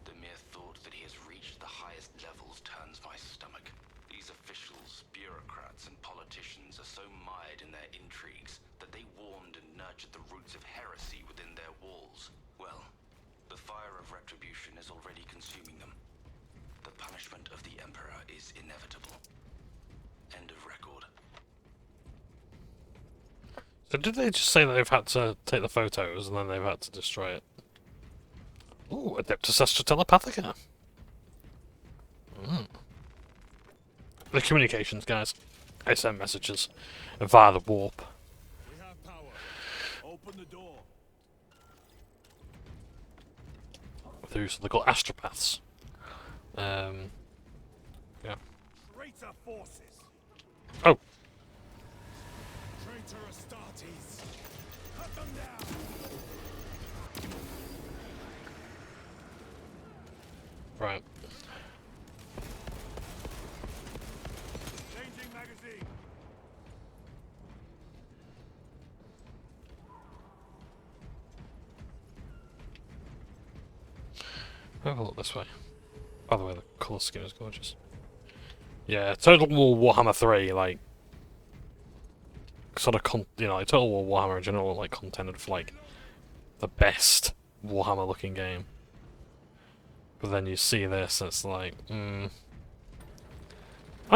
The mere thought that he has reached the highest levels turns my stomach. These officials, bureaucrats, and politicians are so mired in their intrigues that they warmed and nurtured the roots of heresy within their walls. Well, the fire of retribution is already consuming them. The punishment of the Emperor is inevitable. End of record. So did they just say that they've had to take the photos and then they've had to destroy it? Ooh, Adeptus Astra Telepathica. The communications guys. I send messages via the warp. We have power. Open the door. Through, so they're called astropaths. Yeah. Traitor forces. Oh. Enter Astartes. Cut them down. Right. Changing magazine. Have a look this way. By the way, the colour scheme is gorgeous. Yeah, Total War Warhammer 3, like, sort of, like, Total War Warhammer in general, like, contended for, like, the best Warhammer looking game. But then you see this, and it's like, Mind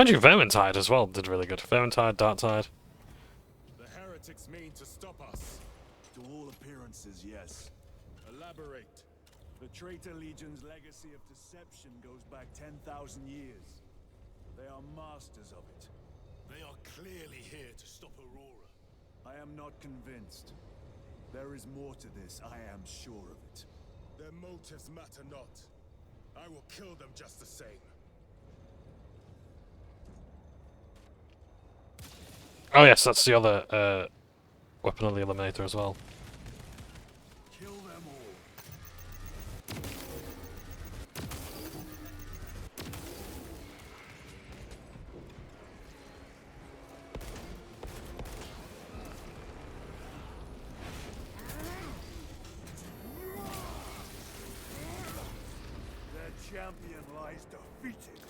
you, Vermintide as well did really good. Vermintide, Darktide. The heretics mean to stop us. To all appearances, yes. Elaborate. The Traitor Legion's legacy of deception goes back 10,000 years. They are masters of it. They are clearly here to stop Aurora. I am not convinced. There is more to this, I am sure of it. Their motives matter not. I will kill them just the same. Oh yes, that's the other weapon of the Eliminator as well. Kill them all. Their champion lies defeated.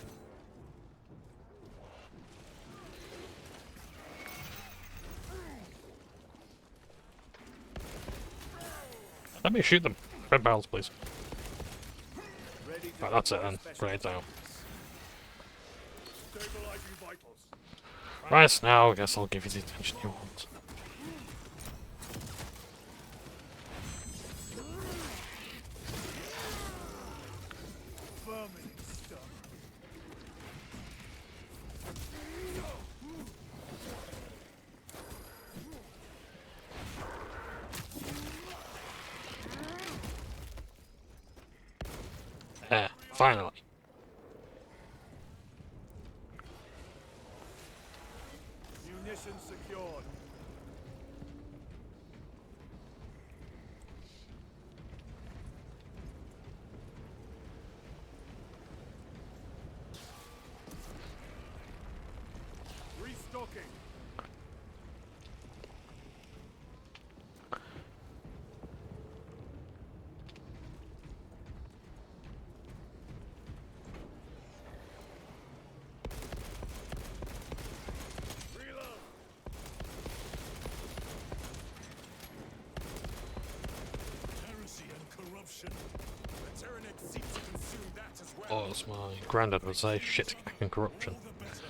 Let me shoot them. Red barrels, please. Right, that's it then. Grenades out. Stabilizing vitals. Right, now I guess I'll give you the attention you want. Vermin stomach. Yeah, finally. Munitions secured. Restocking. Reload. Heresy and corruption. The Tyranids seek to consume that as well. Oh, as my granddad would say, shit and corruption. All the better.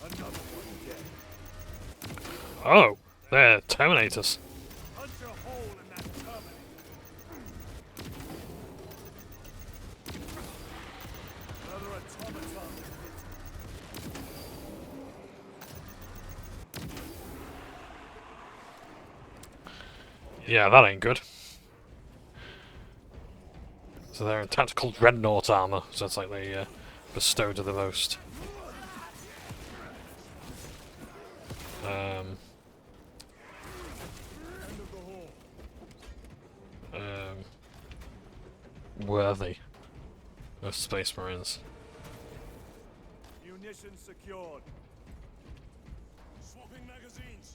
Another one dead. Oh, they're Terminators. Punch a hole in that terminal. Another automaton. Yeah, that ain't good. So they're in tactical dreadnought armor, so it's like they bestowed the most. Worthy of Space Marines. Munitions secured. Swapping magazines.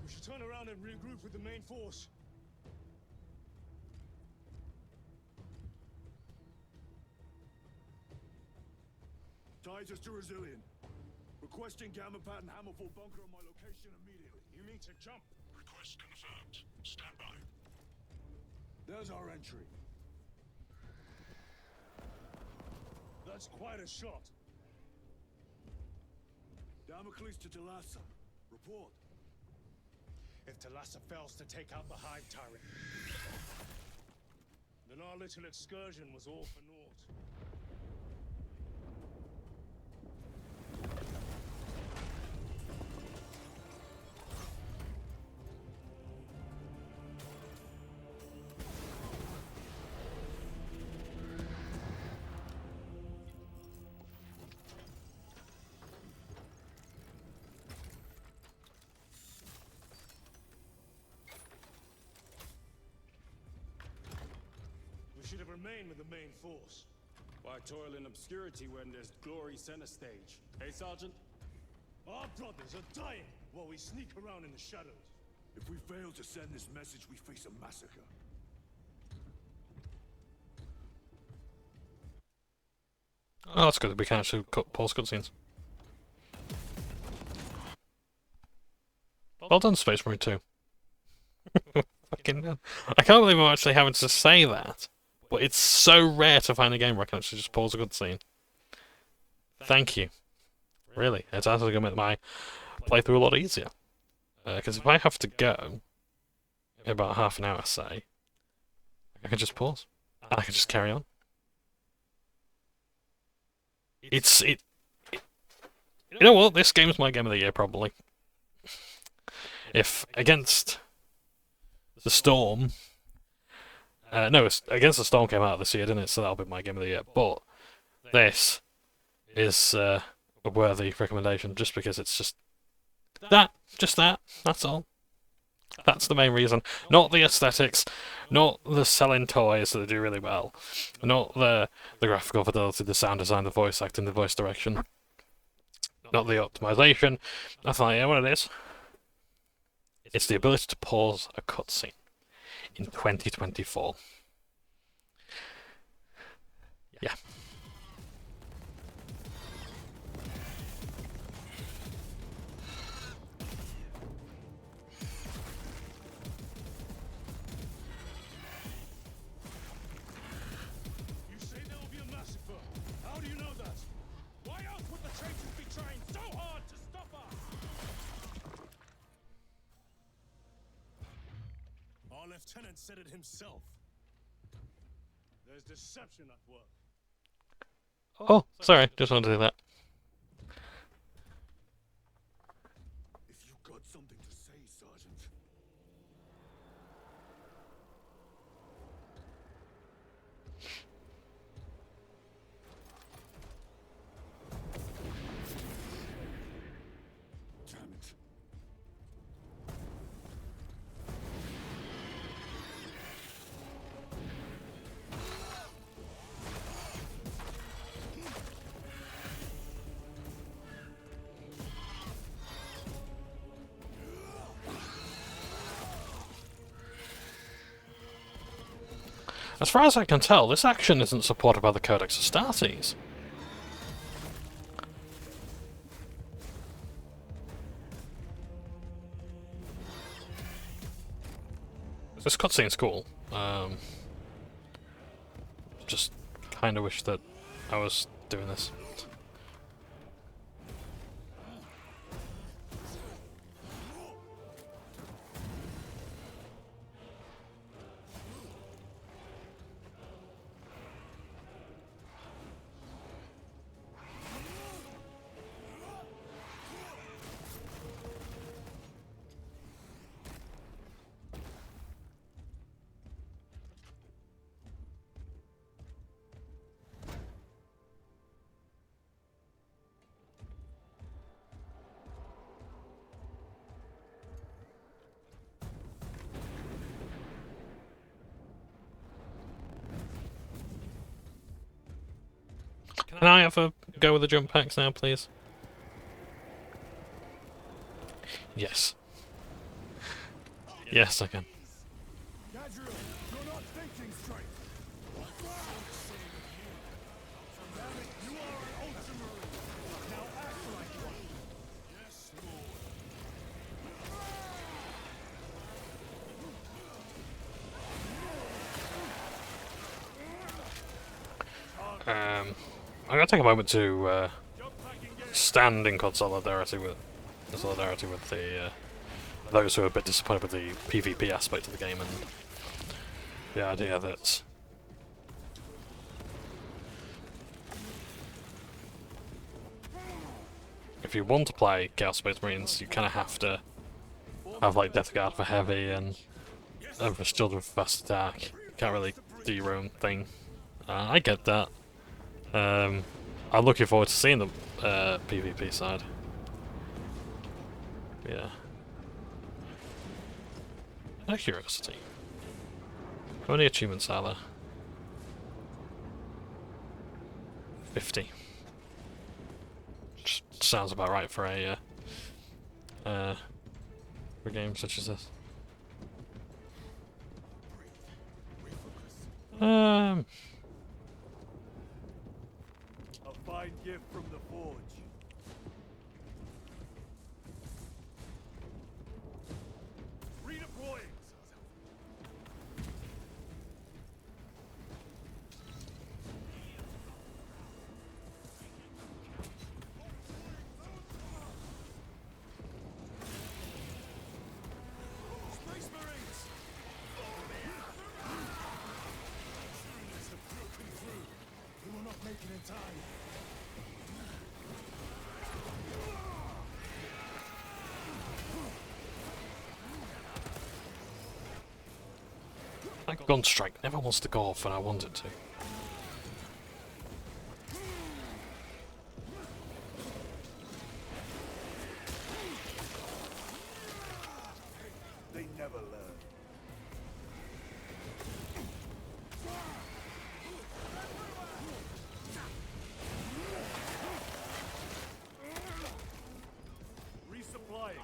We should turn around and regroup with the main force. Titus to Resilient. Requesting Gamma Pad and Hammerfall bunker on my location immediately. You need to jump. Request confirmed. Stand by. There's our entry. That's quite a shot. Damocles to Talassa. Report. If Talassa fails to take out the Hive Tyrant, then our little excursion was all for naught. We should have remained with the main force. Why toil in obscurity when there's glory center stage? Hey, Sergeant? Our brothers are dying while we sneak around in the shadows. If we fail to send this message, we face a massacre. Oh, that's good. We can actually pause cutscenes. Well done, Space Marine 2. Fucking hell. I can't believe I'm actually having to say that. But it's so rare to find a game where I can actually just pause a cutscene. Thank you. Really. It's actually going to make my playthrough a lot easier. Because if I have to go in about half an hour, say, I can just pause. And I can just carry on. You know what? This game's my game of the year, probably. If Against the Storm... no, Against the Storm came out this year, didn't it? So that'll be my game of the year. But this is a worthy recommendation, just because it's just that. That's all. That's the main reason. Not the aesthetics, not the selling toys that they do really well, not the graphical fidelity, the sound design, the voice acting, the voice direction, not the optimization. Nothing like that. What it is, it's the ability to pause a cutscene in 2024. Yeah. You say there will be a massacre. How do you know that? Why else would the traitors be trying so hard to stop us? Our lieutenant said it himself. There's deception at work. Oh, sorry, just wanted to do that. If you got something to say, Sergeant. Damn it. As far as I can tell, this action isn't supported by the Codex Astartes. This cutscene's cool. Just kind of wish that I was doing this. Can I have a go with the jump packs now, please? Yes. Yes, I can. Gadriel, you're not thinking straight. Damn it, you are an ultramarine. Now act like one. Yes, Lord. I'm gonna take a moment to stand in solidarity with the those who are a bit disappointed with the PvP aspect of the game and the idea that if you want to play Chaos Space Marines, you kind of have to have like Death Guard for heavy and Emperor's Children for fast attack. You can't really do your own thing. I get that. I'm looking forward to seeing the PvP side. Yeah. Out of curiosity, how many achievements are there? 50. Just sounds about right for a game such as this. A fine gift from the forge. Redeploying. Space Marines. We will not make it in time. That gun strike never wants to go off when I want it to. They never learn. Resupplying.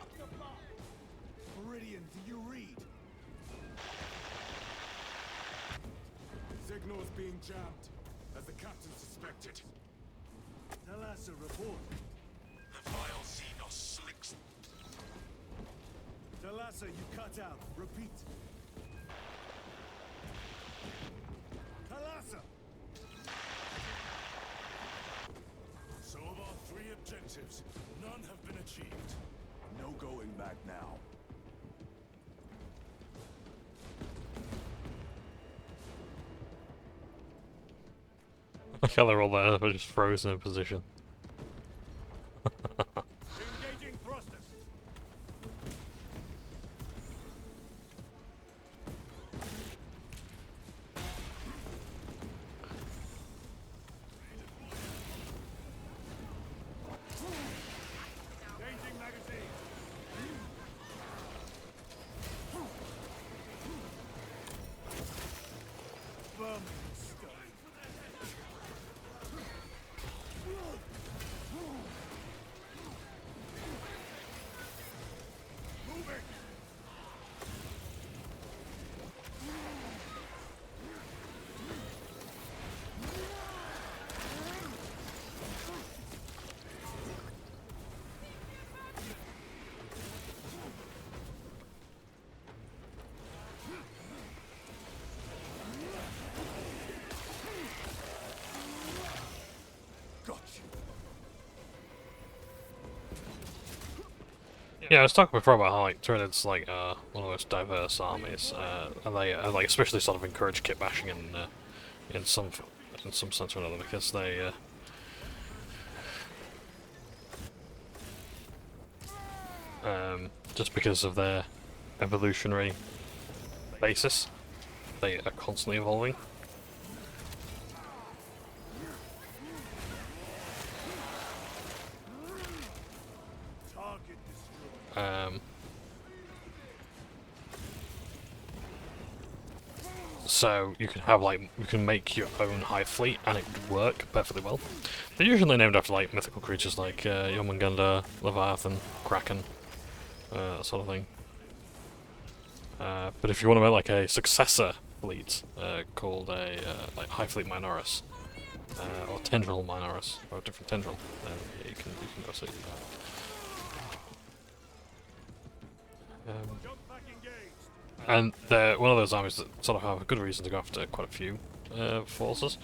Meridian, do you read? Signal is being jammed, as the captain suspected. Thalassa, report. The vile Xenos slicks. Thalassa, you cut out. Repeat. Thalassa! So of our 3 objectives, none have been achieved. No going back now. I feel they're all there, they're just frozen in position. Engaging thrusters. Changing magazine. Vermin scum. Moving. Yeah, I was talking before about how like Tyranids like one of the most diverse armies, and they like especially sort of encourage kit bashing in some sense or another because they just because of their evolutionary basis, they are constantly evolving. Target destroyed. So you can have like you can make your own hive fleet and it could work perfectly well. They're usually named after like mythical creatures like Johnbonne, Leviathan, Kraken, that sort of thing. But if you want to make like a successor fleet called a like Hive Fleet Minoris or Tendril Minoris or a different Tendril, then yeah, you can go see that. And they're one of those armies that sort of have a good reason to go after quite a few forces.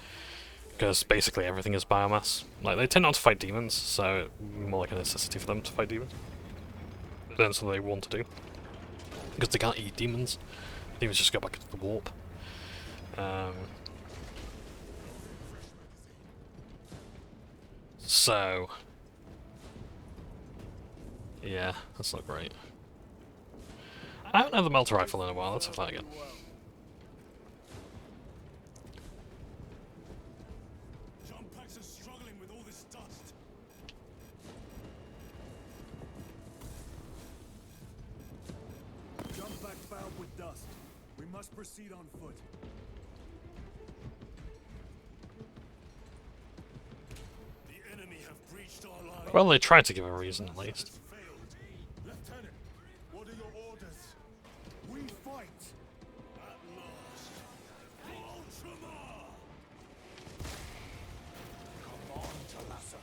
because basically everything is biomass. Like, they tend not to fight demons, so more like a necessity for them to fight demons. But then something they want to do. Because they can't eat demons. Demons just go back into the warp. So... yeah, that's not great. I haven't had the melter rifle in a while, let's have that again. Proceed on foot. The enemy have breached our line. Well, they tried to give a reason at least. Lieutenant, what are your orders? We fight. At last. Ultramar! Come on, Talassa.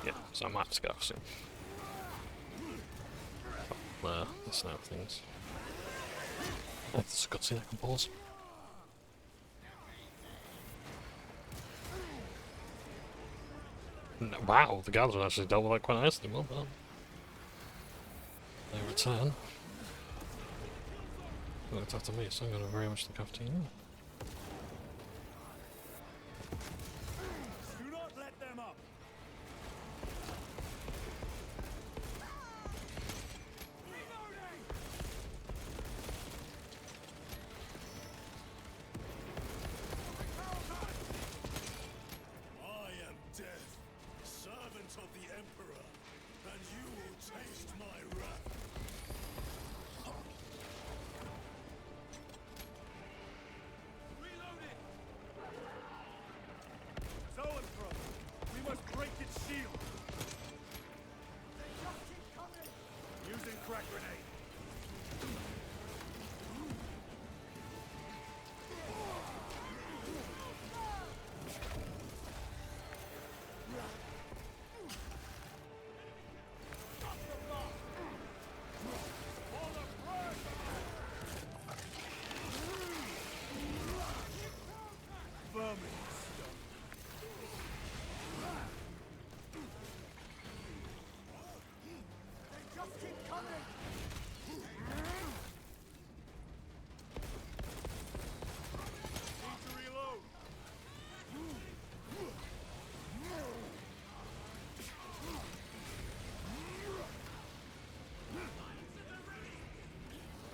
Yeah, so I might have to go soon. The snow things. Oh, this is a good scene I can pause. No, wow, the guards actually dealt with that quite nicely. Well done. They return. They looked after me, so I'm going to very much look after you. Do not let them up. I am death, servant of the Emperor, and you will taste my wrath. To and fro. We must break its shield. Using crack grenade.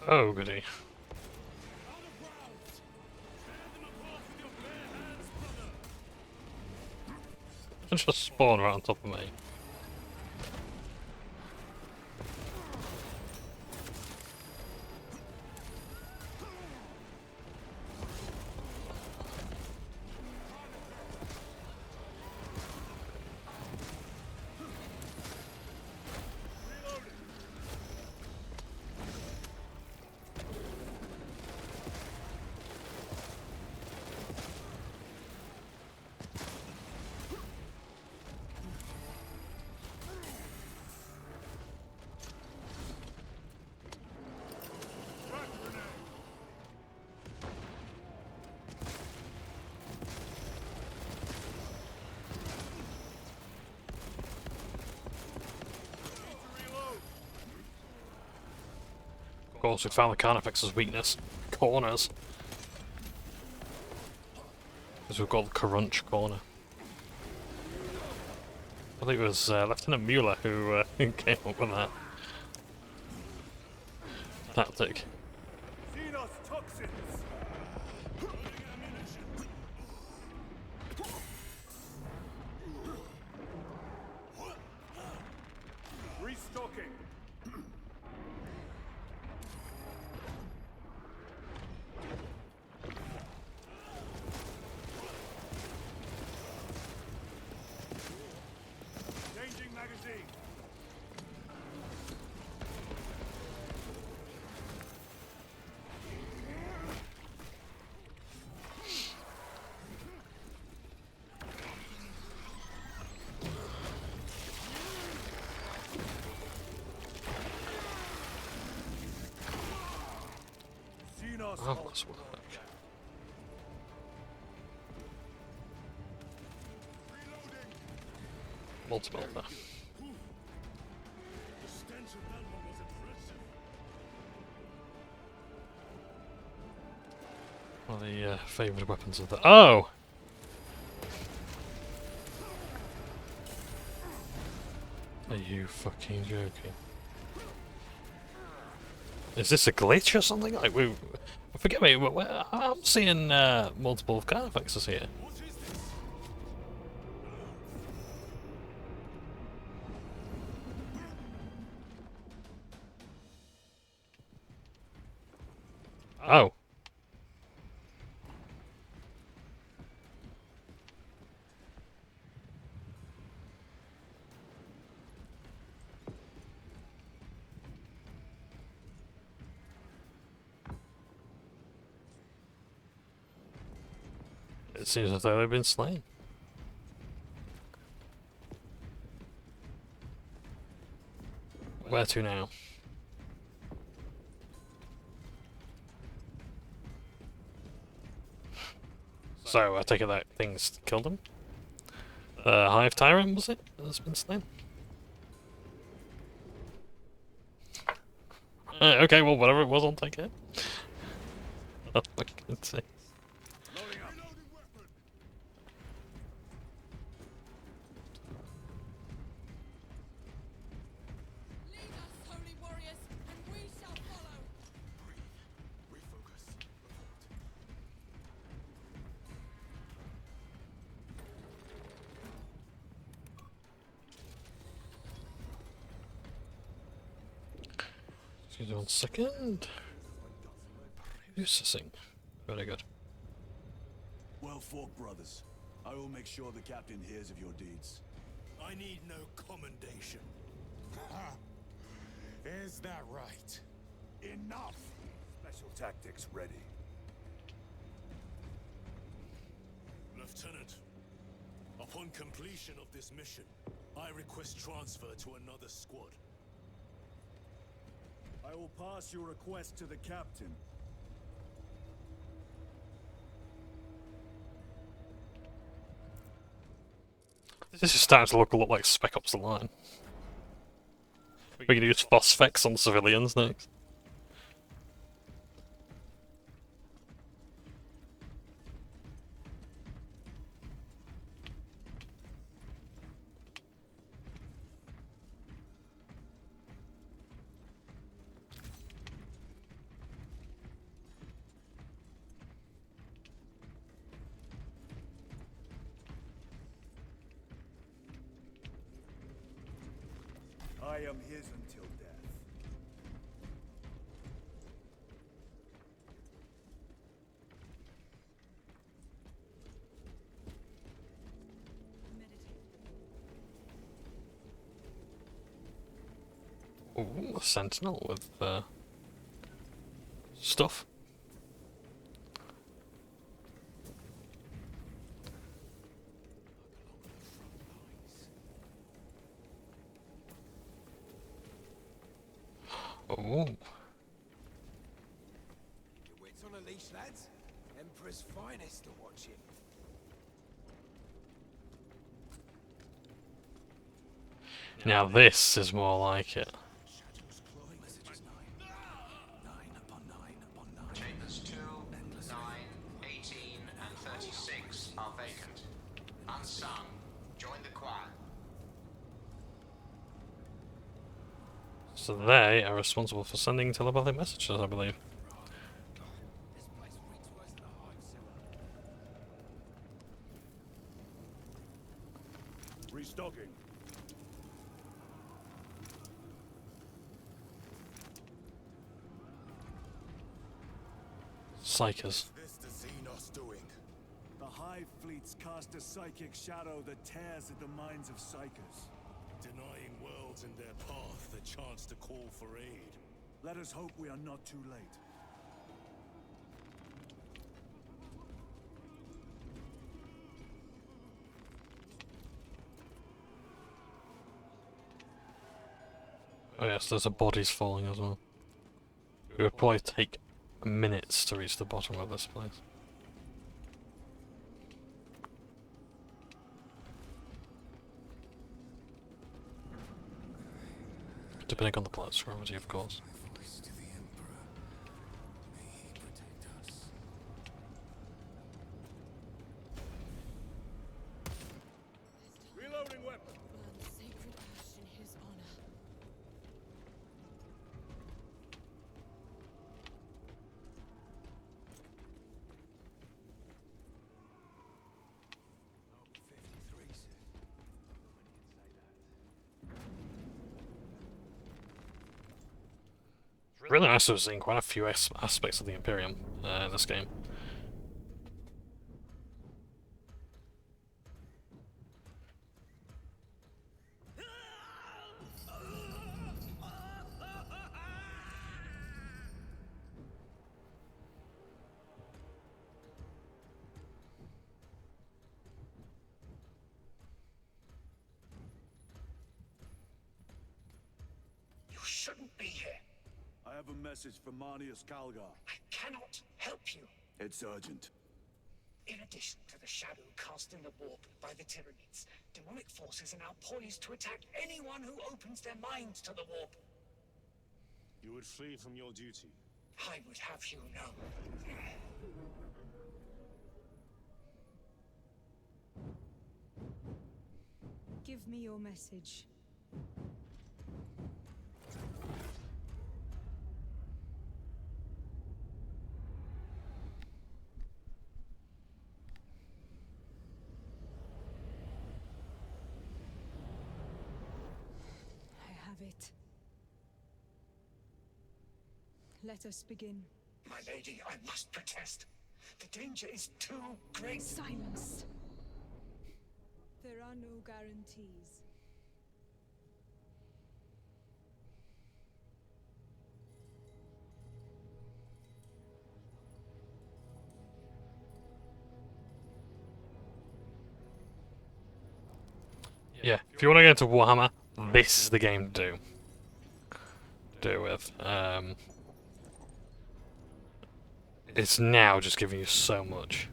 Oh, goody. I just spawn right on top of me. Of course, we found the Carnifex's weakness. Corners. Because we've got the Crunch corner. I think it was Lieutenant Mueller who came up with that tactic. Xenos toxins. Restocking. Marvelous work. Multiple there. The stench of that one was impressive. What are the favoured weapons of the... Oh! Are you fucking joking? Is this a glitch or something? Like, forget me, I'm seeing multiple Carnifexes here. Oh. It seems as though they've been slain. Where to now? So, I take it that things killed him? Hive Tyrant, was it? That's been slain? Okay, well, whatever it was, I'll take it. Oh, for goodness sake. Excuse me 1 second. Processing. Very good. Well fought, brothers. I will make sure the captain hears of your deeds. I need no commendation. Ha! Is that right? Enough! Special tactics ready. Lieutenant, upon completion of this mission, I request transfer to another squad. I will pass your request to the captain. This is starting to look a lot like Spec Ops: The Line. We can use phosphex on civilians next. I am his until death. Ooh, a sentinel with stuff. Oh. Your wits on a leash, lads. Emperor's finest are watching. Now this is more like it. Chambers 2, 9, 18, and 36 are vacant. Unsung, join the choir. So they are responsible for sending telepathic messages, I believe. Restocking. Psychers. This the Xenos doing? The Hive fleets cast a psychic shadow that tears at the minds of psychers. Denying worlds in their path the chance to call for aid. Let us hope we are not too late. Oh yes, there's a bodies falling as well. We would probably take minutes to reach the bottom of this place. Depending on the plot strategy, of course. Reloading weapon. Burn sacred ash in his honor. Really nice to have seen quite a few aspects of the Imperium in this game. You shouldn't be here. I have a message from Marnius Calgar. I cannot help you. It's urgent. In addition to the shadow cast in the warp by the Tyranids, demonic forces are now poised to attack anyone who opens their minds to the warp. You would flee from your duty. I would have you know. Give me your message. I have it. Let us begin. My lady, I must protest. The danger is too great. Silence. There are no guarantees. Yeah, if you want to get into Warhammer, this is the game to do it with. It's now just giving you so much.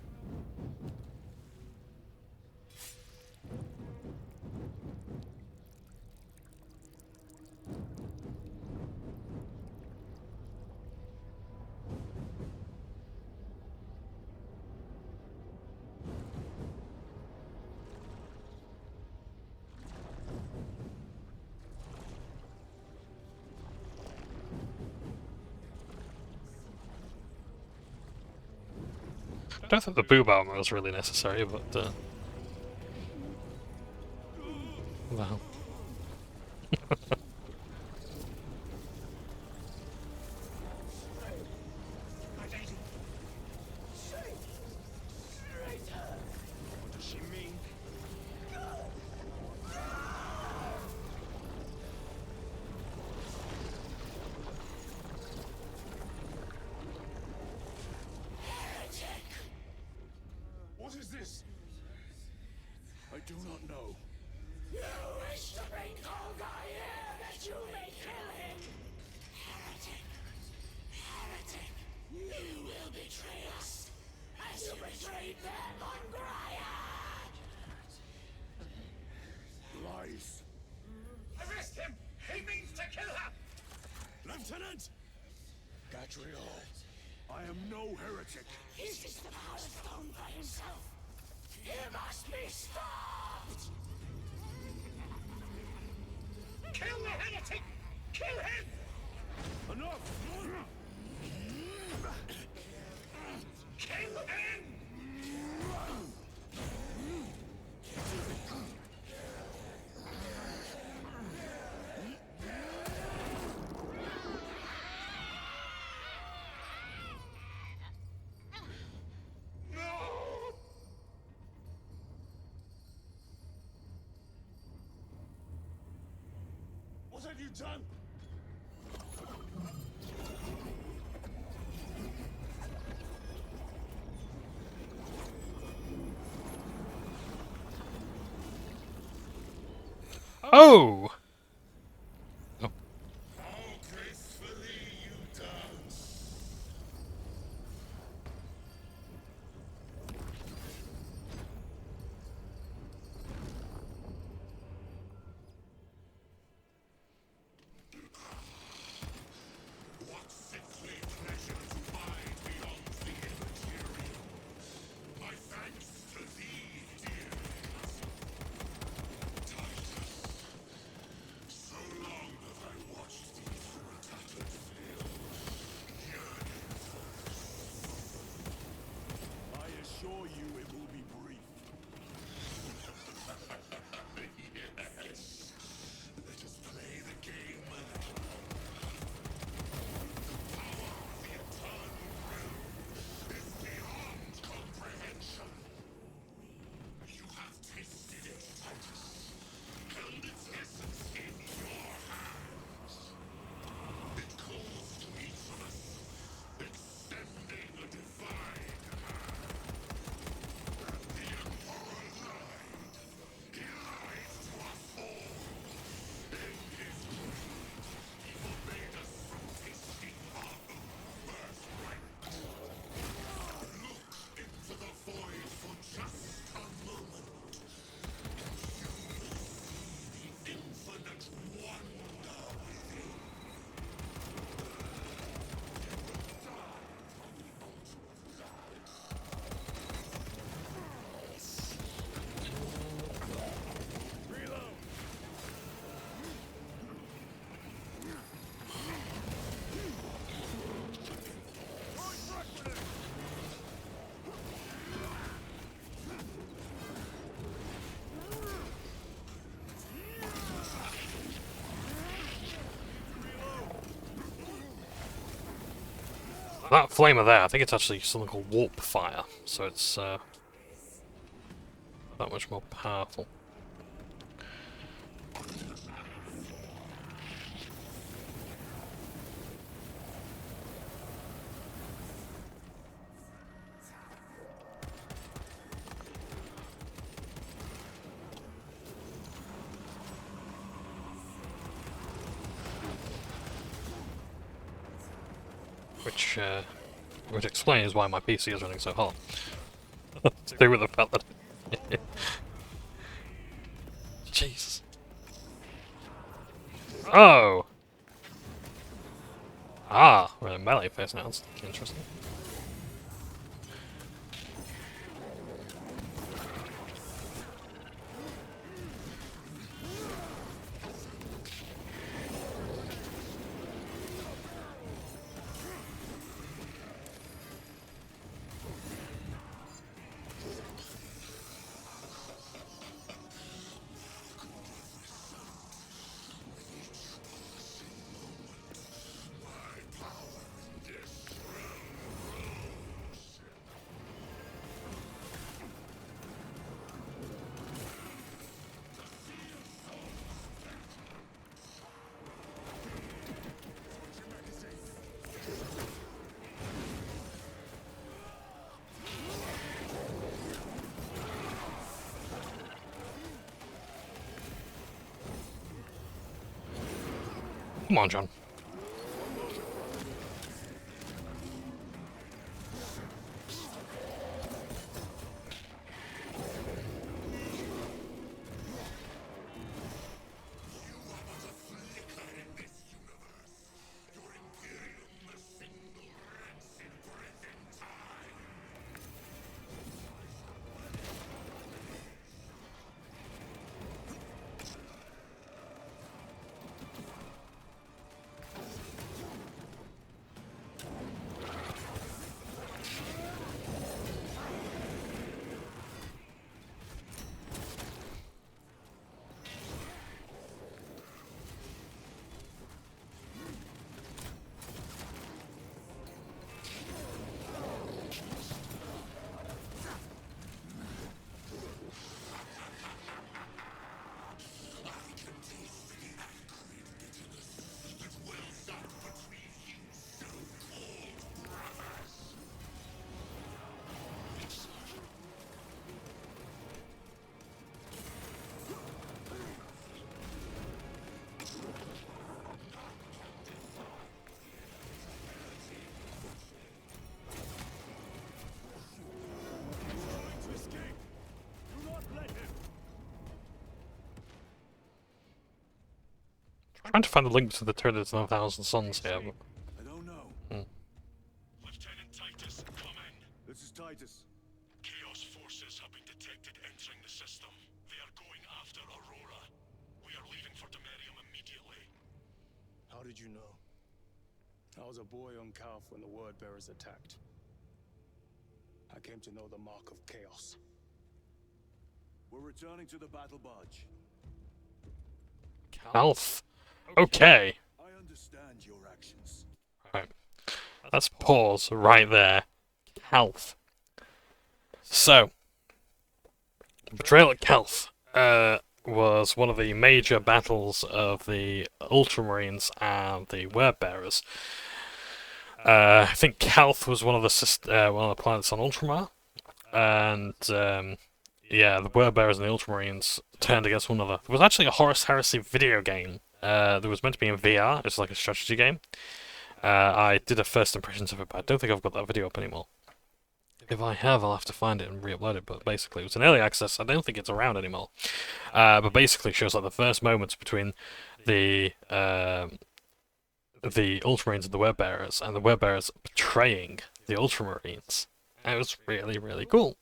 I don't think the boob armor was really necessary, but well. My lady. What does she mean? What is this? I do not know. You wish to bring Calgar here that you may kill him. Heretic. Heretic. You will betray us as you betrayed them on Graiad. Lies. Arrest him! He means to kill her! Lieutenant! Gatriel, I am no heretic. He seeks the power stone by himself. He must be stopped! Kill the heretic! Kill him! Enough! Kill him! What have you done? Oh! How gracefully you dance. That flamer there, I think it's actually something called warp fire, so it's that much more powerful. Which explains why my PC is running so hot. To do with the fact that... Jesus. Oh! Ah, we're in melee phase now, that's interesting. Come on, John. Trying to find the link to the Turtles and 1,000 Suns here, but... I don't know. Lieutenant Titus, come in. This is Titus. Chaos forces have been detected entering the system. They are going after Aurora. We are leaving for Demerium immediately. How did you know? I was a boy on Calth when the Word Bearers attacked. I came to know the mark of chaos. We're returning to the battle barge. Calth. Okay. I understand your actions. Right. Let's pause right there. Calth. So, Betrayal at Calth was one of the major battles of the Ultramarines and the Wordbearers. I think Calth was one of the planets on Ultramar, and yeah, the Wordbearers and the Ultramarines turned against one another. There was actually a Horus Heresy video game. That was meant to be in VR. It's like a strategy game. I did a first impressions of it, but I don't think I've got that video up anymore. If I have, I'll have to find it and re-upload it. But basically, it was an early access. I don't think it's around anymore. But basically, it shows like the first moments between the Ultramarines and the Wordbearers, and the Wordbearers betraying the Ultramarines. And it was really, really cool.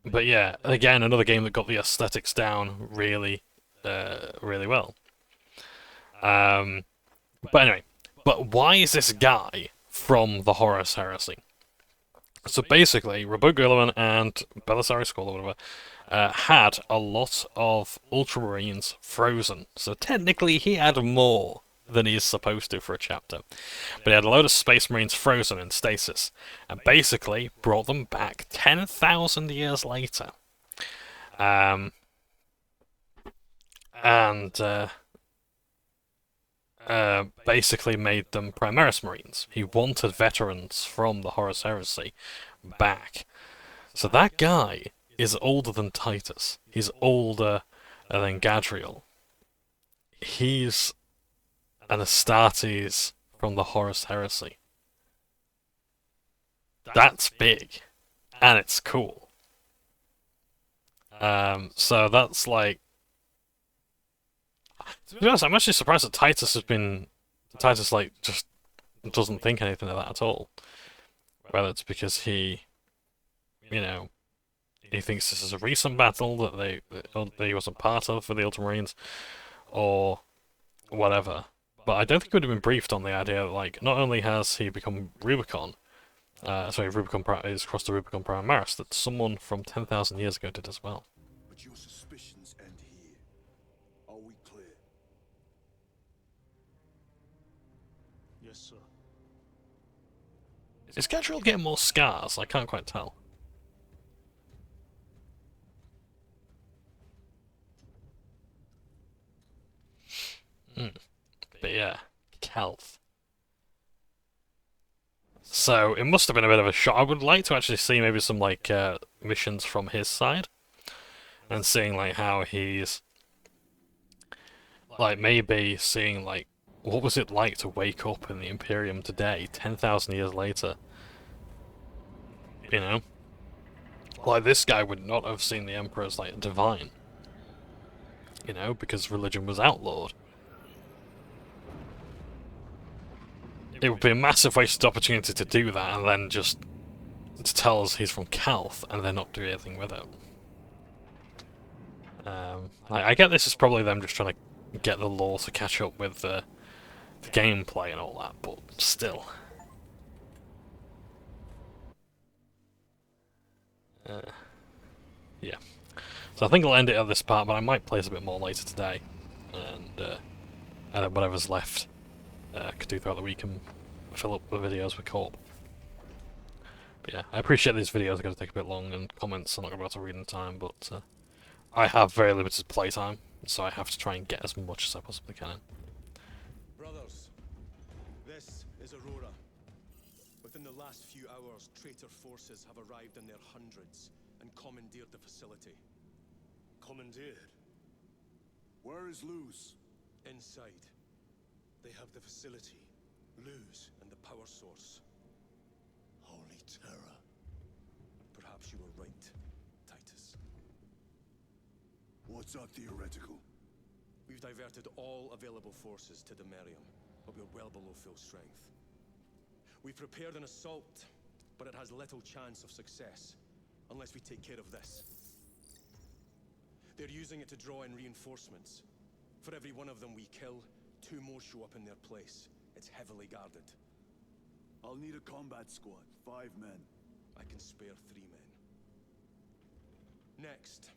But yeah, again, another game that got the aesthetics down really, really well. But anyway, why is this guy from the Horus Heresy? So basically, Rabot Guilliman and Belisarius Skull or whatever had a lot of Ultramarines frozen. So technically, he had more than he's supposed to for a chapter. But he had a load of Space Marines frozen in stasis, and basically brought them back 10,000 years later. And basically made them Primaris Marines. He wanted veterans from the Horus Heresy back. So that guy is older than Titus. He's older than Gadriel. He's an Astartes from the Horus Heresy. That's big. And it's cool. So that's like... To be honest, I'm actually surprised that Titus like, just doesn't think anything of that at all. Whether it's because he thinks this is a recent battle that he wasn't part of for the Ultramarines, or whatever. But I don't think he would have been briefed on the idea that, like, not only has he become Rubicon, Rubicon is crossed the Rubicon Primaris, that someone from 10,000 years ago did as well. But your suspicions end here. Are we clear? Yes, sir. Is Gadriel getting more scars? I can't quite tell. But yeah, Calth. So it must have been a bit of a shock. I would like to actually see maybe some like missions from his side, and seeing like how he's like maybe seeing like what was it like to wake up in the Imperium today, 10,000 years later. You know, like this guy would not have seen the Emperor as like divine. You know, because religion was outlawed. It would be a massive wasted opportunity to do that, and then just to tell us he's from Calth, and then not do anything with it. I get this is probably them just trying to get the lore to catch up with the gameplay and all that, but still. Yeah. So I think I'll end it at this part, but I might play this a bit more later today, and then whatever's left. Could do throughout the week and fill up the videos with co-op. But yeah, I appreciate these videos are going to take a bit long, and comments I'm not going to be able to read in time, but I have very limited playtime, so I have to try and get as much as I possibly can. Brothers, this is Aurora. Within the last few hours, traitor forces have arrived in their hundreds and commandeered the facility. Commandeered? Where is Luz? Inside. They have the facility, Luz, and the power source. Holy terror. Perhaps you were right, Titus. What's our theoretical? We've diverted all available forces to Demerium, but we're well below full strength. We've prepared an assault, but it has little chance of success, unless we take care of this. They're using it to draw in reinforcements. For every one of them we kill, 2 more show up in their place. It's heavily guarded. I'll need a combat squad, 5 men. I can spare 3 men. Next,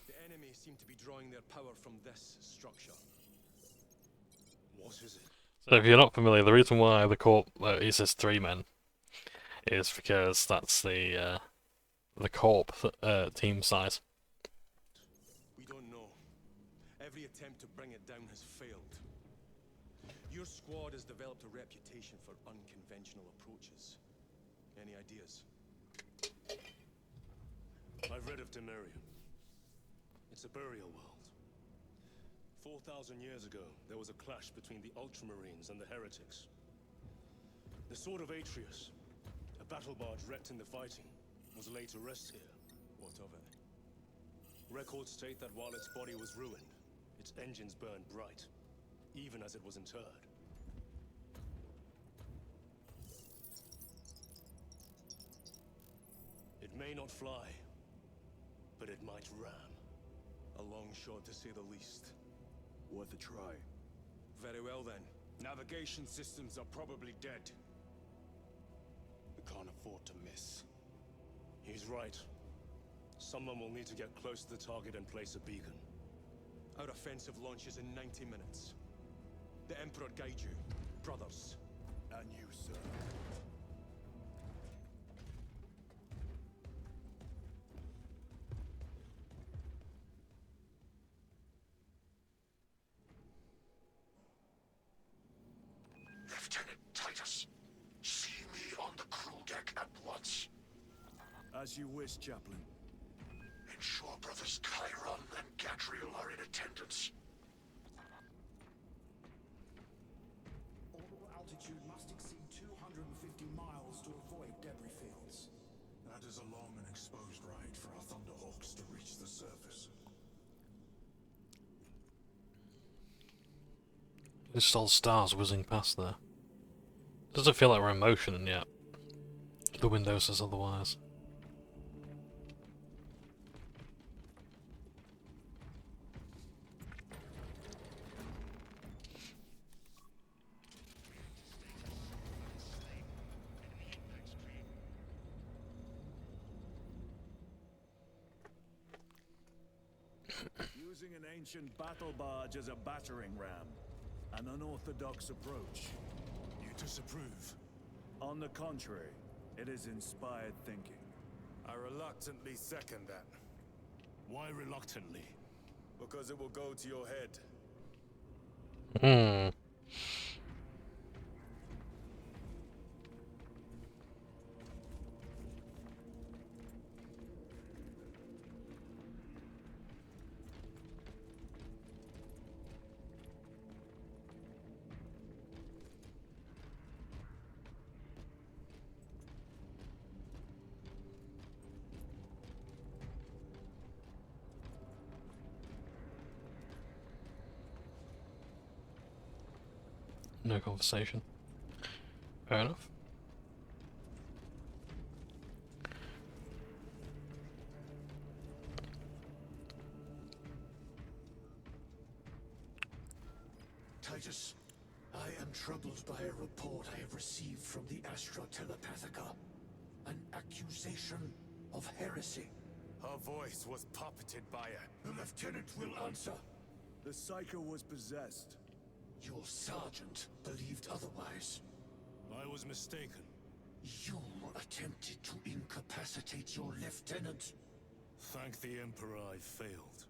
the enemy seem to be drawing their power from this structure. What is it? So if you're not familiar, the reason why the corp he says 3 men is because that's the corp team size. We don't know. Every attempt to bring it down has failed. Your squad has developed a reputation for unconventional approaches. Any ideas? I've read of Demerium. It's a burial world. 4,000 years ago, there was a clash between the Ultramarines and the Heretics. The Sword of Atreus, a battle barge wrecked in the fighting, was laid to rest here. What of it? Records state that while its body was ruined, its engines burned bright, even as it was interred. It may not fly, but it might ram. A long shot to say the least. Worth a try. Very well then. Navigation systems are probably dead. We can't afford to miss. He's right. Someone will need to get close to the target and place a beacon. Our offensive launches in 90 minutes. The Emperor guide you, brothers. And you, sir. Lieutenant Titus, see me on the crew deck at once. As you wish, Chaplain. Ensure brothers Chiron and Gadriel are in attendance. Orbital altitude must exceed 250 miles to avoid debris fields. That is a long and exposed ride for our Thunderhawks to reach the surface. Just all stars whizzing past there. Doesn't feel like we're in motion yet. The window says otherwise. Using an ancient battle barge as a battering ram. An unorthodox approach. You disapprove? On the contrary, it is inspired thinking. I reluctantly second that. Why reluctantly? Because it will go to your head. Hmm. No conversation. Fair enough. Titus, I am troubled by a report I have received from the Astra Telepathica. An accusation of heresy. Her voice was puppeted by it. The lieutenant will answer. The Psycho was possessed. Your sergeant believed otherwise. I was mistaken. You attempted to incapacitate your lieutenant. Thank the Emperor I failed.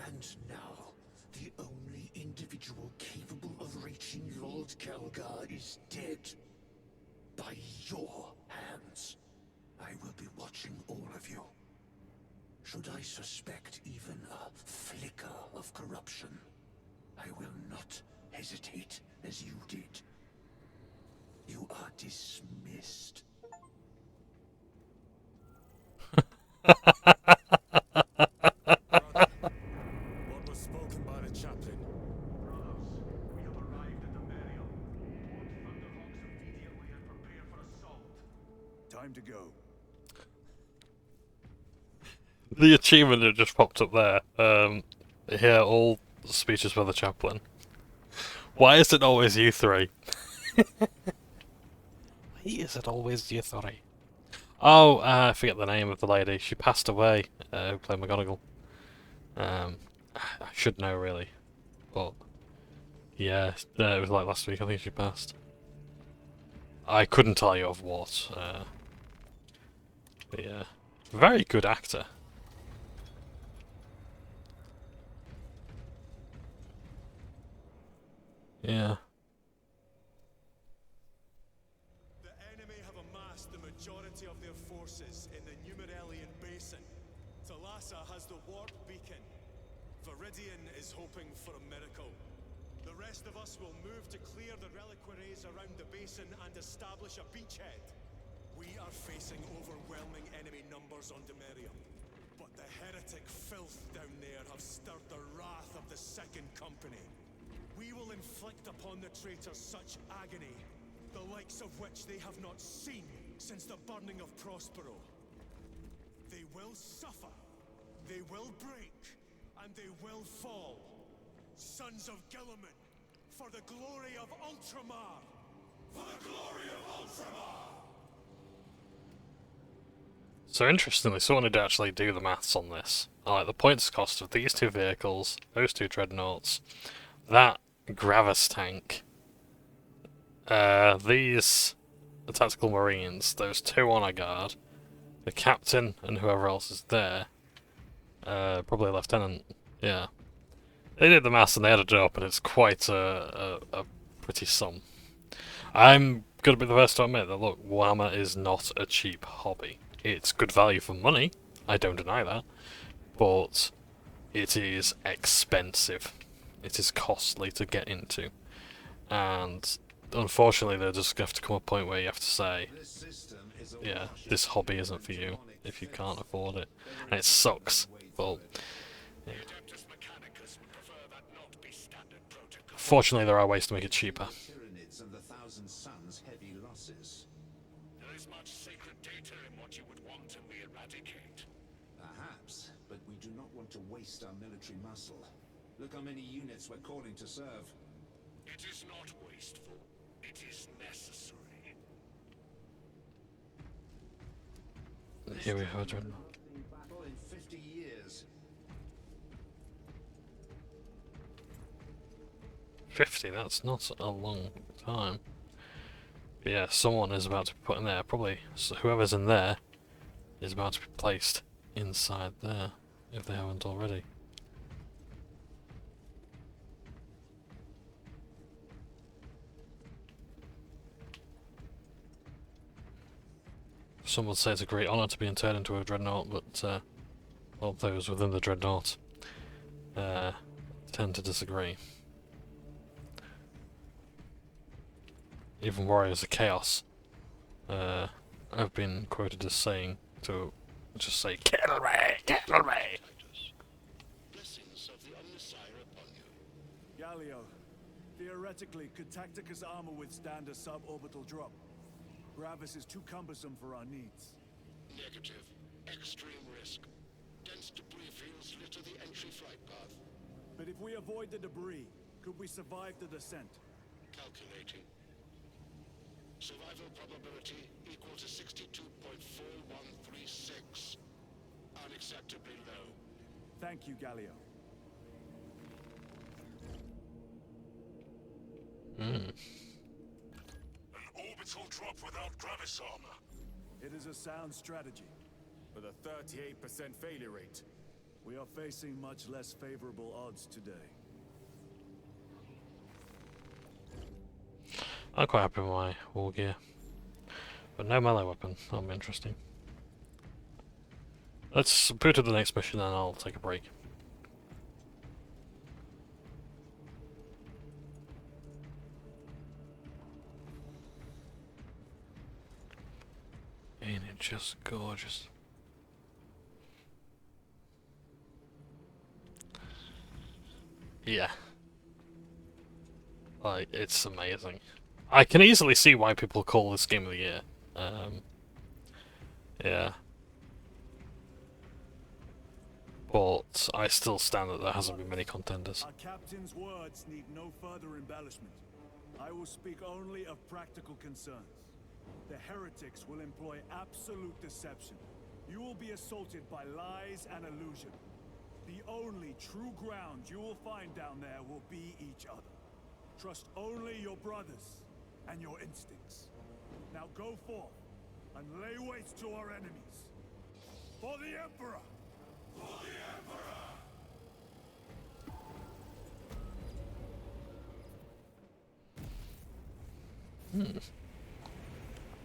And now, the only individual capable of reaching Lord Kelgar is dead. By your hands. I will be watching all of you. Should I suspect even a flicker of corruption, I will not hesitate as you did. You are dismissed. What was spoken by the chaplain? Brothers, we have arrived at the burial. Board Thunderhawks immediately and prepare for assault. Time to go. The achievement that just popped up there. Here, all speeches by the chaplain. Why is it always you three? Why is it always you three? Oh, I forget the name of the lady. She passed away, who played McGonagall. I should know, really. But, yeah, it was like last week, I think she passed. I couldn't tell you of what. But yeah, very good actor. Yeah. The enemy have amassed the majority of their forces in the Numeralian Basin. Thalassa has the warp beacon. Viridian is hoping for a miracle. The rest of us will move to clear the reliquaries around the basin and establish a beachhead. We are facing overwhelming enemy numbers on Demerium. But the heretic filth down there have stirred the wrath of the Second Company. We will inflict upon the traitors such agony, the likes of which they have not seen since the burning of Prospero. They will suffer, they will break, and they will fall. Sons of Gilliman, for the glory of Ultramar! For the glory of Ultramar! So interestingly, someone did actually do the maths on this. Like the points cost of these two vehicles, those two dreadnoughts, that Gravis tank. These the tactical marines, those two on a guard, the captain and whoever else is there, probably a lieutenant, yeah. They did the maths and they added it up, and it's quite a pretty sum. I'm gonna be the first to admit that, look, Warhammer is not a cheap hobby. It's good value for money, I don't deny that, but it is expensive. It is costly to get into. And unfortunately, there's just going to have to come a point where you have to say, yeah, this hobby isn't for you if you can't afford it. And it sucks, but yeah. Fortunately, there are ways to make it cheaper. There is much sacred data in what you would want to re-eradicate. Perhaps, but we do not want to waste our military muscle. Look how many units we're calling to serve. It is not wasteful. It is necessary. Here we have a dreadnought. Battle in 50 years. 50, that's not a long time. But yeah, someone is about to be put in there. Probably so whoever's in there is about to be placed inside there, if they haven't already. Some would say it's a great honour to be interred into a dreadnought, but well, those within the dreadnought tend to disagree. Even warriors of chaos have been quoted as saying to just say, "Kill me, kill me." Blessings of the Omnissiah upon you. Galio, theoretically, could Tacticus armor withstand a suborbital drop? Gravis is too cumbersome for our needs. Negative. Extreme risk. Dense debris fields litter the entry flight path. But if we avoid the debris, could we survive the descent? Calculating. Survival probability equal to 62.4136. Unacceptably low. Thank you, Galio. An orbital drop without Gravis armor. It is a sound strategy. With a 38% failure rate. We are facing much less favorable odds today. I'm quite happy with my war gear. But no melee weapon, that'll be interesting. Let's boot to the next mission and I'll take a break. Ain't it just gorgeous? Yeah. Like, it's amazing. I can easily see why people call this game of the year. Yeah. But I still stand that there hasn't been many contenders. Our captain's words need no further embellishment. I will speak only of practical concerns. The heretics will employ absolute deception. You will be assaulted by lies and illusion. The only true ground you will find down there will be each other. Trust only your brothers and your instincts. Now go forth and lay waste to our enemies. For the Emperor! For the Emperor!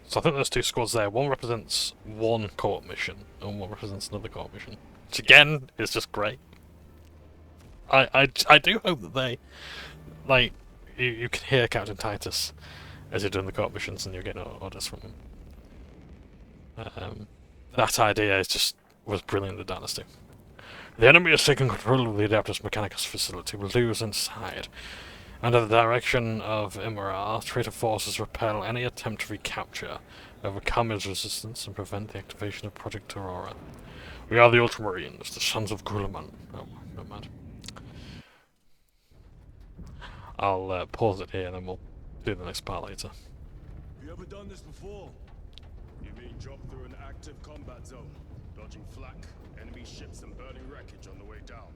So I think there's two squads there. One represents one co-op mission, and one represents another co-op mission. Which again is just great. I do hope that they, like, you can hear Captain Titus as you're doing the co-op missions and you're getting orders from him. That idea was brilliant in Dynasty. The enemy has taken control of the Adeptus Mechanicus facility. We'll lose inside. Under the direction of Imra, traitor forces repel any attempt to recapture, overcome his resistance, and prevent the activation of Project Aurora. We are the Ultramarines, the sons of Guilliman. Oh, no matter. I'll pause it here and then we'll do the next part later. Have you ever done this before? You mean drop through an active combat zone, dodging flak, enemy ships and burning wreckage on the way down?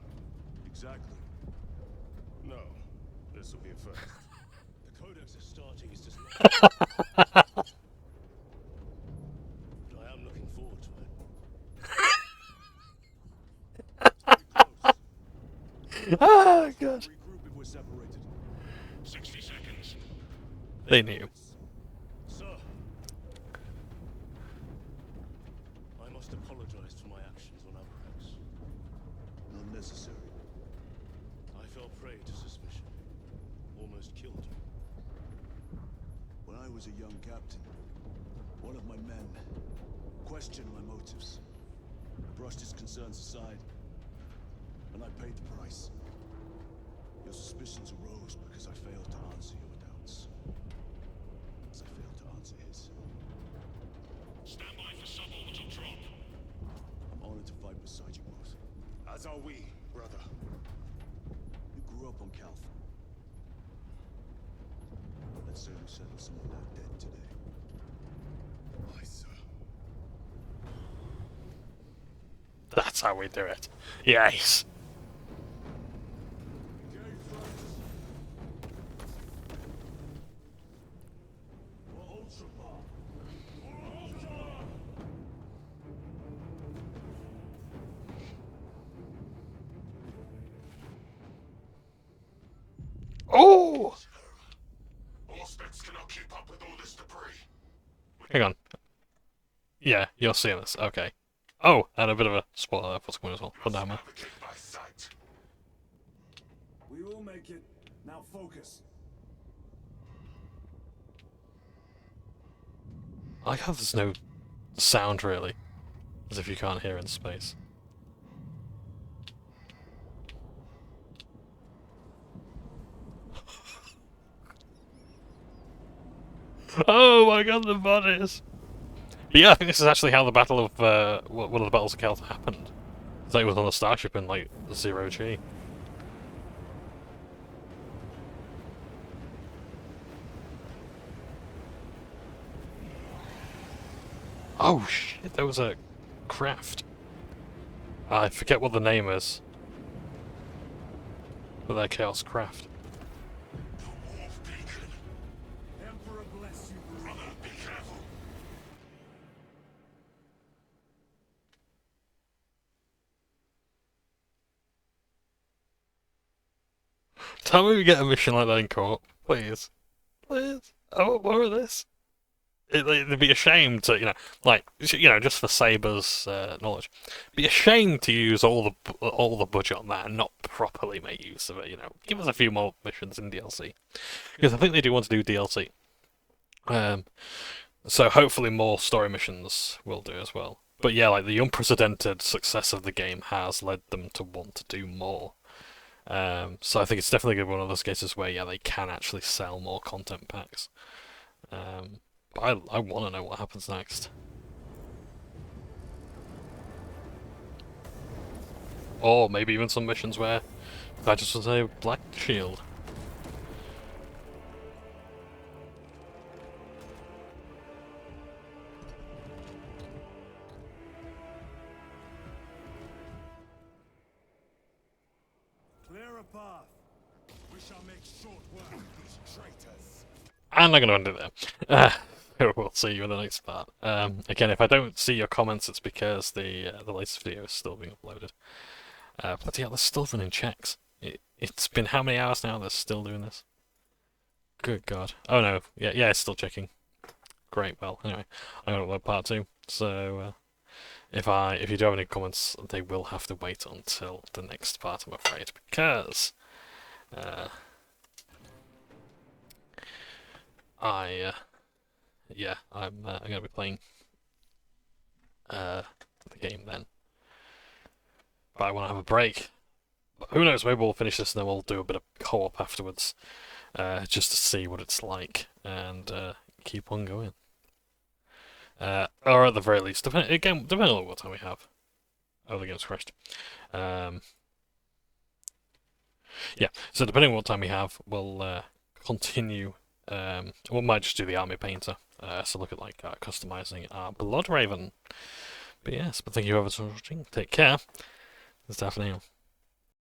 Exactly. No. This will be a first. The Codex of starting is just not. But I am looking forward to it. Ah, God. Regroup if we're separated. 60 seconds. They knew. Sir, I must apologize for my actions on Abrax. Not necessary. I fell prey to suspicion. Almost killed you. When I was a young captain, one of my men questioned my motives. I brushed his concerns aside, and I paid the price. Your suspicions arose because I failed to answer your doubts. As I failed to answer his. Stand by for suborbital drop. I'm honored to fight beside you both. As are we, brother. You grew up on Calth. Let's say we settle some of that debt today. Aye, sir. That's how we do it. Yes. Oh! Auspex cannot keep up with all this debris. Hang on. Yeah, you're seeing this. Okay. Oh, and a bit of a spoiler for someone as well. For Dama. We will make it. Now focus. I like how there's no sound really. As if you can't hear in space. Oh my god, the bodies! But yeah, I think this is actually how the battle of, one of the battles of Calth happened. It's like it was on the starship in, like, 0G. Oh shit, there was a craft. I forget what the name is. But they're Chaos Craft. Emperor bless you, brother. Be careful. Tell me we get a mission like that in co-op, please. Please. I want more of this. It'd be a shame to, just for Saber's knowledge, be a shame to use all the budget on that and not properly make use of it. Give us a few more missions in DLC, because I think they do want to do DLC. So hopefully more story missions will do as well. But yeah, like the unprecedented success of the game has led them to want to do more. So I think it's definitely one of those cases where they can actually sell more content packs. But I want to know what happens next. Or maybe even some missions where I just was a black shield. Clear a path. We shall make short work of these traitors. And I'm going to end it there. We'll see you in the next part. Again, if I don't see your comments, it's because the latest video is still being uploaded. But yeah, they're still running checks. It's been how many hours now they're still doing this? Good God. Oh no, yeah, it's still checking. Great, well, anyway, I'm going to upload part 2. So, if you do have any comments, they will have to wait until the next part, I'm afraid, because I'm going to be playing the game then. But I want to have a break. But who knows, maybe we'll finish this and then we'll do a bit of co-op afterwards, just to see what it's like, and keep on going. Or at the very least, depending on what time we have. Oh, the game's crashed. Yeah, so depending on what time we have, we'll continue. We might just do the army painter. So look at customizing our Blood Raven. But yes, but thank you ever so much for watching. Take care. It's Daphne.